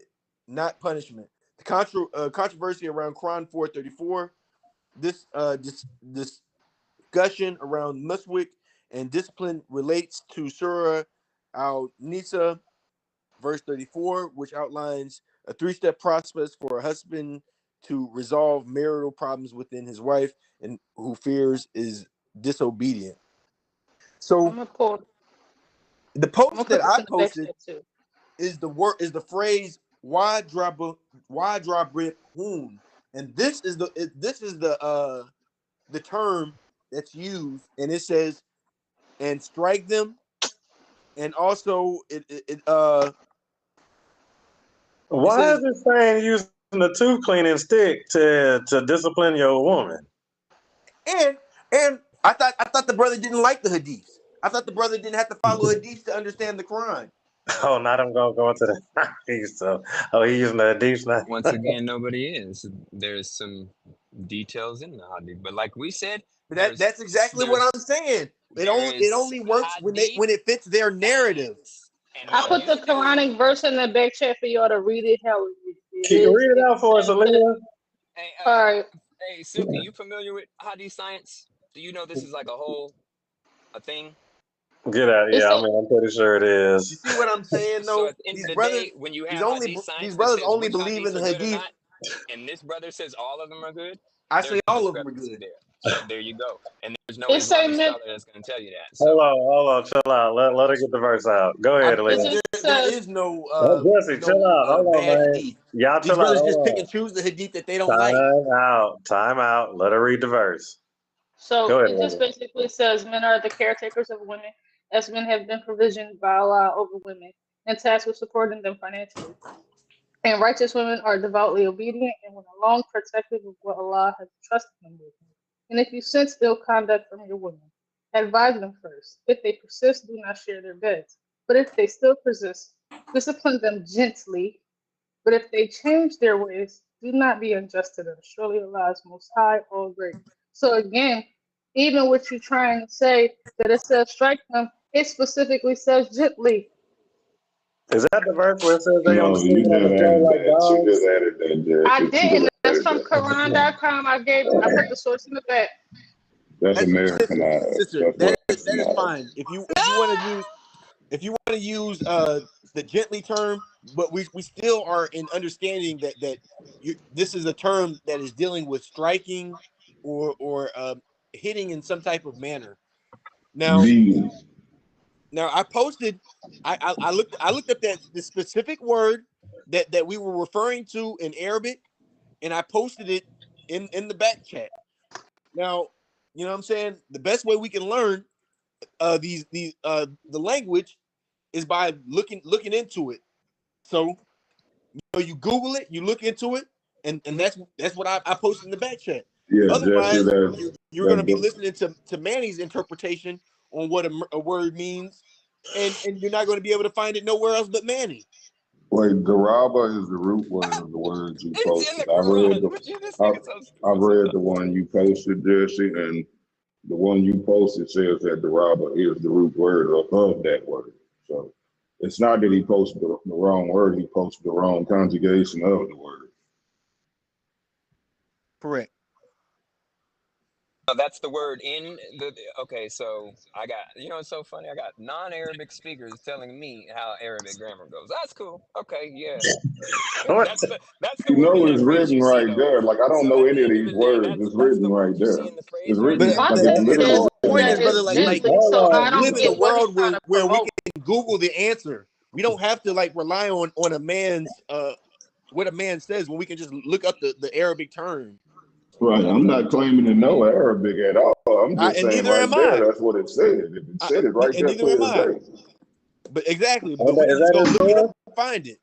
not punishment. The controversy around Quran 434, this discussion around muswik and discipline relates to Surah Al-Nisa, verse 34, which outlines a three-step process for a husband to resolve marital problems within his wife and who fears is disobedient. So I'm gonna pull. the I'm gonna post that put this I in the back posted chat too. is the phrase why drop hoon, and this is the term that's used, and it says and strike them, and also it Why says is it saying using a tooth cleaning stick to discipline your woman? and I thought the brother didn't like the hadiths. I thought the brother didn't have to follow hadiths to understand the Quran. Oh, not I'm gonna go into the he using the hadith now. Once again, nobody is. There's some details in the hadith, but like we said, But that's exactly what I'm saying. It is only works when hadith it fits their narrative. facts. And I what put the you do, Quranic verse in the back chat for y'all to read it how it Can you is. read it out for us, Aaliyah? hey, All right. hey, Silky, you familiar with hadith science? Do you know this is like a thing? Get out, It yeah. I said, mean, I'm pretty sure it You is. see what I'm saying So though? at the end of These the brothers, day, when you have hadith these science that brothers says only which believe in hadiths the are good or hadith. not, and this brother says all of them are good, I there's say a all of them are discrepancy good. there. So there you go. And there's no it say Islamic men. scholar that's going to tell you that. Hold So on, chill out. Let her get the verse out. Go I ahead, bet It Aaliyah. you just there says, is no Oh, Jesse, chill out. Hold on, bad man. hadith. Y'all These chill out. brothers just Hold pick on. and choose the hadith that they don't like. Time out. Time out. Let her read the verse. so Go ahead, it just Aaliyah. basically says men are the caretakers of women, as men have been provisioned by Allah over women and tasked with supporting them financially. And righteous women are devoutly obedient and went along protective of what Allah has trusted them with. And if you sense ill conduct from your women, advise them first. If they persist, do not share their beds. But if they still persist, discipline them gently. But if they change their ways, do not be unjust to them. Surely Allah is most high, all great. So again, even what you're trying to say that it says strike them, it specifically says gently. Is that the verse where it says they on the No, street you just on the floor added like that. She just dogs? added that, I Jesse. She just didn't. That's added from that. Quran.com. I put the source in the back. That's Sister, Americanized. sister, That's that is Westernized. fine. If you want to use the gently term, but we still are in understanding that this is a term that is dealing with striking or hitting in some type of manner. Now Beating. now I posted I looked up that the specific word that we were referring to in Arabic, and I posted it in the back chat. Now, you know what I'm saying? The best way we can learn the language is by looking into it. So you Google it, you look into it, and that's what I posted in the back chat. Yeah, Jesse, Otherwise, you're going to be that listening to Manny's interpretation on what a word means, and you're not going to be able to find it nowhere else but Manny. Wait, Garaba is the root word of the words you It's in the posted. Quran. But you just nigga so I've read the one you posted, Jesse, and the one you posted says that Garaba is the root word of that word. So it's not that he posted the wrong word; he posted the wrong conjugation of the word. Correct. That's the word in the. Okay, so I got, it's so funny. I got non-Arabic speakers telling me how Arabic grammar goes. That's cool. Okay, yeah. What? That's the You word in know, that it's phrase written you see right though. there. Like I don't So know at any the of end of these the day, words. that's It's that's written the right word you see there. in the It's phrase right written But there. My like it's text the says literal. point is, that brother, it's like Gentoo, so I we don't live in a get what he's world trying to where we promote. can Google the answer. We don't have to like rely on a man's what a man says when we can just look up the Arabic term. Right. I'm not claiming to know Arabic at all. I'm just And saying neither right am there. I. That's what it said. It said it right And there neither am clear as I. day. But exactly, Is but we can just that go his look it up boy? and find it.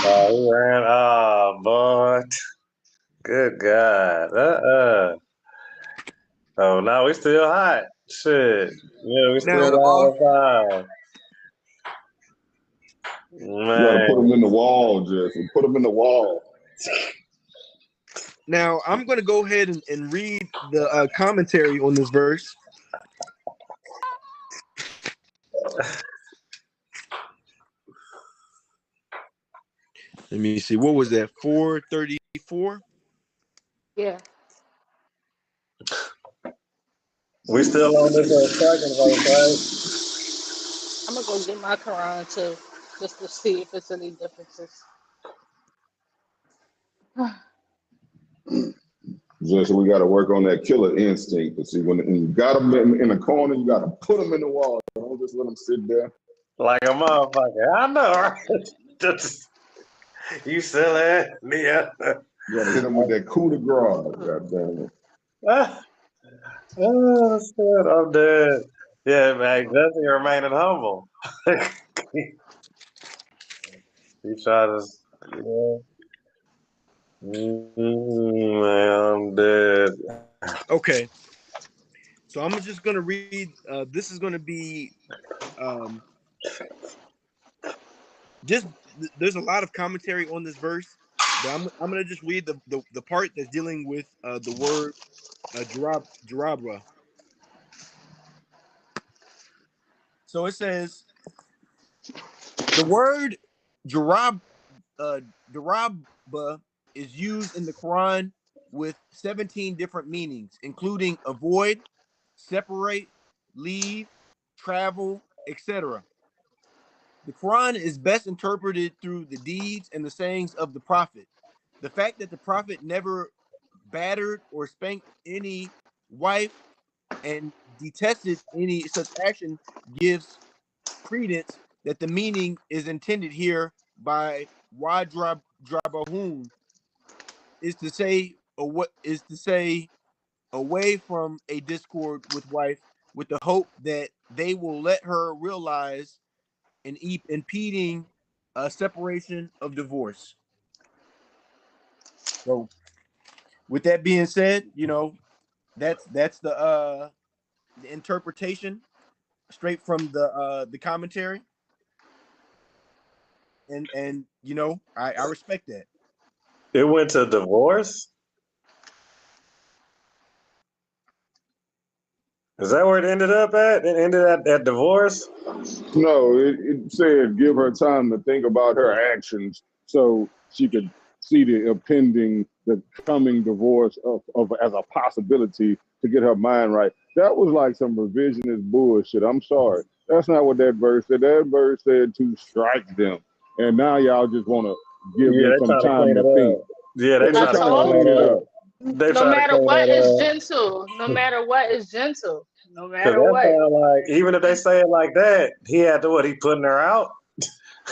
Oh, he ran. Oh, boy. Good God. Oh, no, we still hot. Shit. Yeah, we still Now, live. You got to put Man. them in the wall, Jesse. Put them in the wall. now I'm going to go ahead and read the commentary on this verse. Let me see. What was that? 434? Yeah. We still on this second verse, right? I'm gonna go get my Quran too, just to see if it's any differences. Jesse, we got to work on that killer instinct. But see, when you got them in a corner, you got to put them in the wall. Don't just let them sit there. Like a motherfucker. I know, right? You silly. Yeah. You got to hit them with that coup de grace. God damn it. Oh, shit, I'm dead. Yeah, man, Jesse remaining humble. He tried to, yeah. Man, I'm dead. Okay. So I'm just going to read. This is going to be just there's a lot of commentary on this verse, but I'm going to just read the part that's dealing with the word jarabra. So it says the word jarab jarabba is used in the Quran with 17 different meanings, including avoid, separate, leave, travel, etc. The Quran is best interpreted through the deeds and the sayings of the Prophet. The fact that the Prophet never battered or spanked any wife and detested any such action gives credence that the meaning is intended here by wadrabahun is to say away from a discord with wife with the hope that they will let her realize an impeding separation of divorce. So with that being said, that's the interpretation straight from the commentary, and I respect that. It went to divorce? Is that where it ended up at? It ended at divorce? No, it said give her time to think about her actions so she could see the coming divorce of as a possibility to get her mind right. That was like some revisionist bullshit. I'm sorry. That's not what that verse said. That verse said to strike them. And now y'all just want to give Yeah, them they some trying to time clean to it think. up. Yeah, they Yeah, they try I to trying to clean told clean it that you, up. up. They no try to matter clean what is that up. gentle, no matter what is gentle, no Cause matter that what. sound like, even if they say it like that, he had to what? He putting her out?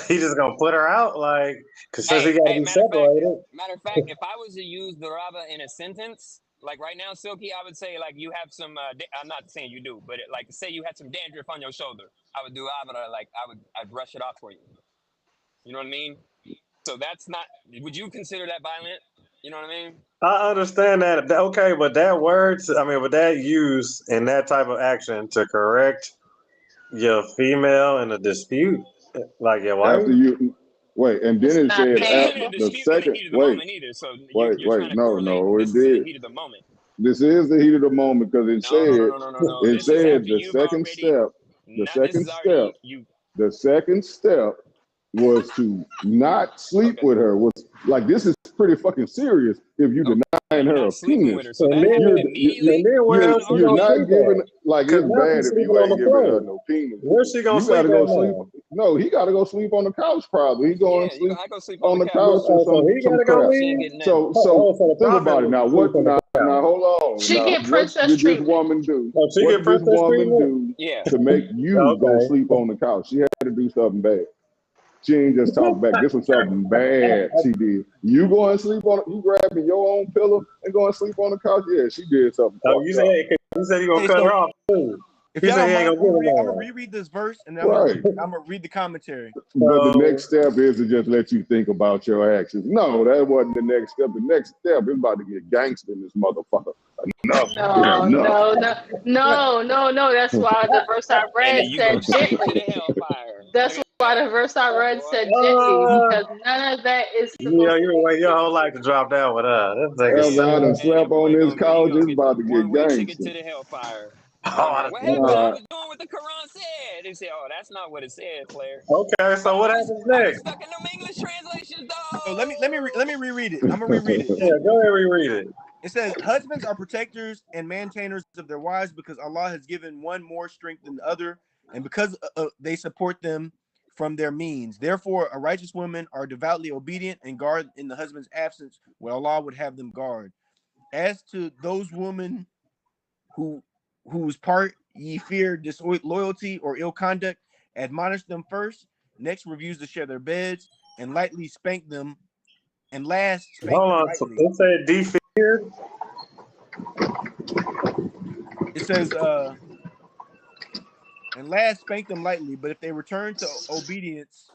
He just gonna put her out? Like, cause since he Hey, gotta hey, be separated. matter of fact, if I was to use the Raba in a sentence, like right now, Silky, I would say like you have some. I'm not saying you do, but like say you had some dandruff on your shoulder, I would do Abra, like I'd brush it off for you. You know what I mean? So that's not. Would you consider that violent? You know what I mean? I understand that. Okay, but that word, I mean, with that use and that type of action to correct your female in a dispute, like your wife? After you Wait, and then It's it not said This isn't after a painful. the dispute in the second. heat of the Wait, moment either. So you're trying wait. to correlate. No, it This is in the did. heat of the moment. This is the heat of the moment because No. it This is said after you've already. the Not this second is already step, you. the second step was to not sleep Okay. with her. Was like this is pretty fucking serious if you Okay. denying You're her a not sleeping with penis. her, so that You're happened you're And immediately. then where You're you're else saying, she you're okay, gonna not sleep cool. giving at? like Because it's now bad she's if sleeping you on ain't the giving her floor. no penis. Where's she gonna You sleep gotta go at sleep. now? No, he gotta go sleep on the couch probably. He going Yeah, to you sleep I go sleep on on the the couch. couch or Oh, so he some gotta go crap. She ain't leave? getting nothing. So So the think female about it gotta now. sleep on the Now couch. hold on. She Now get what princess did this treatment. woman do? Oh, she What get did this princess woman treatment? do Yeah. to make you go Okay. sleep on the couch? She had to do something bad. She ain't just talk back. This was something bad she did. You go and sleep on you grabbing your own pillow and go and sleep on the couch? Yeah, she did something Oh, fucked up. you said you gonna Hey, cut her so off too. if He y'all said don't he ain't mind, gonna give I'm gonna her reread this verse and then Right. I'm gonna read the commentary. But the next So step is to just let you think about your actions. No, that wasn't the next step. The next step is about to get gangster in this motherfucker. Enough is No, enough. no, no, no, no, no. That's why the verse I And then read you go said straight to the gently. hellfire. Look That's at why that. the verse I read Boy. said gently, because none of that is yeah, supposed you to been be waiting your whole seen. life to drop down with us. This nigga Yeah, After I done said, and that slap on boy this gonna get couch, it's about to one get way ticket gangster. to the hellfire. oh, What that's happened? I Nah, was doing what the Quran said. They said, "Oh, that's not what it said, player." okay. But So what happens I was next? stuck in them English translations, So though. let me reread it. I'm gonna reread it. Yeah, go ahead and reread it. It says, "Husbands are protectors and maintainers of their wives because Allah has given one more strength than the other, and because they support them from their means. Therefore, a righteous woman are devoutly obedient and guard in the husband's absence what Allah would have them guard. As to those women who whose part ye fear disloyalty or ill conduct, admonish them first. Next, refuse to share their beds, and lightly spank them, and last spank Hold them on. So lightly." it said defeared. It says, "And last spank them lightly, but if they return to obedience,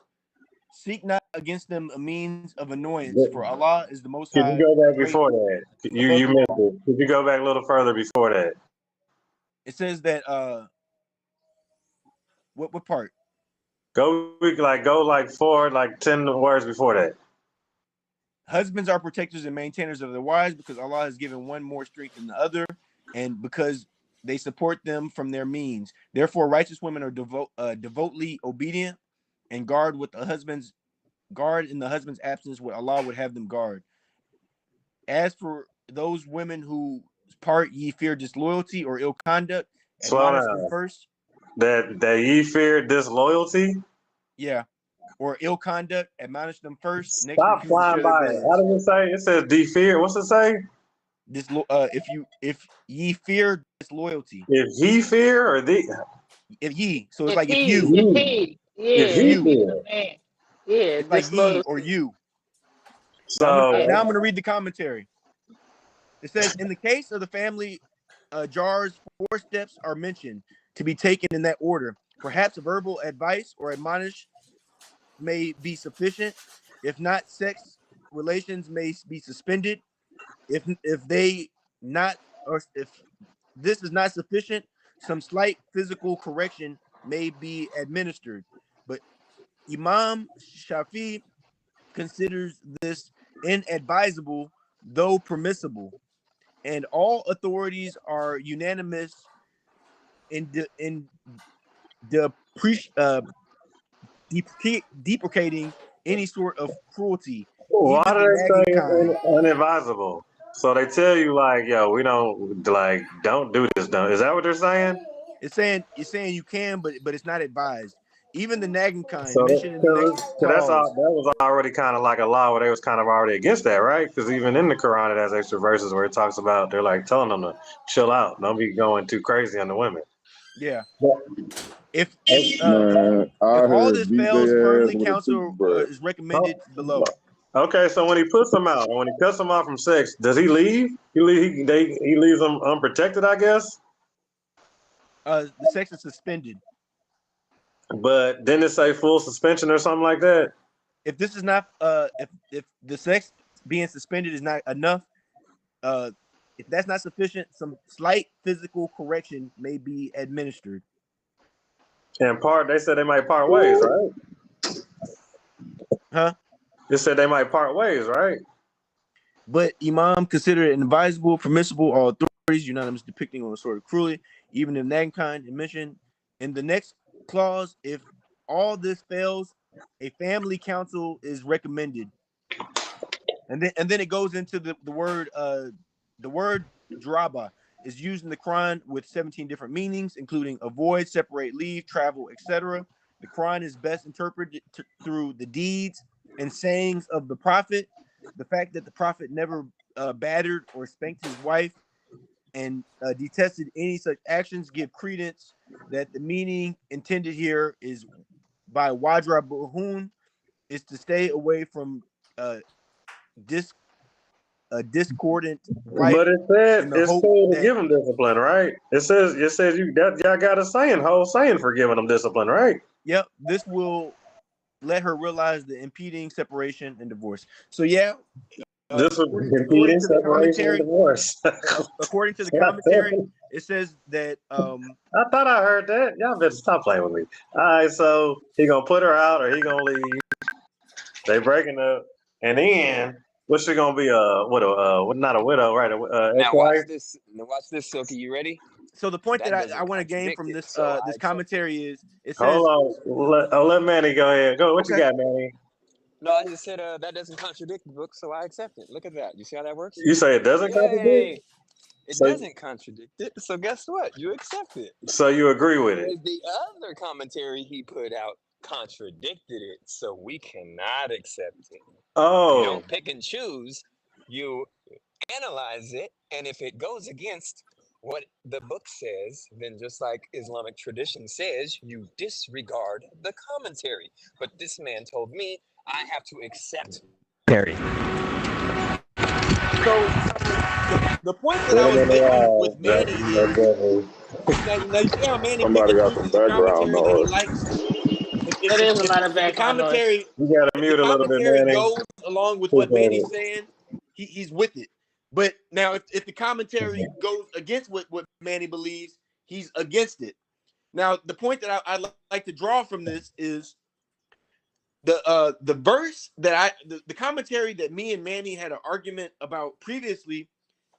seek not against them a means of annoyance, for Allah is the Most Could you High, go back great before that? above You them missed all." it. Could you go back a little further before that? It says that what part? Go like 10 words before that. Husbands are protectors and maintainers of their wives because Allah has given one more strength than the other, and because they support them from their means. Therefore, righteous women are devotedly obedient and guard in the husband's absence what Allah would have them guard. As for those women whose part ye fear disloyalty or ill conduct, Slow admonish them down. first. That ye fear disloyalty. Yeah. Or ill conduct, admonish them first. Next, Stop refuse to flying share their by it. How beds. does it say? It says defear. What's it say? If ye fear disloyalty, If he fear or the if ye, so it's If like if he, you, if you. he, If it's yeah, he if you. he's the fear. man, yeah, It's like ye or disloyalty, you. So yeah. Now I'm gonna read the commentary. It says, in the case of the family jars, 4 steps are mentioned to be taken in that order. Perhaps verbal advice or admonish may be sufficient. If not, sex relations may be suspended. If they not or if this is not sufficient, some slight physical correction may be administered. But Imam Shafi considers this inadvisable, though permissible, and all authorities are unanimous in deprecating any sort of cruelty, why even do the they say nagging it's kind. unadvisable? So they tell you like, yo, we don't do this. Don't. Is that what they're saying? It's saying you can, but it's not advised. Even the nagging kind So, mentioned in the next that's all. clause. That was already kind of like a law where they was kind of already against that, right? Because even in the Quran, it has extra verses where it talks about they're like telling them to chill out, don't be going too crazy on the women. Yeah. But, If man, I if all heard this beat fails, their ass further with a counsel toothbrush. is recommended below. okay, so when he puts them out, when he cuts them out from sex, does he leave? He leaves them unprotected, I guess. The sex is suspended. But didn't it say full suspension or something like that? If this is not if the sex being suspended is not enough, uh if that's not sufficient, some slight physical correction may be administered. And they said they might part ways, right? Huh? It said they might part ways, right? But Imam considered it advisable, permissible, all authorities unanimous depicting on the sword cruelly, even if mankind and mentioned in the next clause, if all this fails, a family council is recommended. And then it goes into the word draba is used in the Quran with 17 different meanings, including avoid, separate, leave, travel, etc. The Quran is best interpreted through the deeds and sayings of the Prophet. The fact that the Prophet never battered or spanked his wife and detested any such actions give credence that the meaning intended here is by Wajra Buhun is to stay away from a discordant wife But it said in the it's hope cool to that give them discipline, right? It says you that y'all got a whole saying for giving them discipline, right? this will let her realize the impeding separation and divorce. So yeah, This was according impeding to the separation and commentary, divorce. according to the commentary, it says that I thought I heard that. Y'all better stop playing with me. All right, so he gonna put her out or he gonna leave. They breaking up, and then what's she gonna be? A widow? Not a widow, right? Now watch Ex-wife. this. Now watch this, Silky. You ready? so the point that That I doesn't want to gain contradict from it, this so I this accept it. commentary is it says Hold on. Let Manny go ahead. Go. What you okay. got, Manny? No, I just said that doesn't contradict the book, so I accept it. Look at that. You see how that works? You say it doesn't contradict? Yay! It So, doesn't contradict it. So guess what? You accept it. so you agree with it? Whereas the other commentary he put out contradicted it, so we cannot accept it. You Oh, don't pick and choose. You analyze it, and if it goes against what the book says, then just like Islamic tradition says, you disregard the commentary. But this man told me I have to accept Perry. So the point that I was making with Manny is now you see how Manny pick Somebody and got some chooses the background commentary that he noise. likes. It is a lot of If the background noise. commentary you got to if the mute a little bit, commentary Manny. goes along with what Appreciate Manny's it. saying, he's with it. But now if the commentary goes against what Manny believes, he's against it. Now the point that I'd like to draw from this is the verse that the commentary that me and Manny had an argument about previously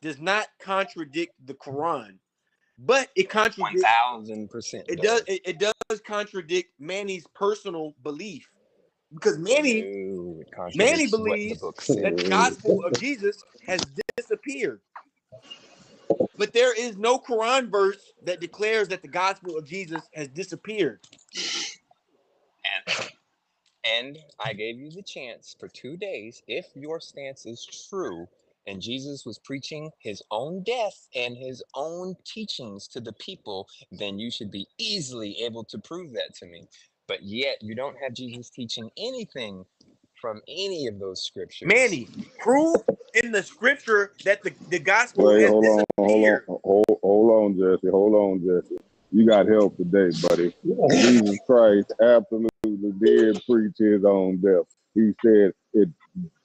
does not contradict the Quran, but it contradicts 1000% it does contradict Manny's personal belief because Manny No, it Manny contradicts what the believes book that the says. gospel of Jesus has disappeared. But there is no Quran verse that declares that the gospel of Jesus has disappeared. And I gave you the chance for 2 days, if your stance is true, and Jesus was preaching his own death and his own teachings to the people, then you should be easily able to prove that to me. But yet, you don't have Jesus teaching anything from any of those scriptures. Manny, prove in the scripture that the gospel Wait, has hold on, disappeared. hold on, Jesse. Hold on, Jesse. You got help today, buddy. Jesus Christ absolutely did preach his own death. He said, "It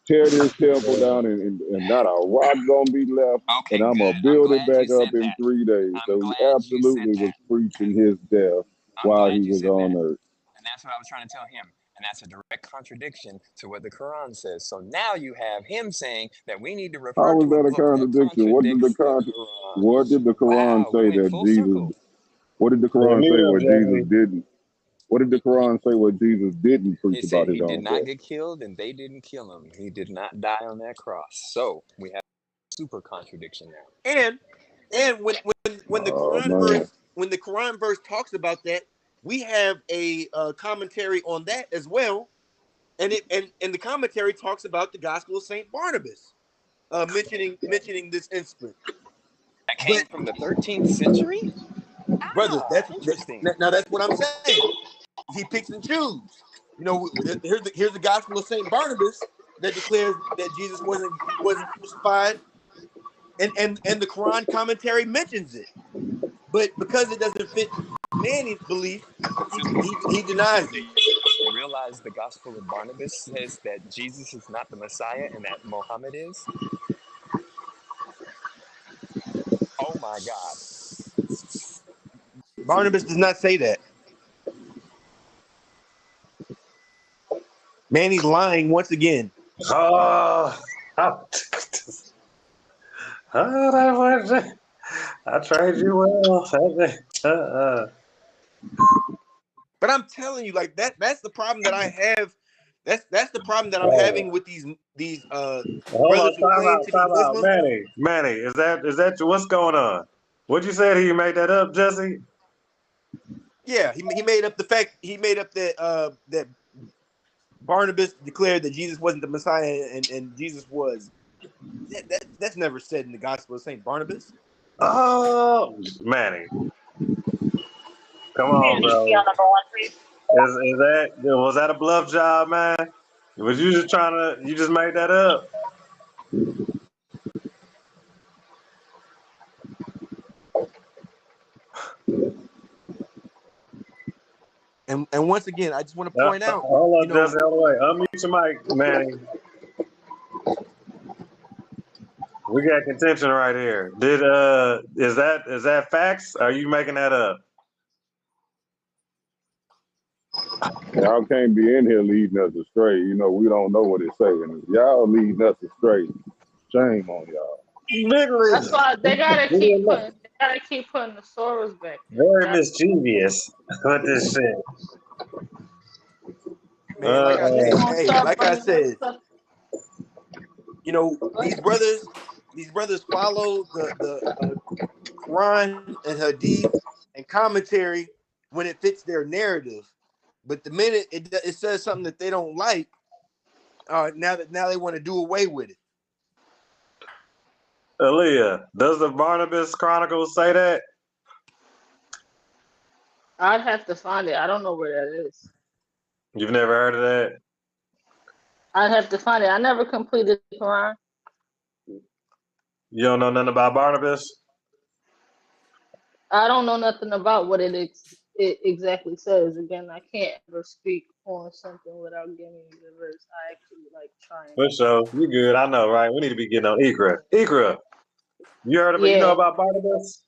tear this temple down, and not a rock gonna be left, and Okay, I'm gonna good. I'm build it glad you back said up in that. 3 days." I'm So he glad you said absolutely was that. preaching his death I'm while he glad you was said on that. earth. And that's what I was trying to tell him. And that's a direct contradiction to what the Quran says. So now you have him saying that we need to refer How was to a that a book that contradiction? contradicts the Quran. What did the Quran Wow, we say went that full Jesus? circle. What did the Yeah, Quran mute say up, what Jesus Jesse. didn't? What did the He, Quran say what Jesus didn't preach he about said his he did own not death? get killed and they didn't kill him. He did not die on that cross. So we have super contradiction now. And when the Oh Quran man. verse talks about that, we have a commentary on that as well. And the commentary talks about the gospel of Saint Barnabas, mentioning this incident. That But came from the 13th century? brother, Ah, that's interesting. now that's what I'm saying. He picks and chooses. You know, here's the gospel of Saint Barnabas that declares that Jesus wasn't crucified, and the Quran commentary mentions it. But because it doesn't fit Manny's belief, he denies it. You realize the Gospel of Barnabas says that Jesus is not the Messiah and that Mohammed is? Oh my God. Barnabas does not say that. Manny's lying once again. Oh, that was I tried you well. But I'm telling you, like that's the problem that I have. That's the problem that I'm Oh. having with these Hold brothers on, who claim to be time out. Muslim. Manny, is that what's going on? What you said? He made that up, Jesse? Yeah, he made up the fact he made up that Barnabas declared that Jesus wasn't the Messiah and Jesus was. That's never said in the Gospel of Saint Barnabas. Oh, Manny, come on, bro. Was that a bluff job, man? Was you just you just made that up? And once again, I just want to point out, Hold up, Jesse, hold away. Unmute your mic, Manny. We got contention right here. Is that facts? Or are you making that up? Y'all can't be in here leading us astray. You know, we don't know what it's saying. If y'all leading us astray, shame on y'all. That's why they gotta keep putting the Soros back there. Very mischievous with this shit. man, like I said, these brothers follow the Quran and Hadith and commentary when it fits their narrative, but the minute it says something that they don't like, now they want to do away with it. Aaliyah, does the Barnabas Chronicles say that? I'd have to find it. I don't know where that is. You've never heard of that? I'd have to find it. I never completed the Quran. You don't know nothing about Barnabas? I don't know nothing about what it exactly says. Again, I can't ever speak on something without giving you the verse. I actually like trying. For sure. You good. I know, right? We need to be getting on Ikra. Ikra, you know Yeah. about Barnabas?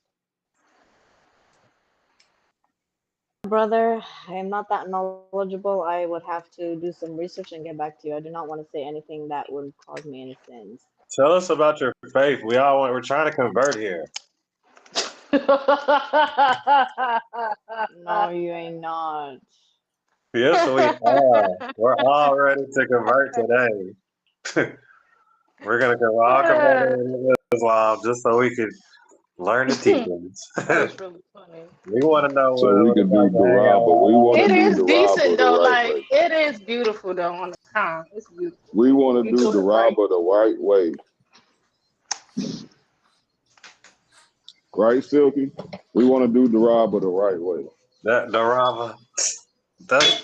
Brother, I am not that knowledgeable. I would have to do some research and get back to you. I do not want to say anything that would cause me any sins. Tell us about your faith. We're trying to convert here. No, you ain't not. Yes, we are. We're all ready to convert today. We're gonna go all convert into Islam just so we can learn the teachings. That's really funny. We want to know So we what can it's do like to hang out Daraba. with We want to It do is Daraba decent the though. right Like way. it is beautiful though on the time. It's beautiful. We want to You do do it right. Daraba the right way. Right, Silky? We want to do Daraba the right way. that Daraba.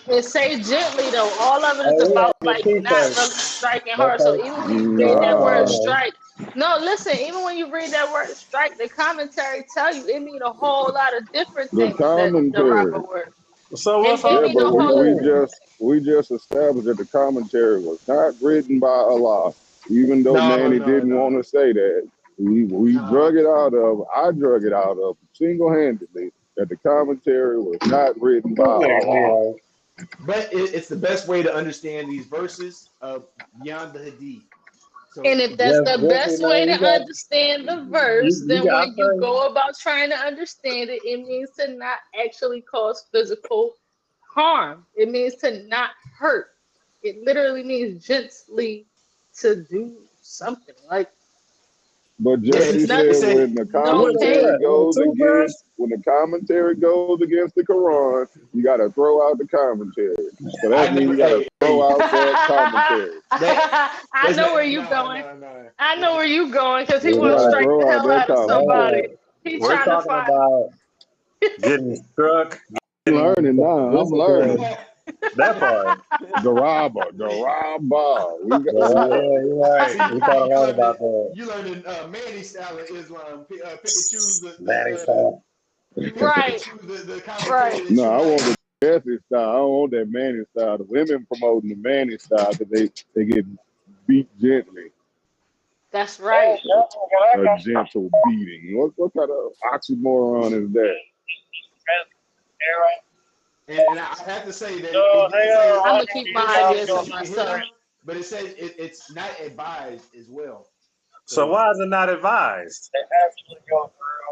It say gently though. All of it is about like not really striking hard. So even when you read that word strike, no, listen. Even when you read that word strike, the commentary tell you it mean a whole lot of different The things. That the commentary. rapper word. So what's It Yeah, mean but a whole. we just established that the commentary was not written by Allah, even though Manny didn't want to say that. We drug it out of. I drug it out of single-handedly that the commentary was not written by Allah. But it's the best way to understand these verses beyond the Hadith. So And if that's the best way to understand the verse, you then got when you go about trying to understand it, it means to not actually cause physical harm. It means to not hurt. It literally means gently to do something. Like But Jesse said when the no commentary pain. goes against the Quran, you got to throw out the commentary. So that means you got to throw out that commentary. I know where you going. I know where you going because he You want to got to strike throw the out hell that out of somebody. commentary. He We're trying to talking find. about getting struck. I'm learning now. I'm learning. That part. Daraba. We got. You're right. We gotta learn about that. You learning Manny style of Islam. Pick and choose Manny style. Right. the commentary Right. that No, you I like. want the Jesse style. I don't want that Manny style. The women promoting the Manny style because they get beat gently. That's right. A gentle beating. What kind of oxymoron is that? And I have to say that if you can say I'm gonna keep my ideas to you can hit myself. him, but it says it's not advised as well. So So why is it not advised?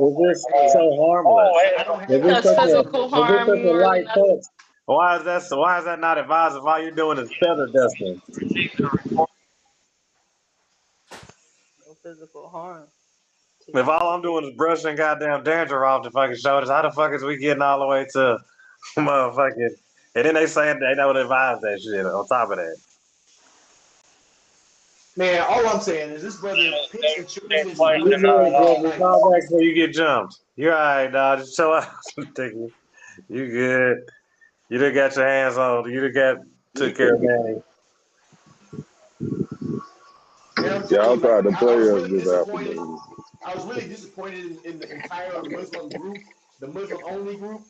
Is this hey, so harmless? I don't Is have this Because such a physical harm more than nothing. Why is that? So why is that not advised if all you're doing is feather dusting? No physical harm. If all I'm doing is brushing goddamn dandruff off the fucking shoulders, how the fuck is we getting all the way to motherfucking? And then they saying they don't advise that shit on top of that. man. All I'm saying is this brother picks and chooses You whatever good, plays that he brother. likes. Call back before you get jumped. You're alright, dog. Just chill out. You good. You done got your hands on. You done took care of Manny. And I'm telling Y'all you, like tried to I play was us really this disappointed. afternoon. I was really disappointed in the entire Muslim group, the Muslim only group,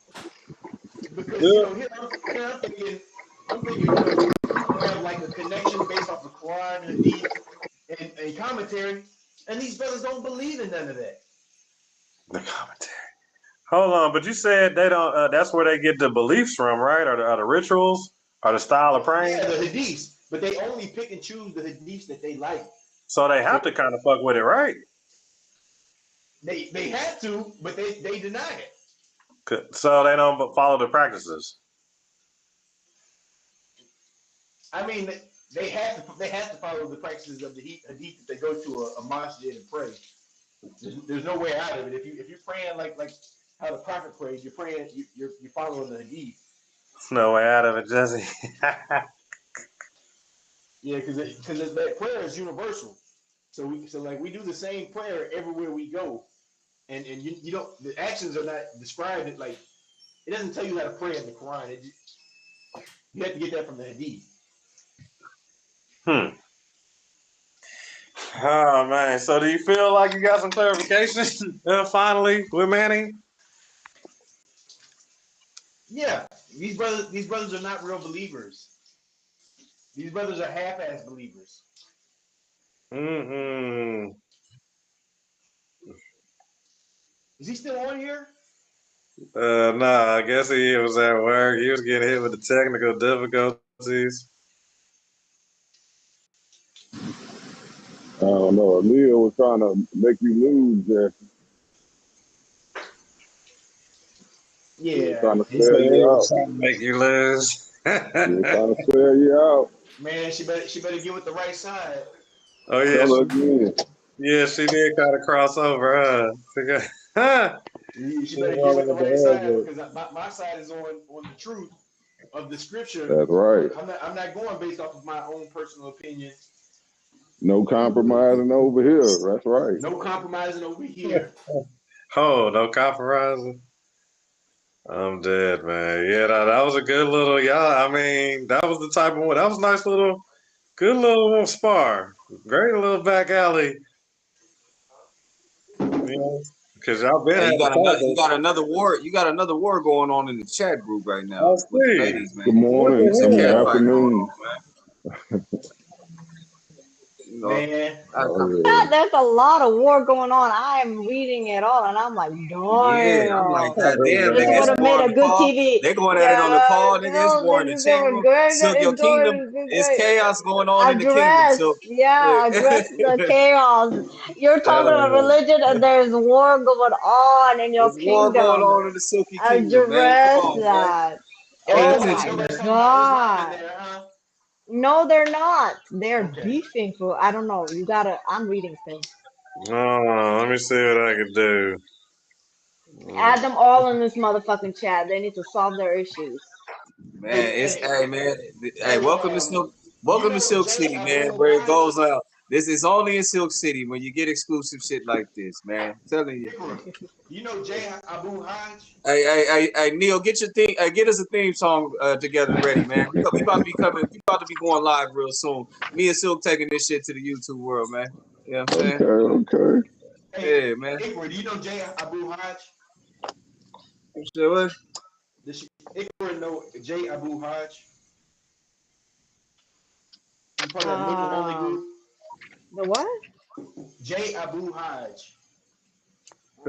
because Yeah. I'm thinking, we gonna have like a connection based off the Quran, Hadith, and commentary, and these brothers don't believe in none of that. The commentary. Hold on, but you said they don't. That's where they get the beliefs from, right? Or the rituals, or the style of praying. Yeah, the Hadiths, but they only pick and choose the Hadiths that they like. So they So have to kind of fuck with it, right? they had to, but they deny it. So they don't follow the practices. I mean, they have to follow the practices of the Hadith if they go to a masjid and pray. There's no way out of it. If you're praying like how the prophet prayed, you're praying you're following the Hadith. No way out of it, Jesse. Yeah, because that prayer is universal. So we do the same prayer everywhere we go, and you don't the actions are not described it like it doesn't tell you how to pray in the Quran. You have to get that from the Hadith. Oh man. So do you feel like you got some clarification finally with Manny? Yeah, these brothers are not real believers. These brothers are half-ass believers. Mm-mm. Is he still on here? Nah, I guess he was at work. He was getting hit with the technical difficulties. I don't know. Leo was trying to make you lose there. He was Yeah, trying to He said spell you he was out. trying to make you lose. He was trying to spell you out. man, she better get with the right side. Oh yeah, Tell her again. she did kind of cross over, huh? She She better was get with rolling the with right side the because my side is on the truth of the scripture. That's right. I'm not going based off of my own personal opinion. No compromising over here. That's right. No compromising over head. here. Oh, no compromising. I'm dead, man. Yeah, that was a good little, y'all. I mean, that was the type of one. That was a nice little, good little spar. Great little back alley. You know, because y'all been Hey, had the you topic. got another war. You got another war going on in the chat group right I now with the see. ladies, man. Good Look morning. It's at a I mean, here. cat fight going afternoon. on, man. You know, Man, Oh, There's a lot of war going on. I am reading it all, and I'm like, yeah, I'm like, damn. goddamn, This nigga, would it's have war made on a the good call. TV. They going at it on the Yeah, call, nigga. It's no, war in this the is chat going room. good. Silk, your It's kingdom going it's is great. chaos going on in the kingdom. Address, So, yeah, address the chaos. You're talking about religion, and there's war going on in your there's war going kingdom. on in the Silky Kingdom, man. Come Address on, man. that. Pay oh, Oh attention, my man. nobody's talking about Islam in God. there, huh? No, they're not. They're Okay. beefing for. I don't know. You gotta. I'm reading still. Let me see what I can do. Add them all in this motherfucking chat. They need to solve their issues. Man, hey man, hey, Hey, welcome to you know Silk Jay City, man. Abu Where it Haj? goes out. This is only in Silk City when you get exclusive shit like this, man. I'm telling you. You know Jay Abu Haj? Hey, Neil, get your thing. Get us a theme song together and ready, man. We about to be coming. We about to be going live real soon. Me and Silk taking this shit to the YouTube world, man. You know what I'm saying? okay. Hey, Yeah, man. Ikra, do you know Jay Abu Haj? What? Does Ikra know Jay Abu Haj? He's part of that Muslim only group. The what? Jay Abu Haj.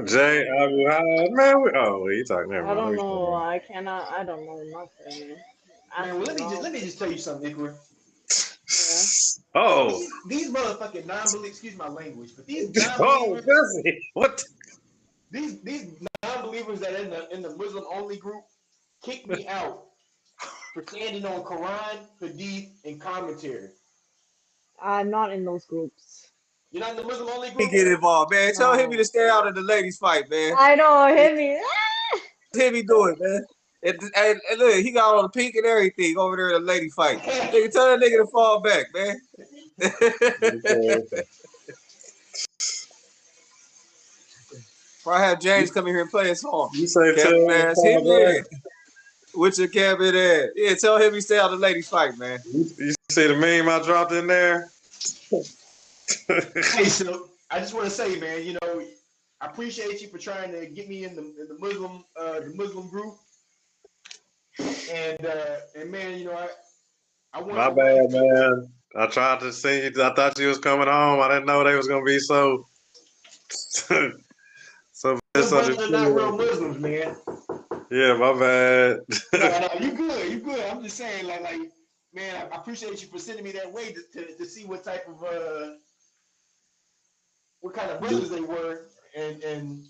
Jay Abu Haj, man. You talking? Never I mind. Let don't me shut know. up. I cannot. I don't know nothing, man. Man, Ask well me let all. me just tell you something, Ikra. Yeah. Oh, these motherfucking non-believers. Excuse my language, but these oh, non-believers, Jesse, what? these non-believers that in the Muslim only group kicked me out for standing on Quran, Hadith, and commentary. I'm not in those groups. You're not in the Muslim only He group? get involved, man. Tell Hibby to No. stay out of the ladies' fight, man. I know, hit me. Hibby do it, man. And look, he got on the pink and everything over there in the lady fight. Nigga, tell that nigga to fall back, man. If I have James come in here and play a song, You say tell cabin him to ass, hit fall me back. with your cabin ass. Yeah, tell him to stay out of the ladies' fight, man. You see the meme I dropped in there? Hey, so I just want to say, man, you know, I appreciate you for trying to get me in the Muslim group, and man, you know, I want My the white bad, people. man. I tried to see you. I thought you was coming home. I didn't know they was gonna be so so Them brothers misunderstood. are not real Muslims, man. Yeah, my bad. No, you good, you good. I'm just saying, like, man, I appreciate you for sending me that way to see what type of what kind of brothers they were, and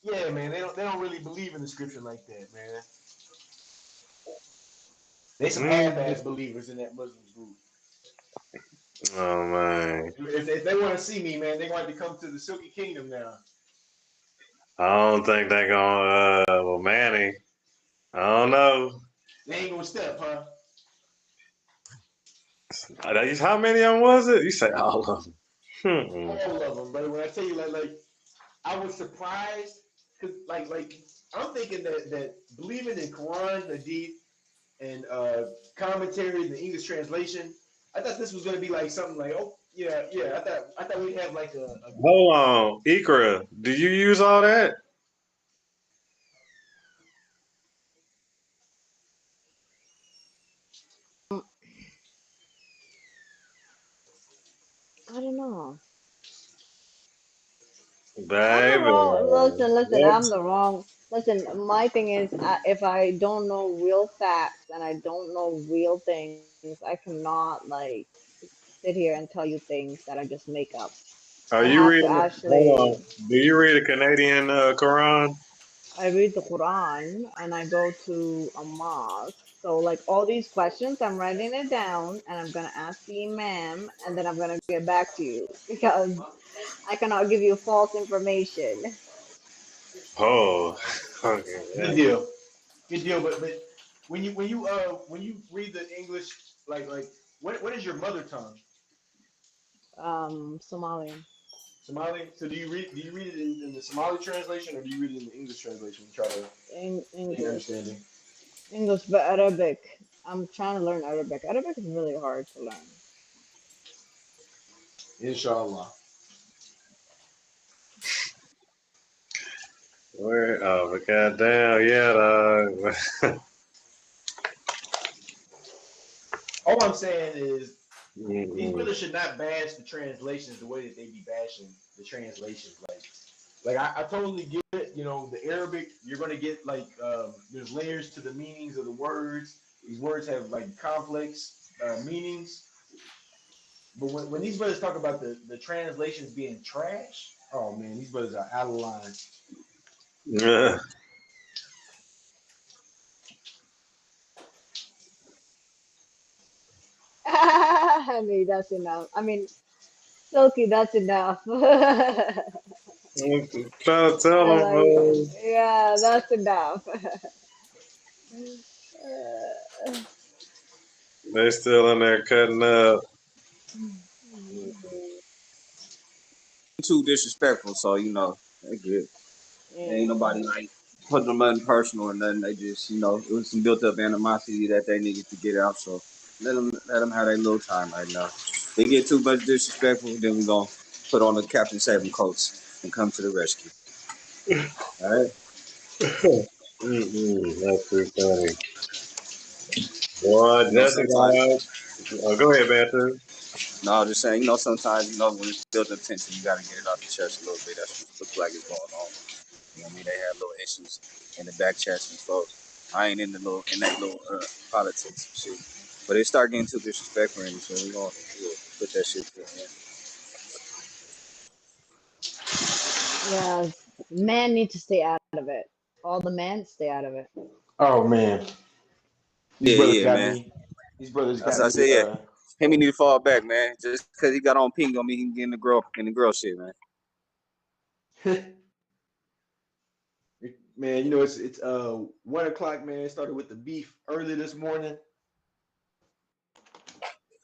yeah, man, they don't really believe in the scripture like that, man. They some half-ass believers in that Muslim group. Oh man. If they want to see me, man, they're going to come to the Silky Kingdom now. I don't think they gonna well Manny. I don't know. They ain't gonna step, huh? How many of them was it? You say all of them. All of them, but when I tell you, like, I was surprised because, like, I'm thinking that believing in Quran, Hadith, and commentary, the English translation, I thought this was gonna be like something like, oh yeah, yeah. I thought we'd have like a Hold on. Ikra, do you use all that? I don't know. I'm the Baby. wrong. Listen. What? I'm the wrong. Listen, my thing is, if I don't know real facts and I don't know real things, I cannot like sit here and tell you things that I just make up. I Are you have to reading hold actually. on. Do you read a Canadian Quran? I read the Quran and I go to a mosque. So like all these questions, I'm writing it down and I'm gonna ask the imam and then I'm gonna get back to you because I cannot give you false information. Oh. Okay, good yeah. deal, good deal. But when you read the English, like what is your mother tongue? Somalian. Somali. So do you read it in the Somali translation or do you read it in the English translation? You try to gain English. understanding. English, but Arabic. I'm trying to learn Arabic. Arabic is really hard to learn. Inshallah. Where oh but goddamn, yeah, All I'm saying is these Mm-mm. brothers should not bash the translations the way that they be bashing the translations. Like I totally get it. You know, the Arabic, you're gonna get like there's layers to the meanings of the words. These words have like complex meanings. But when these brothers talk about the translations being trash, oh man, these brothers are out of line. Yeah. I mean, that's enough. I mean, Silky, that's enough. I I'm trying to tell them, like, yeah, that's enough. they still in there cutting up. Too disrespectful, so you know, they good. Ain't Yeah. nobody like putting them nothing personal or nothing. They just, you know, it was some built up animosity that they needed to get out. So let them have their little time right now. They get too much disrespectful, then we gonna put on the Captain Saving coats and come to the rescue. All right. That's too funny. Boy, You know, Jesse sometimes. got go ahead, Bantu. No, just saying. You know, sometimes you know when it's built up tension, you gotta get it off your chest a little bit. That's what looks like it's going on. You know what I mean? They had little issues in the back chest and so I ain't in that little politics and shit. But it start getting too disrespectful, and so we're gonna put that shit to an end. Yeah, men need to stay out of it. All the men stay out of it. Oh man, these Yeah, brothers yeah, got man. me. These brothers That's got I me. said, yeah. Him he need to fall back, man. Just because he got on pink don't mean he can get in the girl shit, man. Man, you know it's 1 o'clock, man. It started with the beef early this morning.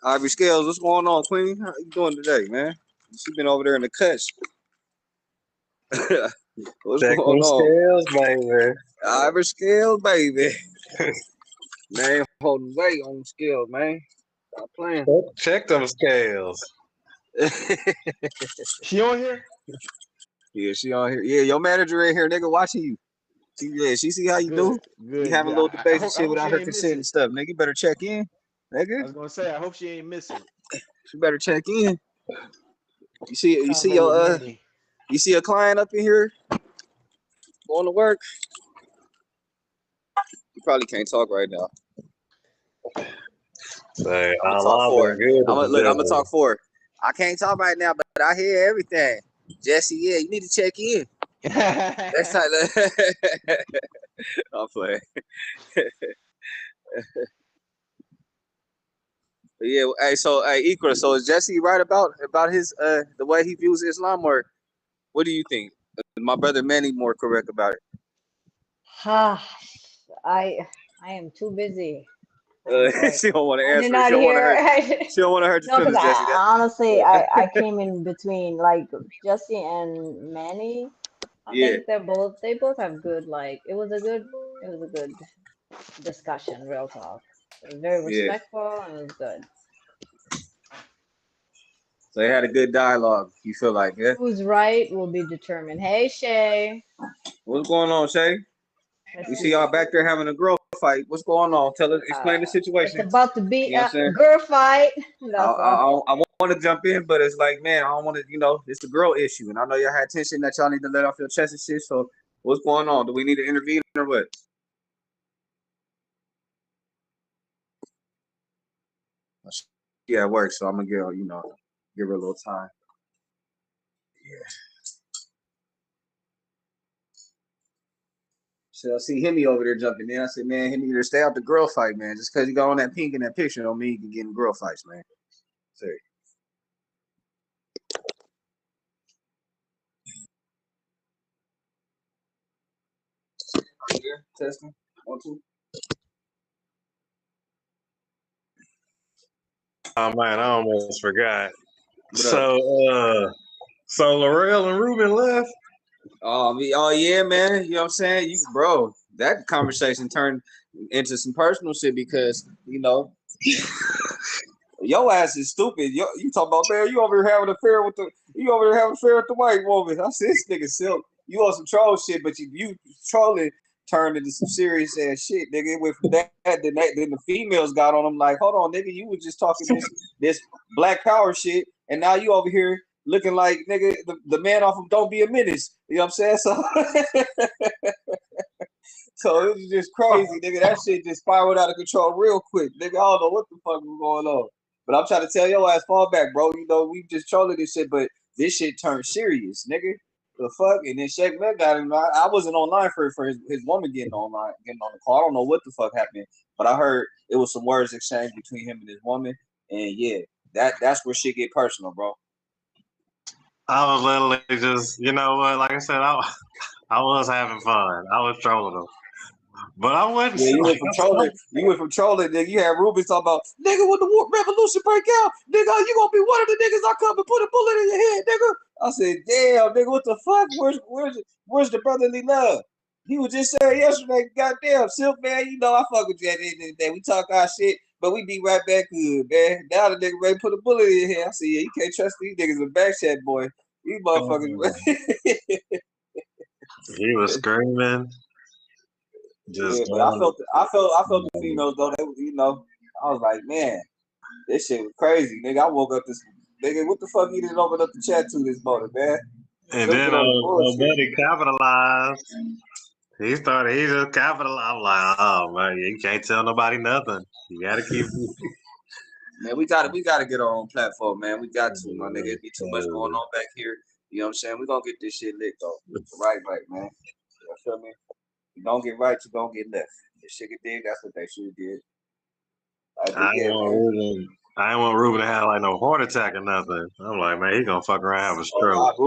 Ivory Scales, what's going on, Queen? How you doing today, man? She been over there in the cuts. What's Check going them on? scales, baby. Ivory Scales, baby. Man, holding weight on the scales, man. Stop playing. Check them scales. She on here? Yeah, she on here. Yeah, your manager in here, nigga, watching you. She see how you do. You Good. having little I debates and hope, I shit hope she without her ain't consent missing. and stuff, nigga. You better check in, nigga. I was gonna say, I hope she ain't missing. She better check in. You see Combo with Manny. you see a client up in here going to work. You probably can't talk right now. Say, I'm gonna talk Allah for her. been good to the I'm gonna talk devil. for her. I can't talk right now, but I hear everything. Jesse, yeah, you need to check in. That's how. I'm playing. Yeah, hey, Ikra, so is Jesse right about his the way he views Islam, or what do you think? My brother Manny more correct about it. I am too busy. I'm sorry. She don't want to I did answer it. not She don't want to hear. hurt. She don't want to hurt your No, because feelings, Jesse. I honestly I came in between like Jesse and Manny. I Yeah, think they both have good like it was a good discussion, real talk. It was very yeah. respectful and it was good. So they had a good dialogue. You feel like, yeah? Who's right will be determined. Hey Shay, What's going on, Shay? let's We see y'all see. back there having a girl fight. What's going on? Explain the It's situation. about to be You know what a I'm saying? girl fight. I That's all. I, I want to jump in, but it's like, man, I don't want to. It's a girl issue, and I know y'all had tension that y'all need to let off your chest and shit. So, what's going on? Do we need to intervene or what? Yeah, it works. So I'm gonna give her a little time. Yeah. So I see Hemi over there jumping in. I said, man, Hemi, either stay out the girl fight, man. Just because you got on that pink in that picture don't mean you can get in girl fights, man. Sorry. Are you there? Testing. 1, 2. Oh man, I almost forgot. What up? So Laurel and Ruben left. Oh yeah, man. You know what I'm saying? Bro, that conversation turned into some personal shit because, your ass is stupid. You talk about, man, you over here having an affair with the white woman. I said, this nigga silk. You on some troll shit, but you trolling turned into some serious ass shit, nigga. It went from that, then the females got on him like, hold on, nigga, you was just talking this black power shit, and now you over here looking like, nigga, the man off of Don't Be a Menace. You know what I'm saying? So it was just crazy, nigga. That shit just spiraled out of control real quick, nigga. I don't know what the fuck was going on. But I'm trying to tell your ass, fall back, bro. We just trolling this shit, but this shit turned serious, nigga. The fuck? And then Shake Mac got him. I wasn't online for his woman getting on the call. I don't know what the fuck happened, but I heard it was some words exchanged between him and his woman. And yeah, that's where shit get personal, bro. I was literally just, you know what? Like I said, I was having fun. I was trolling them. But I wasn't. Yeah, you went from trolling, nigga. You had Ruben talking about, nigga, when the revolution break out, nigga, you gonna be one of the niggas I come and put a bullet in your head, nigga. I said, damn, nigga, what the fuck? Where's the brotherly love? He was just saying yesterday, goddamn, Silk, man, I fuck with you at the end of the day. We talk our shit, but we be right back good, man. Now the nigga ready to put a bullet in your head. I said, yeah, you can't trust these niggas in back chat, boy. These motherfuckers. He was screaming. Yeah, but I felt the females though. They, I was like, man, this shit was crazy, nigga. I woke up this nigga. What the fuck you didn't open up the chat to this morning, man? And then buddy capitalized. He started. He just capital. I'm like, oh man, you can't tell nobody nothing. You gotta keep. Man, we gotta get our own platform, man. We got to, my nigga. It be too much going on back here. You know what I'm saying? We gonna get this shit lit though. Right, man. You feel me? You don't get right, you don't get left. If shit get dig, that's what they should have did. I ain't want Ruben to have like no heart attack or nothing. I'm like, man, he gonna fuck around and have a stroke.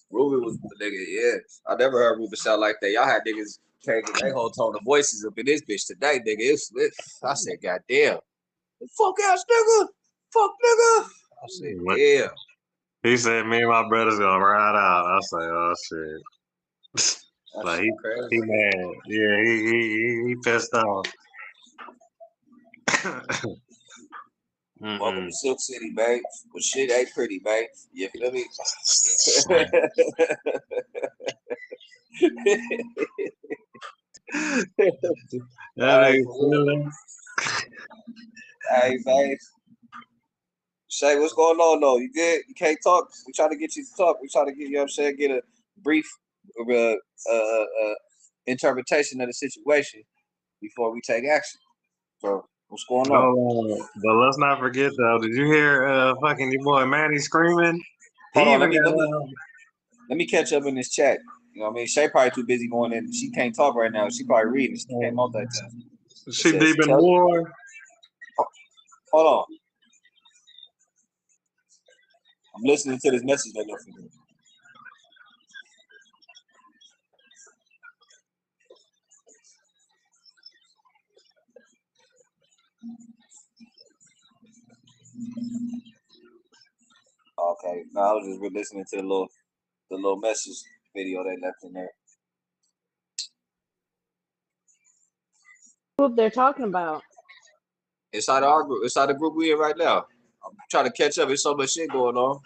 Ruben was the nigga. Yeah, I never heard Ruben sound like that. Y'all had niggas changing their whole tone of voices up in this bitch today, nigga. I said, goddamn, fuck ass nigga, fuck nigga. I said, damn. He said, me and my brother's gonna ride out. I say, oh shit. Like he mad. Yeah, he pissed off. Welcome to Silk City, babe. But shit ain't pretty, babe. You feel me? Hey, babe. Shay, what's going on though? You good? You can't talk? We try to get you to talk. We try to get, you know what I'm saying, get a brief interpretation of the situation before we take action. So what's going on? But let's not forget though, did you hear fucking your boy Manny screaming? Hold on, let me catch up in this chat. You know what I mean? Shay probably too busy going in. She can't talk right now. She probably reading. She can't multitask. She deep in war. Hold on. I'm listening to this message that left from you. Okay, now I was just listening to the little message video they left in there. Group they're talking about. Inside our group, inside the group we in right now. I'm trying to catch up. There's so much shit going on.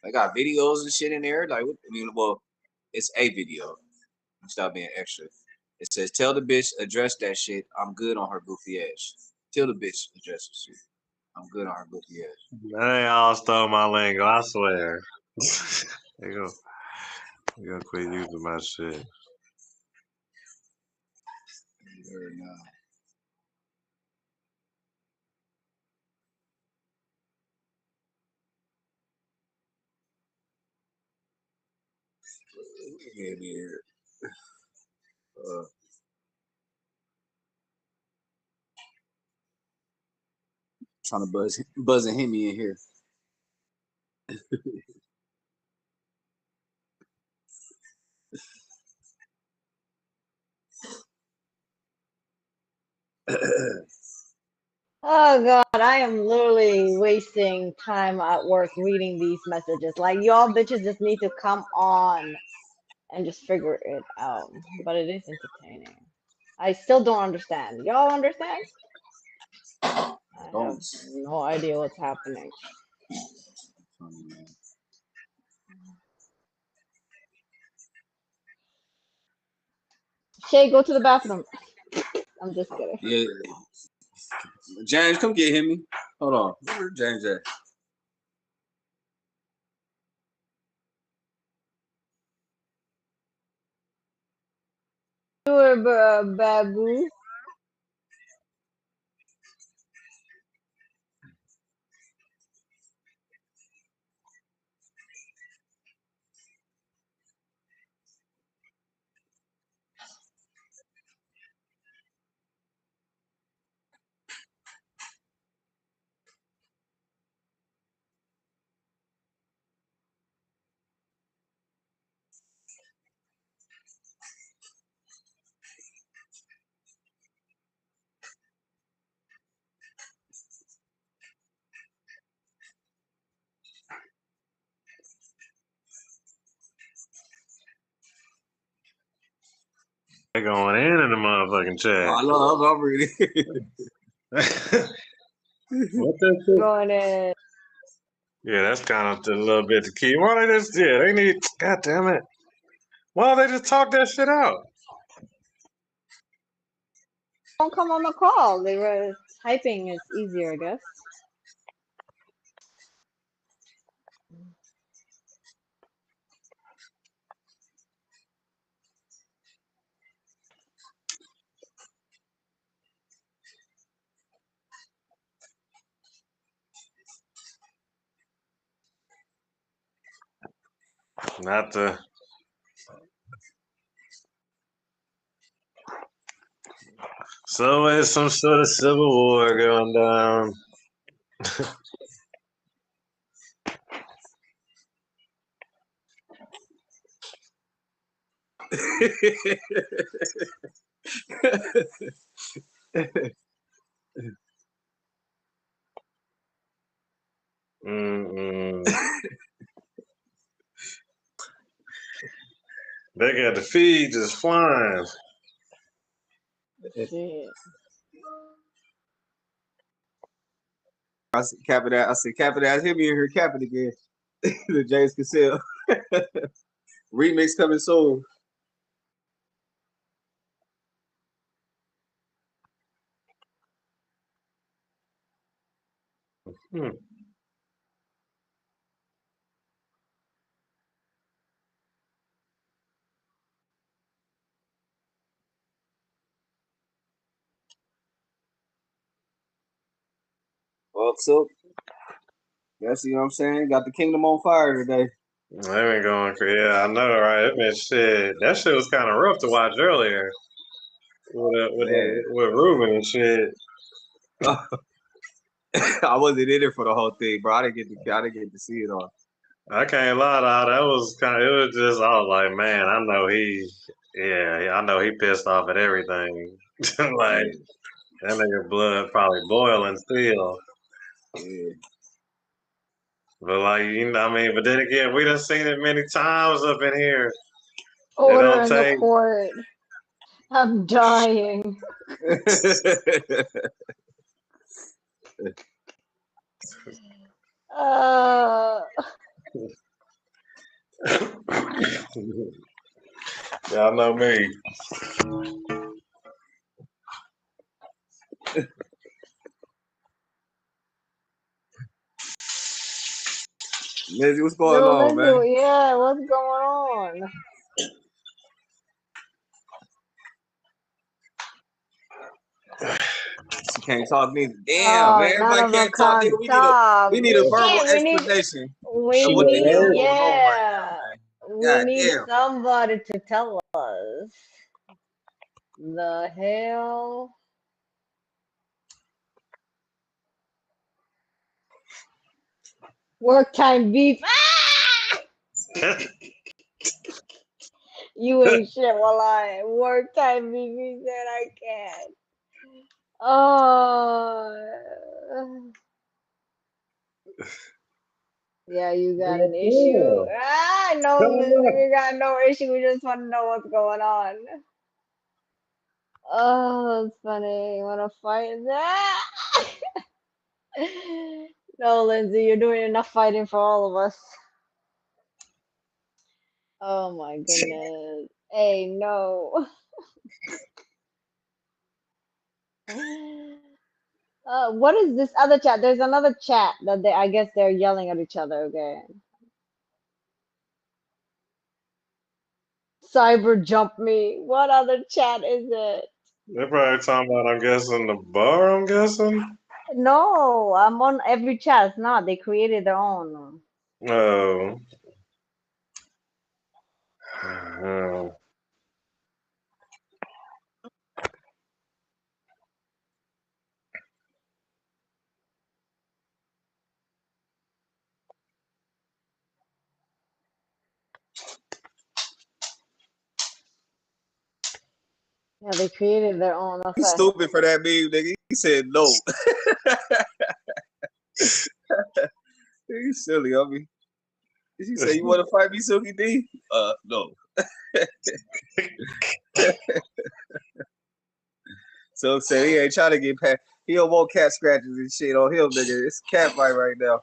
They got videos and shit in there. Like, I mean, well, it's a video. Stop being extra. It says, "Tell the bitch address that shit. I'm good on her goofy ass." Tell the bitch address the shit. I'm good on her goofy ass. They all stole my lingo, I swear. They gonna quit using my shit. Very nice. Here. Trying to buzzing Hemi in here. Oh god, I am literally wasting time at work reading these messages. Like y'all bitches just need to come on and just figure it out. But it is entertaining. I still don't understand. Y'all understand? I have no idea what's happening. Shay, go to the bathroom. I'm just kidding. Yeah. James, come get Hemi. Hold on. Where's James at? Babu. They going in the motherfucking chat. I love I'm reading. What that shit? Going in. Yeah, that's kind of a little bit the key. Why they just they need god damn it. Why don't they just talk that shit out? Don't come on the call. They were typing is easier, I guess. Not the. So it's some sort of civil war going down. They got the feed just flying. Shit. I said, cap it out. I said, cap it out. Hit me in here, cap it again. The James Cassell remix coming soon. Well, so that's, you know what I'm saying. Got the kingdom on fire today. They been going crazy. Yeah, I know, right? It been shit. That shit was kind of rough to watch earlier with Ruben and shit. I wasn't in it for the whole thing, bro. I didn't get to see it all. I can't lie, though. That was kind of. It was just. I was like, man, I know he. Yeah, I know he pissed off at everything. Like that nigga blood probably boiling still. Yeah. But like I mean, but then again, we done seen it many times up in here. Order in the court. I'm dying. Y'all know me. Lizzie, what's going on, man? Yeah, what's going on? She can't talk neither. Damn, man. Everybody can't talk, nigga. We need a verbal explanation of what the hell going on right now, man. We need somebody to tell us the hell. Work time beef. You ain't shit while I work time beef. He said I can't. Oh. Yeah, you got an issue? No, we got no issue. We just want to know what's going on. Oh, that's funny. You want to fight? No, Lindsay, you're doing enough fighting for all of us. Oh my goodness. Hey, no. What is this other chat? There's another chat that I guess they're yelling at each other again. Cyber jump me. What other chat is it? They're probably talking about, I'm guessing, the bar, I'm guessing? No, I'm on every chat. It's not. They created their own. Oh. Yeah, they created their own. He's stupid for that meme, nigga. He said no. He's silly, homie. Did you say you want to fight me, Silky D? No. So say he ain't trying to get past. He don't want cat scratches and shit on him, nigga. It's a cat fight right now.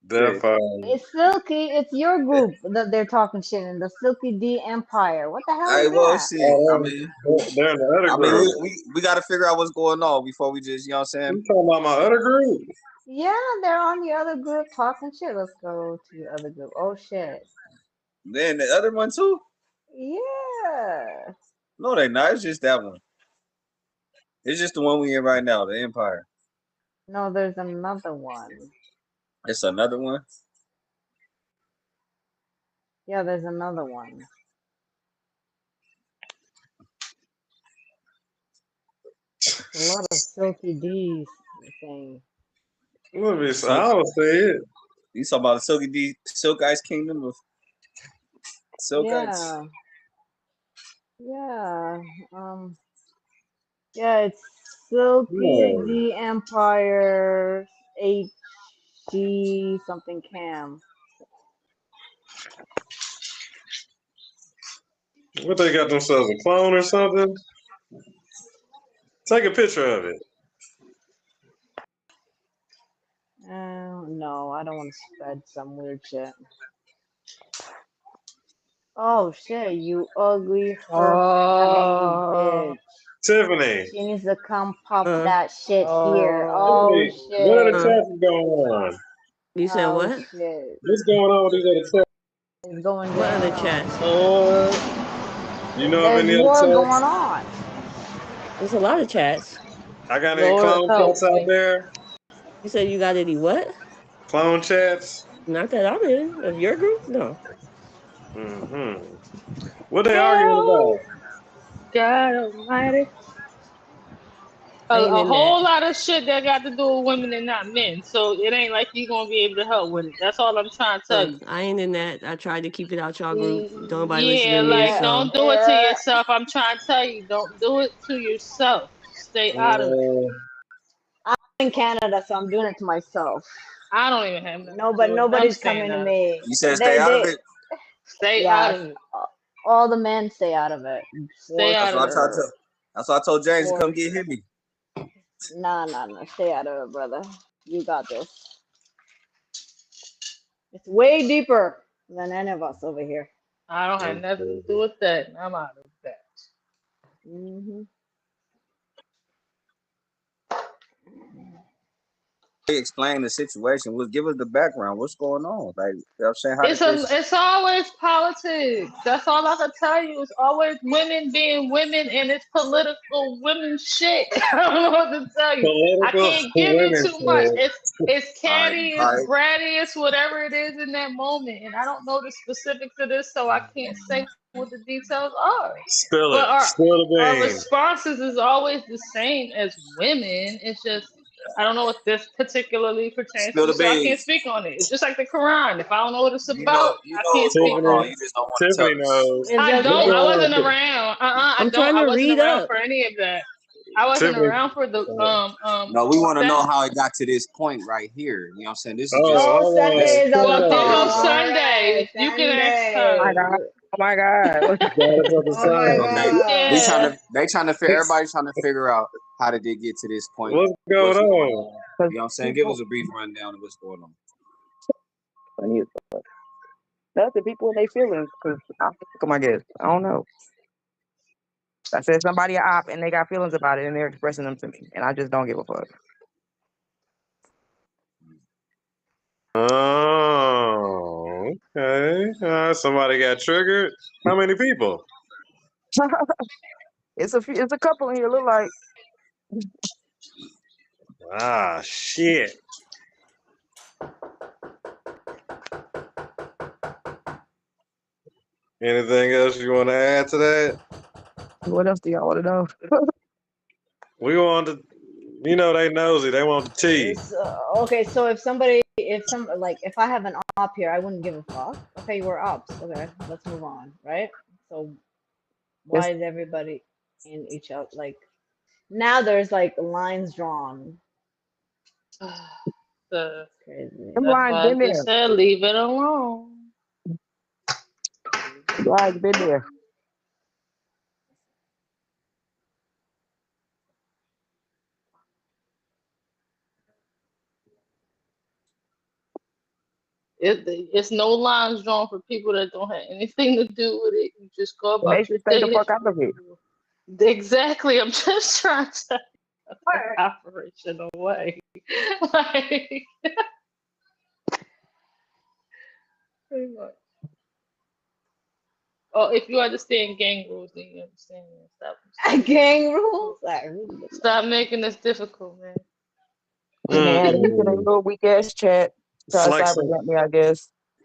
It's Silky. It's your group that they're talking shit in the Silky D Empire. What the hell is that? Shit. I mean, they're in the other group. We got to figure out what's going on before we just, you know what I'm saying? You talking about my other group? Yeah, they're on the other group talking shit. Let's go to the other group. Oh shit. Then the other one too? Yeah. No, they not. It's just that one. It's just the one we in right now, the Empire. No, there's another one. It's another one? Yeah, there's another one. It's a lot of Silky D's thing. Let me see. I don't see it. You talking about the Silk Ice Kingdom of Silk Ice? Yeah. Yeah, it's Silky No. D Empire HG something cam. What, they got themselves a clone or something? Take a picture of it. No, I don't want to spread some weird shit. Oh shit, you ugly herp having bitch. Tiffany. She needs to come pop that shit here. Oh Tiffany, what are the shit. chats going on? You said Oh what? shit. What's going on with these other chats? It's going What other down. chats? You know of There's any other more going chats? on. There's a lot of chats. I got any Lord clone help chats out me. there? You said you got any what? Clone chats? Not that I'm in. Of your group? No. Mm-hmm. What they arguing Hell, about? God Almighty. A, I ain't a in that. whole lot of shit that got to do with women and not men. So it ain't like you gonna be able to help with it. That's all I'm trying to tell Look, you. I ain't in that. I tried to keep it out y'all group. Don't nobody listen to Yeah, me, like Yeah, so don't do it to yeah. yourself. I'm trying to tell you, don't do it to yourself. Stay out of it. I'm in Canada, so I'm doing it to myself. I don't even have nothing No, to but do with it. I'm nobody's staying coming to out of it. me. You said stay out of it. Stay out Yes, of it. all the men stay out of it Stay for That's out of what I it. tried to. sure. That's why I told James to For come get Hibby. nah. Stay out of it, brother. You got this. It's way deeper than any of us over here. I don't have nothing to do with that. I'm out of that. Hmm Explain the situation. Give us the background. What's going on? Like, you know what I'm saying, how did this? It's always politics. That's all I can tell you. It's always women being women, and it's political women shit. I don't know what to tell you. I Political can't give you women too much. shit. It's All right, catty, all it's right. bratty, it's whatever it is in that moment, and I don't know the specifics of this, so I can't say what the details are. Spill But it. Spill the our beans. responses is always the same as women. It's just I don't know what this particularly pertains Spill to, the so I can't beans. speak on it. It's just like the Quran. If I don't know what it's You know, about, you I know can't what's speak going on on. Tiffany. You it. just don't want to tell Tiffany us. knows. It's I just What's don't. I going because on? wasn't around. I I'm don't. trying I to wasn't read around up. for any of that. I wasn't Tiffany. around for the No, we want to that. know how it got to this point right here. You know what I'm saying? This is just Oh, oh, hold Sunday on. is on the Well, there Sunday. goes call. All Sunday. right, You can ask Oh my Sunday. her. god. Oh my god. Motherfucking Oh my Sunday. they God. Yeah. trying to figure. Everybody's trying to figure out how did they get to this point? What's going What's going on? on? Because You know what I'm saying? Give people, us a brief rundown of what's going on. that's the people in their feelings. Because I'm sick of my guess. I don't know. I said somebody a op and they got feelings about it and they're expressing them to me, and I just don't give a fuck. Oh, okay. Somebody got triggered. How many people? It's a couple in here. Look like Ah, shit. Anything else you want to add to that? what else do y'all want to know? We want to, you know, they nosy. They want the tea. Okay, so if I have an op here, I wouldn't give a fuck. Okay, we're ops. Okay, let's move on, right? So It's, why is everybody in each other like now there's like lines drawn. The, Crazy. them that's lines why I been just there. said leave it alone. Them lines been there. It's no lines drawn for people that don't have anything to do with it. You just go And they about your should stay the day as fuck out of it. usual. Exactly. I'm just trying to operational way. Like, pretty much. Oh, if you understand gang rules, then you understand. Gang rules? I really would love Stop making this difficult, man. And they had a week in a Mm-mm. little weak ass chat. It's Try to like cyber some, at me, I guess.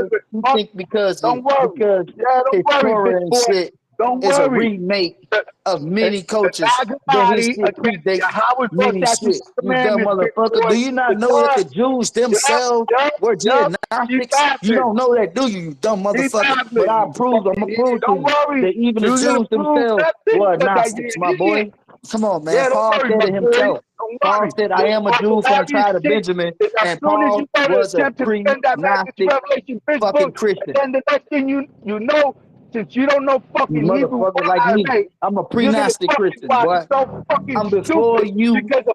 motherfucker. You think because Don't worry. Yeah, don't his worry, Torah bitch and boy. shit Don't is a worry. remake of The many cultures, God's then his body shit against predates Yahweh's law, many statutes, shit. and You dumb commandments, bitch motherfucker. boy. Do you not know that the Because, Jews themselves were yup, just keep Gnostics? You laughing. don't know that, do you, you dumb Keep motherfucker? But laughing. I'm gonna prove to Don't you worry. that even the You're going to Jews prove themselves nothing were because Gnostics, you're my an idiot. boy. Come on, man. Yeah, don't Paul worry, said my it boy. himself. Don't Paul worry. said, I am a But Jew the from the Matthew tribe of 6 Benjamin, is as and soon as Paul you go to was a attempt to defend that Matthew to pre-Gnostic Revelation 5th fucking book, and Christian. then the next thing you know, since you don't know You fucking Hebrew motherfucker or like me. Aramaic, I'm a you're going to pre-Gnostic fucking Christian, why boy. so fucking I'm before stupid you because the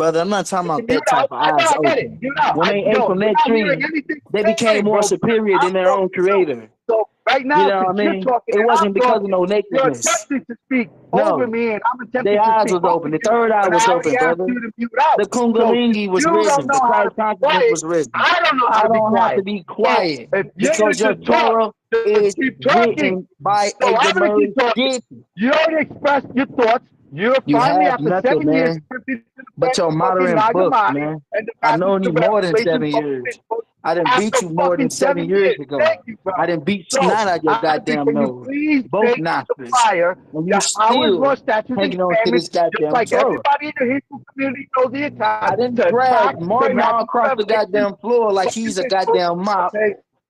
brother. I'm not talking about Mute that type out. of I know, eyes I get it. open. Mute out. When they ate Yo, from you're that not hearing tree, anything they I'm became saying, more bro, because superior I'm than their own talking too. creator. So right You now, know since what I you're mean? talking It and I'm wasn't because of talking, no you're nakedness. attempting to speak over No, me, and I'm their attempting to eyes speak was over open. The you third eye when was I already open, asked brother. you to mute out. The So since Kungalingi was you don't risen. The know how to Christ be consciousness quiet, was risen. I don't know how I to be don't have to quiet. be So quiet if you're gonna because your just talk, Torah just is keep talking. written by So a I'm gonna keep talking. Demerged. You already expressed your thoughts. You're You finally, have after nothing, 7 years, man. accepted the But fact your of fucking modern Nag books, Hammadi man. and the I passage known you of more than Revelation 7 years. book I done after beat you more than fucking 7 7 years years. ago. Thank you, bro. I done beat So snot out your I think, goddamn can you nose. please Both take the nostrils. fire And you that Howard's law, still statutes, and hanging on to commandments, this just goddamn like Torah. everybody in the Hebrew community knows the I attack didn't to drag attack the Martin all passage of across the Revelation. goddamn floor like Fucking he's a this book, goddamn mop. okay?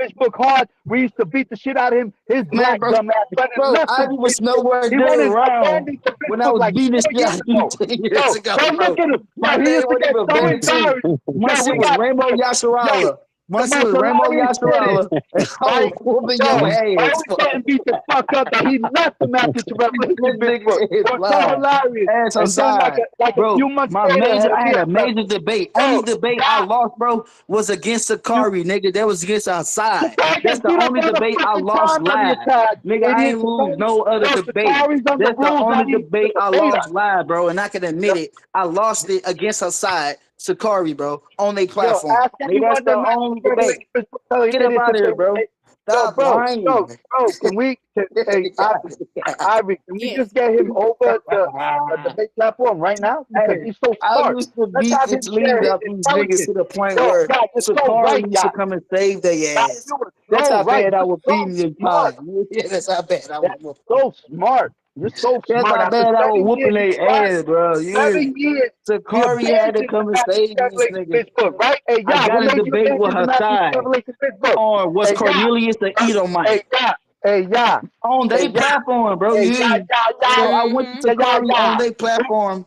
Facebook hard. We used to beat the shit out of him. His Man, black bro, dumb ass running bro, left I from was Facebook. nowhere He near running around abandoned to when I Facebook was like beating 4 shit years out of you ago. 10 years Yo, ago, go bro. look at him. My Yo, he name used to wasn't get even so Benji. embarrassed. My Yo, shit we was got Rainbow yo, Yasharala. the My shit most was Rainbow hilarious shit is, Yasharala. And I was right? whooping Yo, your ass. always getting beat the fuck up that he left the Massachusetts This Revolution nigga Facebook. is What's so lying. hilarious? Ass And then aside, like a bro. few months My later, major, I he had had a major rebel. debate. Yo, Only debate I God, lost, bro, was against you Sakari, nigga. That was against our side. Sakari That's gets the beat up only all the debate I fucking lost time every live. attack. Nigga, I Idiot ain't lose Sakari. no other Yo, debate. Sakari's on the That's the rules only that he's the debate I debater. lost live, bro, and I can admit it. I lost it against her side, Sakari, bro, on their Yo, platform. ask Nigga, that's anyone the that matches only debate. Revelation Facebook tell you Get it up is out the of here, same bro. way. Yo, Stop bro, lying. can we, hey, Ivory, can we Yes. just get him over to the debate platform right now? Because Hey, he's so I smart. used to Let's beat have the him sleeves share his out these niggas intelligence. to the point Yo, where God, you're so Sakari right, used God. to come and save their God, ass. you were That's so how right. bad I You're was so beating your smart. time. Yeah, that's how bad I was That's whooping. so smart. You're so That's smart. how After bad I was 7 years, whooping you tried. their ass, bro. Yeah. 7 years, he Sakari had to abandoned the come and Matthews save these Revelation niggas. Facebook, right? Hey, I yeah, got what a made you debate with abandon the her Matthews side Revelation Facebook? on was Hey, yeah. Cornelius the Hey, Edomite yeah. Hey, yeah. on Hey, their yeah. platform, bro. Hey, You hear yeah, me? yeah, yeah. So I went to Mm-hmm. Yeah, yeah, Sakari on yeah. their platform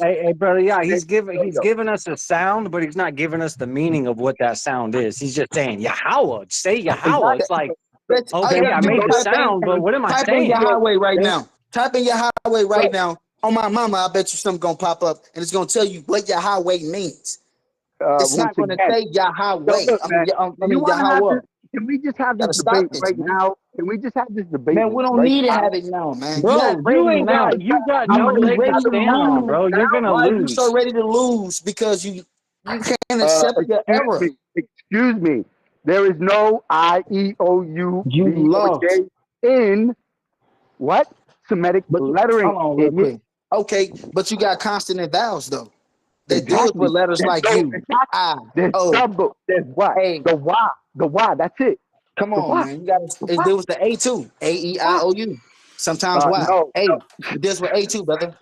Hey, brother, yeah, Hey, he's giving us a sound, but he's not giving us the meaning of what that sound is. He's just saying Yahweh, say Yahweh. It's like, All you okay, I gotta do made the is sound, but what am I type in saying? Yahweh right now. Type in Yahweh right now. On my mama, I bet you something gonna pop up and it's gonna tell you what Yahweh means. It's Once not gonna again, say so Yahweh. look, man, I you mean want to have Yahweh. this. Can we just have this Gotta stop debate this, right man. now? Can we just have this debate Man, we don't right need to now? have it now, man. You Bro, have ready now. you got You no you leg to ready to stand on, lose. bro. You're gonna Why are you so lose. ready to lose? Because you can't accept your error. Excuse me. There is no I, E, O, U, You B, or lost. J in what? Semitic But lettering, hold on real idiot. quick. Okay, but you got consonant and vowels though. That deals Exactly. with letters There's like no, U, exactly. I, There's O, double. There's what? A. The Y. The Y. That's it. Come The on, Y. man. You got The to Y. deal with the A too. A E I Y. O U. Sometimes Y. No. A. It deals with A too, brother.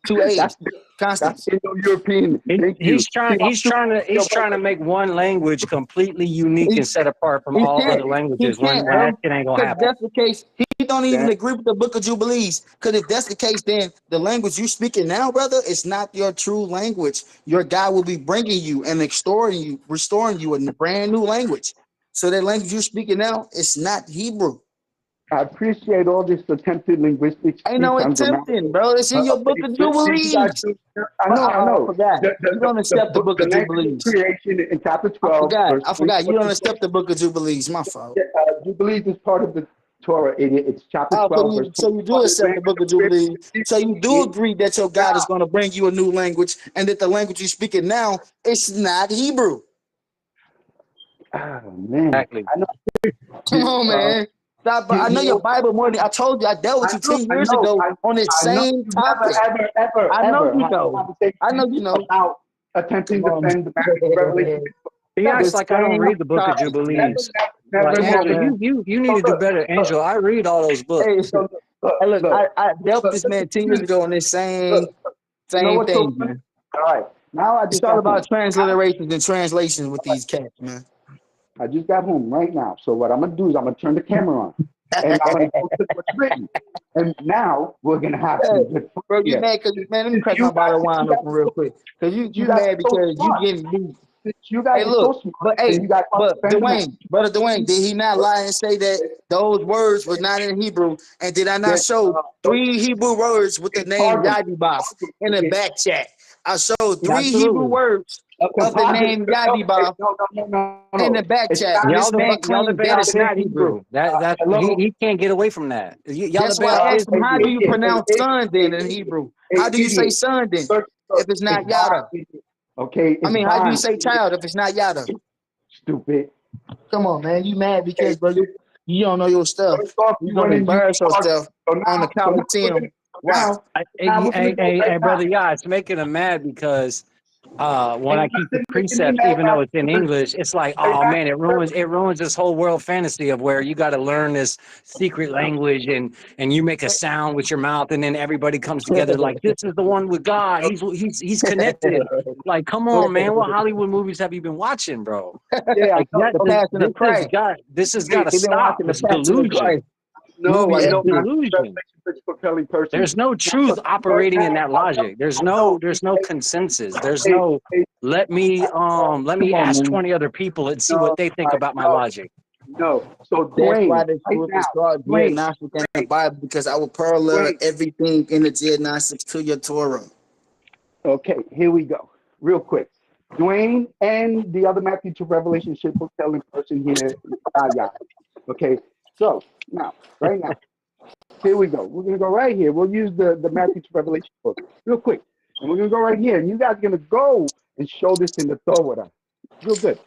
Two A's. That's Constants. Indo-European. Thank you. He's trying. See, I'm He's doing trying to. your He's trying to make one language completely unique He, and set apart from he all can't. other He languages. When can't, that bro. shit ain't gonna Because happen. that's the case. He don't even Dan. agree with the Book of Jubilees. Because if that's the case, then the language you speaking now, brother, is not your true language. Your God will be bringing you and restoring you a brand new language. So that language you're speaking now, it's not Hebrew. I appreciate all this attempted linguistic Ain't speech no on attempting, grammatical. bro. It's in your Book Okay, of see, you guys Jubilees. do. I know. I I know. forgot. You don't accept the Book The of language of Jubilees. creation in chapter I 12, forgot. verse I forgot. You 24 don't to accept the Book of Jubilees. My fault. Jubilees is part of the Torah, idiot. It's chapter Oh, 12, verse so you 24. do The accept the language Book of of Jubilees. creation. So you do agree that your God is Now, going to bring you a new language, and that the language you're speaking now is not Hebrew. oh, man. Exactly. I know. Come on, man. Stop. I know your Bible more than I told you. I dealt with you 10 years ago on this I know same you never, topic. I know ever you had a know. I know conversation you know. about attempting Come to on. defend the marriage of revelation. He Never, acts The like I don't same read the Book of topic, man. Jubilees. never, Like Come on, Angel, never. man. you need So to do better, Angel. I read all those books. Hey, so hey, look, look, I dealt with look, this man 10 years ago on this look, you know same what's so thing, funny? man. All right, now I It's just all got about home. transliterations and translations with these cats, man. I just got home right now. So what I'm gonna do is I'm gonna turn the camera on, and I'm gonna go to what's written. And now we're gonna have Hey, some good fun bro, you here. mad because, man, let me crack You my bottle of guys, wine open real quick. Because you you guys mad are so because you smart. getting beat. You guys Hey, are so look, smart, but and hey, you guys want to but defend the marriage. Brother Dwayne, did he not lie and say that those words were not in Hebrew? And did I not show Those 3 Hebrew words with the name targums. Yadibaf in the back chat? I showed 3 Hebrew Absolutely. words A of the composite. name Yadibaf in the back It's chat. not. And this man Y'all claimed debate that is is not not Hebrew. Hebrew. That Hello. he can't get away from that. Y'all That's why debate I is asked him, how do you pronounce Hey, son then in Hebrew? How do you say idiot. son then Look, if it's it's not Vine. Yada? Okay, I it's mean, how do you Vine. say child if it's not Yada? Stupid. Come on, man. You mad Hey, because, bro, you don't know your stuff. first off, You you don't went and you embarrass argued. yourself on the So now we're gonna Coliseum. Why? now we're gonna go right Hey, now. brother, yeah, it's making him mad because when I Ain't keep the nothing making me precepts, mad even though about it's in this. English, it's like, Are you oh man, asking it ruins this whole world fantasy of where you got to learn this secret language and you make a sound with your mouth and then everybody comes together like this is the one with God. He's connected. Like, come on, man, what Hollywood movies have you been watching, bro? Yeah, I Like know. that, The Passion of Christ. this has got to He been stop. watching the It's Passion of delusion. Christ. No, Movie I It's know not. Exodus. delusion. For Kelly person. There's no truth Right operating in now, that logic. There's no consensus. There's hey, no hey, let me come on, ask man. 20 other people and see what No, they think about my no, logic. no. So That's why Dwayne, the right truth is now, called Dwayne, diagnostic in the Bible, because I will parallel Dwayne. everything in the diagnostics to your Torah. Okay, here we go. Real quick. Dwayne and the other Matthew to Revelation ship book telling person here, yeah. Okay, so now, right now, here we go. We're gonna go right here. We'll use the Matthew to Revelation book real quick. And we're gonna go right here. And you guys are gonna go and show this in the Torah. Real good,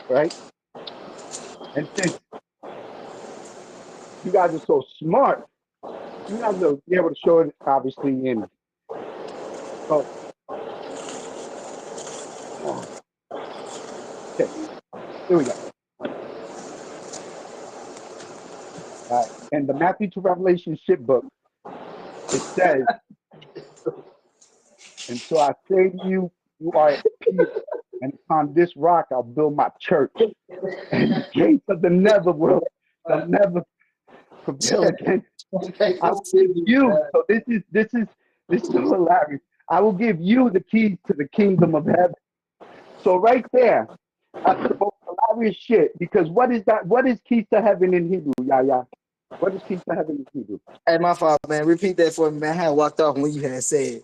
right? And since you guys are so smart, you guys will be able to show it obviously in. So, okay, here we go. And the Matthew to Revelation ship book, it says, and so I say to you, you are Peter, and upon this rock I'll build my church, and the gates of the nether world shall never prevail against. I will give you. So this is so hilarious. I will give you the keys to the kingdom of heaven. So right there, that's the most hilarious shit. Because what is that? What is keys to heaven in Hebrew? Yeah. What is keys to heaven in Hebrew? Hey, my fault, man. Repeat that for me, man. I had walked off when you had said.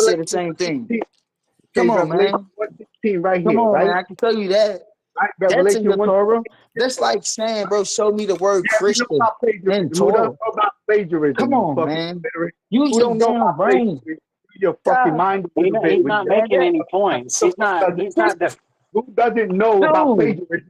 say the Revelation same thing. 1:16. Okay, Come on, Revelation man. 1:16 right Come here, on, man. right? I can tell you that. Right, That's in Revelation the 1. Torah. That's like saying, bro, show me the word Yeah, we know Christian about plagiarism. in Who doesn't Torah. know about plagiarism, Come you on, fucking man. illiterate? Use Who your don't know damn about brain. plagiarism? Your fucking God, mind a He little not, bit. he's When not you man, making that any points. the He's fuck not. doesn't He's not. who doesn't know about dude. plagiarism?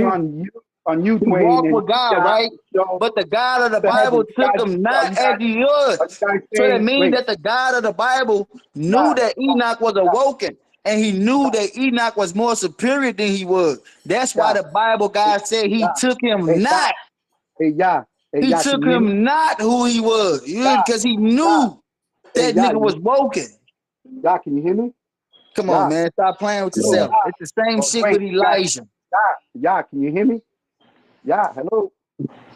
talking on you, He Dwayne, walked and with God, right? But the God of the Bible took him not as he was. So that means that the God of the Bible knew that Enoch was awoken. And he knew that Enoch was more superior than he was. That's why the Bible God said he took him not. He can took you hear me? him not who he was. Because he knew that nigga was woken. Can you hear me? Come on, man. Stop playing with yourself. It's the same shit with Elijah. Can you hear me? Hello.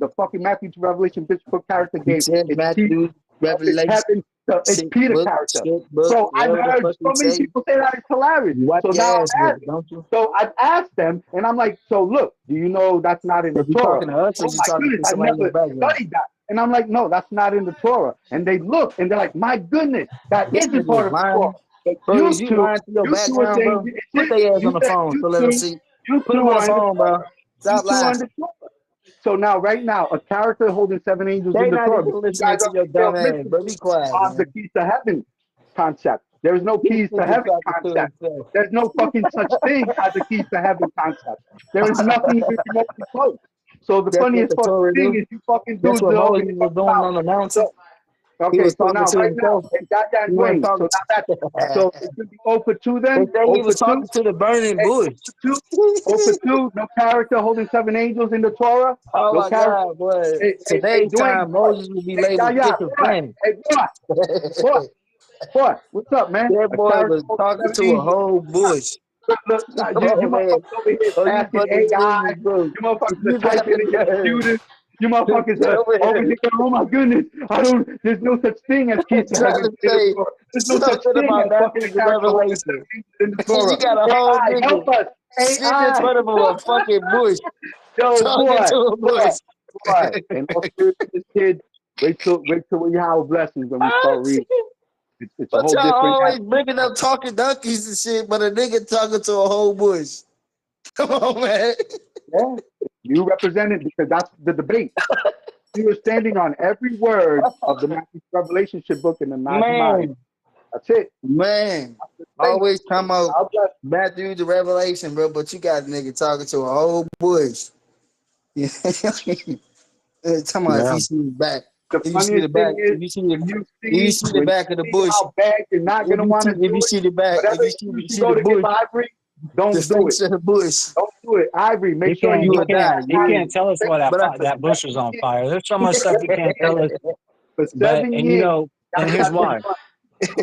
the fucking Matthew to Revelation book character He game. said It's Peter. Matthew, It's Revelation, Heaven. It's sick Peter book, character. shit book, So I've whatever the heard fuck so you many say. people say that it's hilarious. You wipe So your now ass I'm with asking. it, don't you? So I've asked them, and I'm like, so look, do you know that's not in the Is you Torah? talking to us or Oh is you my talking goodness, to I somebody in the never background? studied that. And I'm like, no, that's not in the Torah. And they look and they're like, my goodness, that This isn't nigga part is of the Torah. lying. But Bro, is you lying to your you two are background, saying bro? it's Put it. their ass You on the said phone so let them see. you Put two them on the are in the phone, bro. Torah. Stop two lying. on the Torah. So now, right now, a character holding 7 angels They in the not Torah. even You listening guys to your already dumb failed ass, miserably bro. Be quiet, on the man. keys to heaven concept. There is no This keys to nigga heaven talking to concept. himself. There's no fucking such thing as a keys to heaven concept. There is nothing even remotely close. So the That's what funniest the fucking Torah thing do. is you fucking That's dudes what are over Moses here was talking doing about. on the mountain. So, He okay, was so talking now, to right now, himself. hey, that He wasn't Dwayne. So talking. now that, so it should be 0 for 2 They then? say he 0 was for 2? talking to the burning Hey, bush. 0 for 2? 0 for 2? No character holding 7 angels in the Torah? Oh No my character? God, boy. Hey, Today's Dwayne, time, boy. Moses will be Hey, labeled boy. schizophrenic. Hey, boy. Boy, what's up, man? That A boy character was holding talking 7 to a angels. whole bush. Look, you Oh man. motherfuckers over here Oh, you asking fucking AI. stupid, bro. You motherfuckers are You got typing the in your nerve. computers. You motherfuckers are Over over here here going, oh my goodness, there's no such thing as keys to trying heaven to in the say Torah. There's no such something thing about as fucking Matthew's a the character holding 7 Revelation. angels in the You Torah. got a whole AI, help nigga us. sitting in AI. front of a fucking bush, Yo, talking to a bush. boy. And all seriousness, kid, wait till we have blessings when we start reading. It's a But whole y'all different always animal. bringing up talking donkeys and shit, but a nigga talking to a whole bush. Come on, man. Yeah, you represented because that's the debate. You were standing on every word of the Matthew relationship book in the Nag Hammadi. Man, That's it. man. That's the debate. Always talking about God bless. Matthew the Revelation, bro, but you got a nigga talking to a whole bush. Yeah. Talking about if Yeah. you see the back, The if you see the funniest back, thing is if you see the, when you back of the see bush, how bad you're not gonna want to if do you it. see the back, Whatever if you excuse you see go the to give bush, Ivory, the don't do it. face of the bush, Don't do it, Ivory. You Make sure can't, you you you will go can't, die. to you Ivory. can't tell us why that But that bush is on fire. There's so much For stuff you 7 can't tell us. years, for But 7 and you years, know, and here's y'all been why.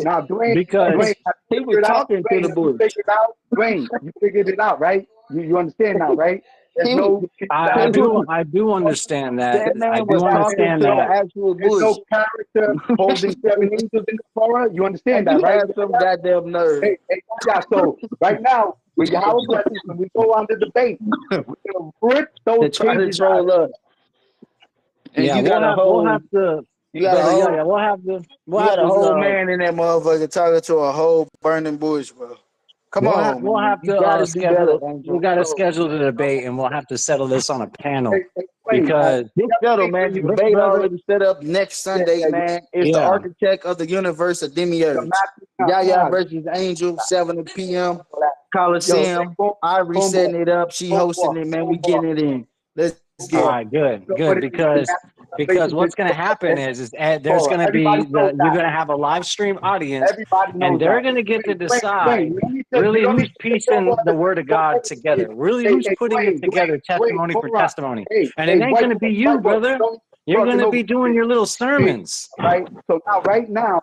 Now, Dwayne, Because have he you was figured out? talking to the Dwayne, have you bush. figured out? Dwayne, you figured it out, right? You understand now, right? There's He was, no I do I do understand that. that I man was do talking understand to the that. actual there's bush. no character holding 7 angels in the Torah. You understand And that, you right? have some goddamn nerve. Yeah. So right now, with Yahweh blessings, when we go on the debate, we're gonna rip those To try to pages out. troll us. And Yeah, you got a we'll have whole, to, you got a brother. Yeah, whole, yeah, we'll you have got a to, whole man in that motherfucker talking to a whole burning bush, bro. Come on, we'll man. have You to gotta do better, schedule. We Angel. got to schedule the debate, and we'll have to settle this on a panel Explain. because This settle, man. The this debate brother. already set up next Sunday, Yeah, man. It's the Yeah. architect of the universe of the demiurge. Yaya Matthew, versus Angel, 7 p.m. yo, Coliseum. Ivory homeboy, setting it up. She hosting it, man. We getting it in. Let's All get it. right, good, So what good. it is, the Because relationship what's going to happen is there's going to everybody be knows you're that. going to have a live stream audience, Everybody and knows they're that. going to get to decide You don't need to, really you don't need who's to say no piecing the other word of no God other shit. together, really Hey, who's putting it together, testimony hold for on. testimony, Hey, and it ain't going white to be boy, you, brother. don't need to You're going talking to over be doing me. your little Hey, sermons. right? So now, right now,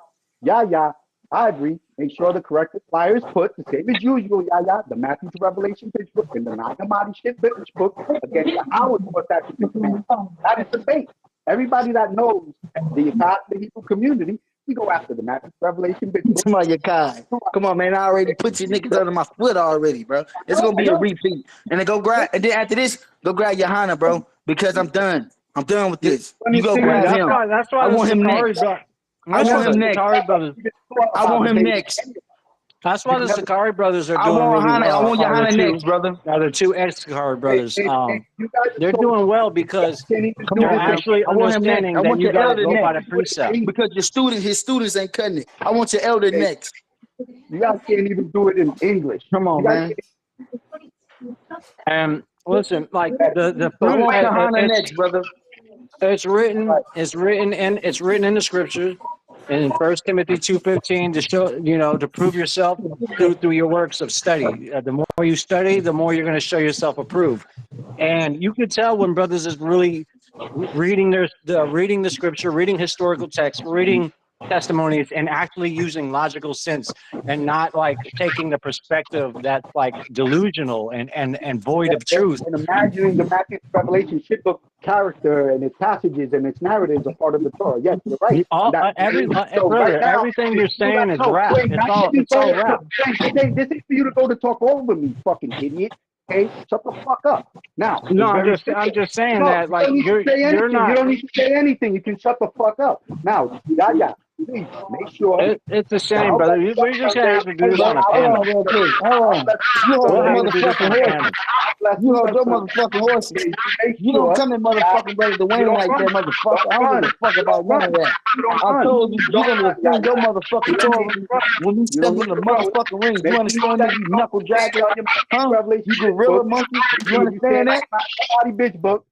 Ivory, make sure the corrected flyer is put, the same as usual, the Matthew to Revelation pitch book and the Nag Hammadi shit pitch book against the Howard Court statute command. That is the debate. Everybody that knows the Hebrew community, we go after the Matthew to Revelation pitch book. Come on, you kind. Come on, man. I already put you niggas under my foot already, bro. It's gonna be a repeat. And then go grab, and then after this, go grab Johanna, bro. Because I'm done. I'm done with this. You go Yeah, grab him. that's why I the want him next. Sakaris are. I That's why want the him next. Sakari brothers. I want him next. That's why the Sakari brothers are I doing want really Johanna. I well. want Johanna next, brother. Are the two ex-Sakari brothers? You guys They're are so doing well because can't even Come do they're on, this. man. actually I want him next. understanding I that want you your got to elder go by next. the precept. Because his students ain't cutting it. I want your elder next. You guys can't even do it in English. Come on, You guys man. And listen, like the I proof, want Johanna next, brother. it's written in the scriptures in 1 Timothy 2:15 to show, to prove yourself through your works of study. The more you study, the more you're going to show yourself approved. And you could tell when brothers is really reading reading the scripture, reading historical texts, reading testimonies, and actually using logical sense, and not like taking the perspective that's like delusional and void of truth. and imagining the Matthew Revelation ship book character and its passages and its narratives are part of the Torah. Yes, you're right. So right Brother, now, everything you're you saying guys is know, rap. Dwayne, It's not all getting it's all forward. rap. Dwayne, this ain't for you to go to talk over me, fucking idiot. Okay, shut the fuck up. Now, No, it's very I'm simple. just saying No, that you like don't need to say you're anything. You not. don't need to say anything. You can shut the fuck up. Now, please make sure. It's a shame, Y'all brother. bless We're just gonna Sunday. have to do Hey, this bro, on a hold panel. on real quick. Hold on. You hold We'll the have to do this on motherfucking a horse. panel. You hold your motherfucking horses. You don't come in motherfucking brother Dwayne like that, motherfucker. I don't give a fuck about none of that. I told you, you're gonna defend your motherfucking Torah when you step in the motherfucking ring. You understand that, you knuckle dragger? Huh? You gorilla monkey? You understand that? Body bitch book.